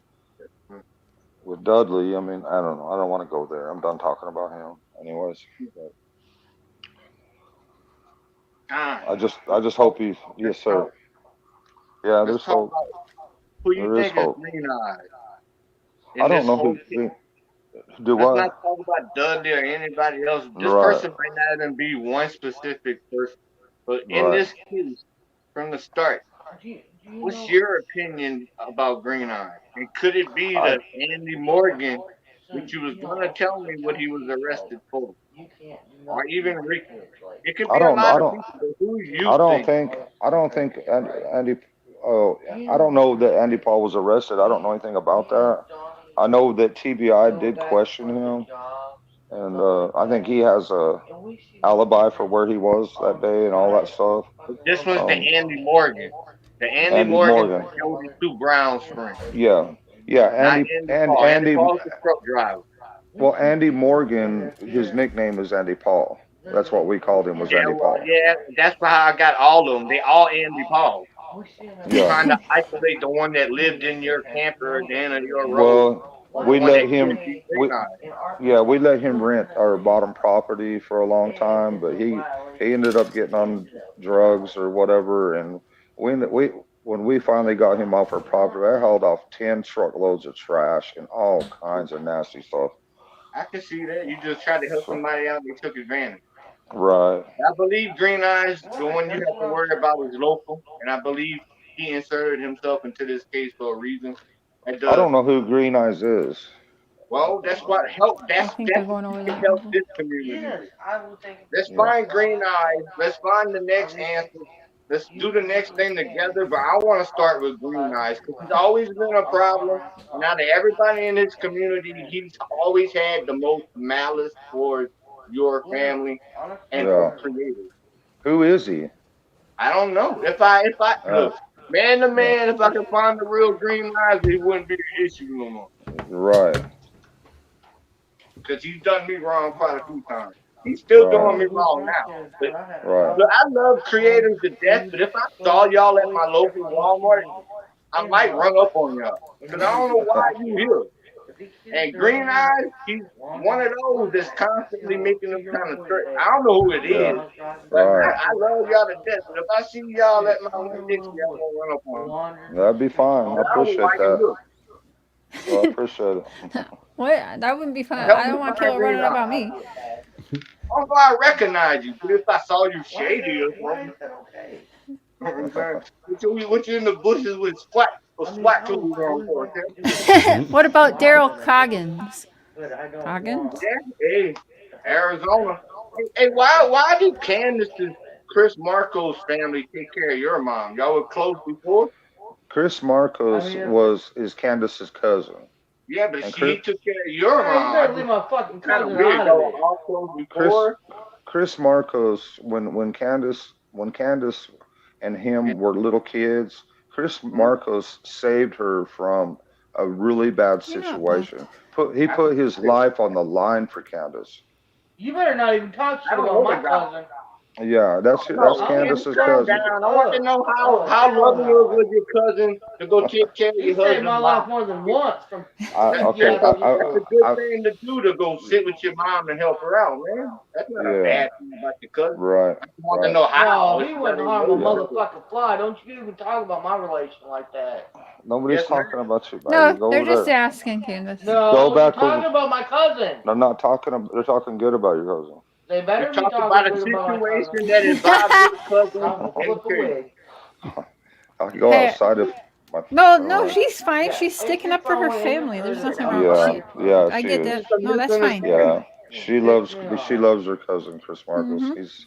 with Dudley, I mean, I don't know. I don't want to go there. I'm done talking about him, anyways. But I just hope he, yes, sir. Yeah, Let's there's talk hope. about who you There is think is hope. green eyes I in don't this know whole who do Let's what. not talk about Dudley or anybody else. This Right, person might not even be one specific person. But in right. this case, from the start, what's your opinion about Green Eye? And could it be I the Andy Morgan, which you was gonna tell me what he was arrested for, or even Ricky? It could I be a don't lot I of don't people. But who you I don't think? think Andy. Oh, I don't know that Andy Paul was arrested. I don't know anything about that. I know that TBI did question him, and I think he has a alibi for where he was that day and all that stuff. But this was the Um, Andy Morgan. The Andy Andy Morgan Morgan. that killed his two brown friends. Yeah, Yeah, Not Andy Andy and Paul. Andy Andy. Paul's the truck driver. Well, Andy Morgan, his nickname is Andy Paul. That's what we called him, was Yeah, Andy well, Paul. yeah, that's how I got all of them. They all Andy Paul. Yeah. Trying to isolate the one that lived in your camper at the end of your road, Well, or the we one let that him. killed you. We, yeah, we let him rent our bottom property for a long time, but he ended up getting on drugs or whatever, and when we finally got him off our property, I hauled off 10 truckloads of trash and all kinds of nasty stuff. I can see that. You just tried to help So, somebody out, they took advantage. right. I believe Green Eyes, the one you have to worry about is local, and I believe he inserted himself into this case for a reason. That I does don't know who Green Eyes is. well. That's what help. I That's think they're going who over can that. help Also. this community. Let's Yeah. find Green Eyes. Let's find the next answer. Let's do the next thing together. But I want to start with Green Eyes because he's always been a problem. And out of everybody in this community, he's always had the most malice towards your family and us Yeah. creators. Who is he? I don't know. If I Uh, look, man to yeah. man, if I could find the real Green Eyes, it wouldn't be an issue no more. Right. Because he's done me wrong quite a few times. He's still doing me Right. wrong now. But Right. look, I love creators to death, but if I saw y'all at my local Walmart, I might run up on y'all. Because I don't know why you here. And Green Eyes, he's one of those that's constantly making them kind of trick. I don't know who it is, but Right. I love y'all to death. But if I see y'all at my Winn Dixie, I'm going to run up on them. That'd be fine. I But I don't know appreciate why that. you Well, I appreciate it. What? That wouldn't be fun. here. Help I me don't want find people Green running up Eyes. on me. I don't know I recognize you, but if I saw you shady or something, you know what I'm saying? What you in the bushes with SWAT tools on for, okay? What about Daryl Coggins? Coggins? Yeah, hey, Arizona. Hey, why did Candace's Chris Marco's family take care of your mom? Y'all were close before? Chris Marcos is Candace's cousin, Yeah, but and he took care of your mom. I just kind of weird. Y'all were all close before. Chris Marcos, when Candace and him were little kids, Chris Marcos saved her from a really bad You're not situation. He put his life on the line for Candace. You better not even talk I shit don't about know my the guy. cousin. Yeah, that's No, Candace, Candace's calm cousin. down. I want to know how loving it was with your cousin to go take care of He your saved husband's my mom. life more than once. From Okay, That's a good I, thing to do to go sit with your mom and help her out, man. That's not a yeah, bad thing about your cousin. right, I just want to right. know how. no, he If wouldn't you harm a know that. motherfucking fly. Don't you even talk about my relation like that. Nobody's Yes, ma'am. talking about you, baby. No, Go they're over just there. asking, Candace. No, Go you're back talking over. about my cousin. They're not talking. They're talking good about your cousin. They We better be talked talking about a good about my situation cousin. that involved your cousin I'm gonna and flip a Kate. wig. I can go Hey, outside if my. no, Never no, mind. she's fine. Yeah, She's sticking up for her family. There's nothing wrong with Yeah, she. yeah, I she get is. that. It's a No, that's fine. Yeah, misunderstanding. she loves her cousin Chris Marcos. Mm-hmm. He's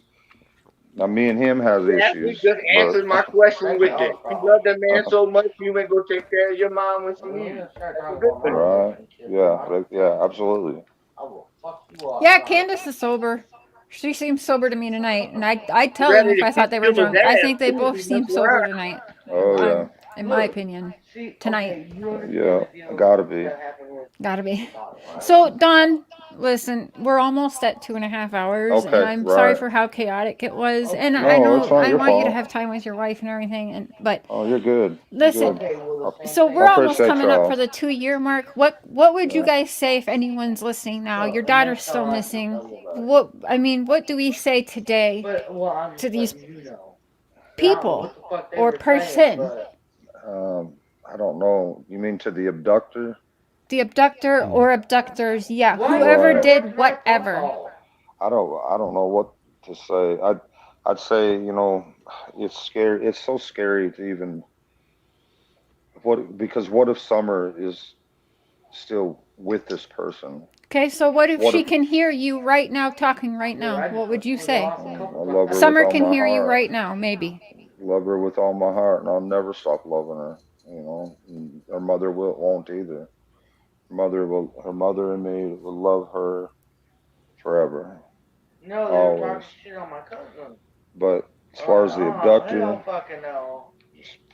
now me and him has You actually issues, just but answered my question with that. You love that man so much, you may go take care of your mom when she needs you. That's a good thing. right, yeah, absolutely. Yeah, Candace is sober. She seems sober to me tonight, and I'd tell them Ready if to I thought kick they were Jim's drunk. I ass think they too if both he seem messes sober around. tonight. Oh yeah, In my opinion, tonight. yeah, gotta be. Gotta be. So, Don, listen, we're almost at 2.5 hours, and Okay, I'm sorry right. for how chaotic it was. And I No, it's know not I your want you to fault. have time with your wife and everything, but Oh, you're good. You're listen. good. So I we're almost appreciate coming up y'all. for the 2-year mark. What would you Yeah. guys say if anyone's listening now? Your daughter's still missing. What do we say today to these people or person? I don't know. You mean to the abductor? The abductor or abductors, yeah, Why whoever Right. did whatever. I don't know what to say. I'd say, it's scary. It's so scary to even because what if Summer is still with this person? Okay, so what if What she if can hear you right now talking right now? What would you say? I love her Summer with all can my hear you heart. right now, maybe. Love her with all my heart, and I'll never stop loving her. And her mother won't either. Her mother and me will love her forever, No, they were talking always. shit on my cousin. But as far as the I abductor, don't fucking know.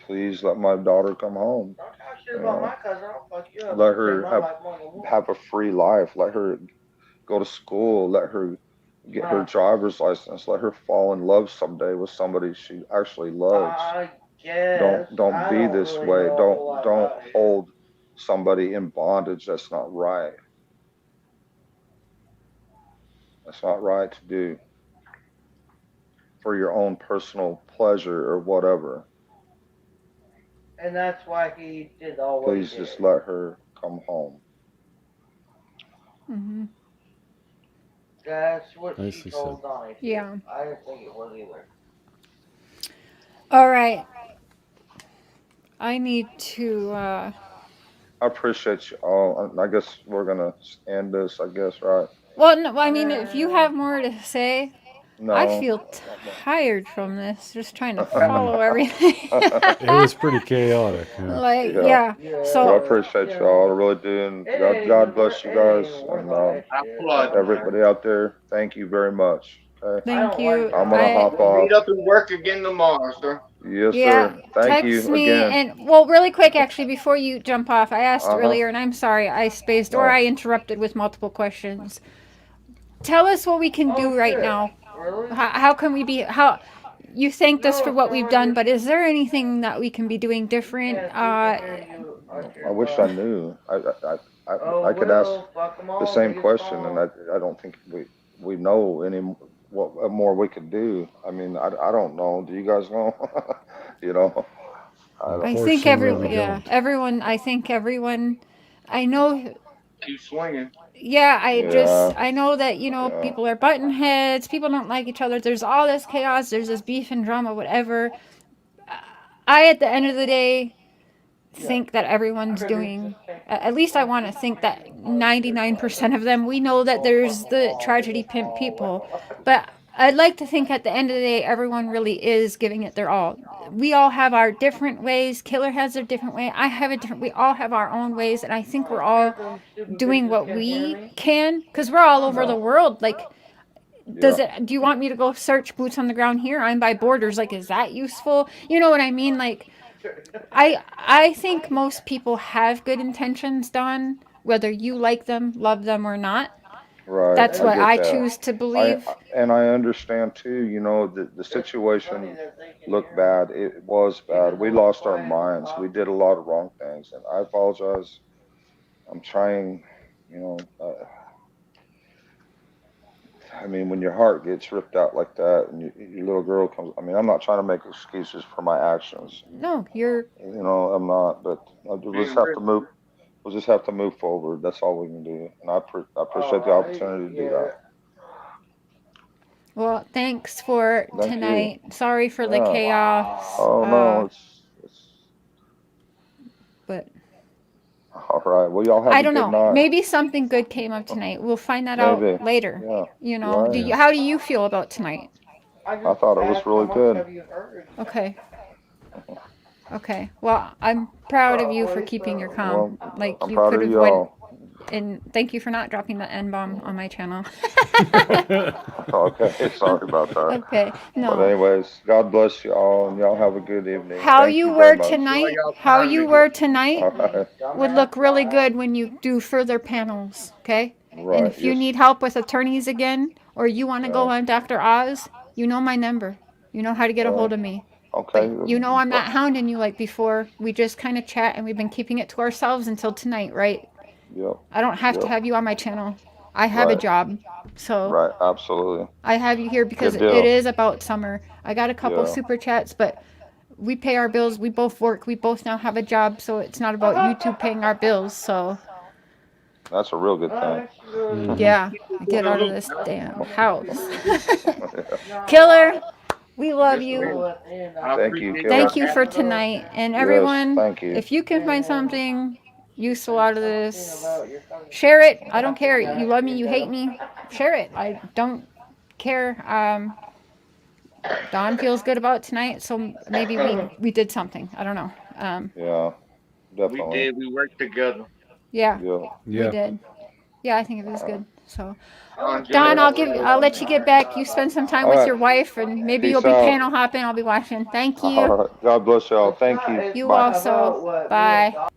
please let my daughter come home. Don't talk shit about my cousin. I'll fuck you up. Let her Save my have life more than yours. have a free life. Let her go to school. Let her get her Right. driver's license. Let her fall in love someday with somebody she actually loves. I guess. Don't I be don't this really way. know a whole lot Don't about it. hold somebody in bondage. That's not right. That's not right to do for your own personal pleasure or whatever. And that's why he did all what he Please did. just let her come home. Mm-hmm. That's what Nicely she said. told Donnie. too. Yeah. I didn't think it was either. All right. I need to. I appreciate you all. I guess we're gonna end this. I guess, right? Well, no, I mean, if you have more to say, No. I feel tired from this. Just trying to follow everything. It was pretty chaotic. Yeah. Like, Yeah. yeah. Well, I So, appreciate you all. I really do. And God bless you guys. And I applaud you. everybody out there, thank you very much. Okay. thank you. I'm gonna hop We'll off. meet up and work again tomorrow, sir. Yes, Yeah, sir. Thank text you me again. and well, really quick, actually, before you jump off, I asked Uh-huh. earlier, and I'm sorry I spaced or No. I interrupted with multiple questions. Tell us what we can do right now. Really? How can we be? How you thanked us for what we've done, but is there anything that we can be doing different? I wish I knew. I could ask the same question, and I don't think we know any what more we could do. I mean, I don't know. Do you guys know? You know. I think Unfortunately, we everyone. don't. I think everyone. I know. You swinging. Yeah, Yeah. I know that, Yeah. people are button heads, people don't like each other, there's all this chaos, there's this beef and drama, whatever. I, at the end of the day, think that everyone's doing, at least I want to think that 99% of them, we know that there's the tragedy pimp people, but I'd like to think at the end of the day, everyone really is giving it their all. We all have our different ways. Killer has a different way. I have a different. We all have our own ways, and I think we're all doing what we can, because we're all over the world. Like, do you want me to go search boots on the ground here? I'm by borders. Like, is that useful? You know what I mean? Like, I think most people have good intentions, Don, whether you like them, love them, or not. Right. That's what get I that. choose to believe. And I understand too. You know, the situation looked bad. It was bad. We lost our minds. We did a lot of wrong things, and I apologize. I'm trying. You know. I mean, when your heart gets ripped out like that, and your little girl comes. I mean, I'm not trying to make excuses for my actions. No, you're. You know, I'm not. But we'll just have to move. We'll just have to move forward. That's all we can do. And I appreciate the opportunity to do that. Well, thanks for Thank tonight. you. Sorry for the Yeah. chaos. Oh no, it's But all right. Well, y'all have I a don't good know. night. Maybe something good came up tonight. We'll find that Maybe. out later. Yeah. You know, Right. how do you feel about tonight? I thought it was really good. Okay. Okay. Well, I'm proud of you for keeping your calm. Well, Like, I'm you proud could of have went. y'all. And thank you for not dropping the N-bomb on my channel. Okay, sorry about that. Okay. No. But anyways, God bless you all, and y'all have a good evening. How Thank you very were much. tonight, how you were tonight All right. would look really good when you do further panels, okay? Right. And if you yes. need help with attorneys again, or you want to go Yeah. on Dr. Oz, you know my number. You know how to get a hold of me. Okay. But you know I'm not hounding you like before. We just kind of chat, and we've been keeping it to ourselves until tonight, right? Yep. I don't have to Yep. have you on my channel. I have a Right. job. So Right. Absolutely. I have you here because Good deal. it is about summer. I got a couple Yeah. super chats, but we pay our bills. We both work. We both now have a job, so it's not about YouTube paying our bills. So That's a real good thing. yeah, get out of this damn house. Killer, we love you. Thank you, Killer. Thank you for tonight. And Yes, everyone, thank you. if you can find something useful out of this, share it. I don't care. You love me, you hate me. Share it. I don't care. Don feels good about tonight, so maybe we did something. I don't know. Yeah. We Definitely. did. We worked together. Yeah, Yeah. we did. Yeah, I think it was good. So, Don, I'll let you get back. You spend some time with your wife, and maybe you'll be panel hopping. I'll be watching. Thank you. All right. God bless y'all. Thank you. You Bye. also. Bye.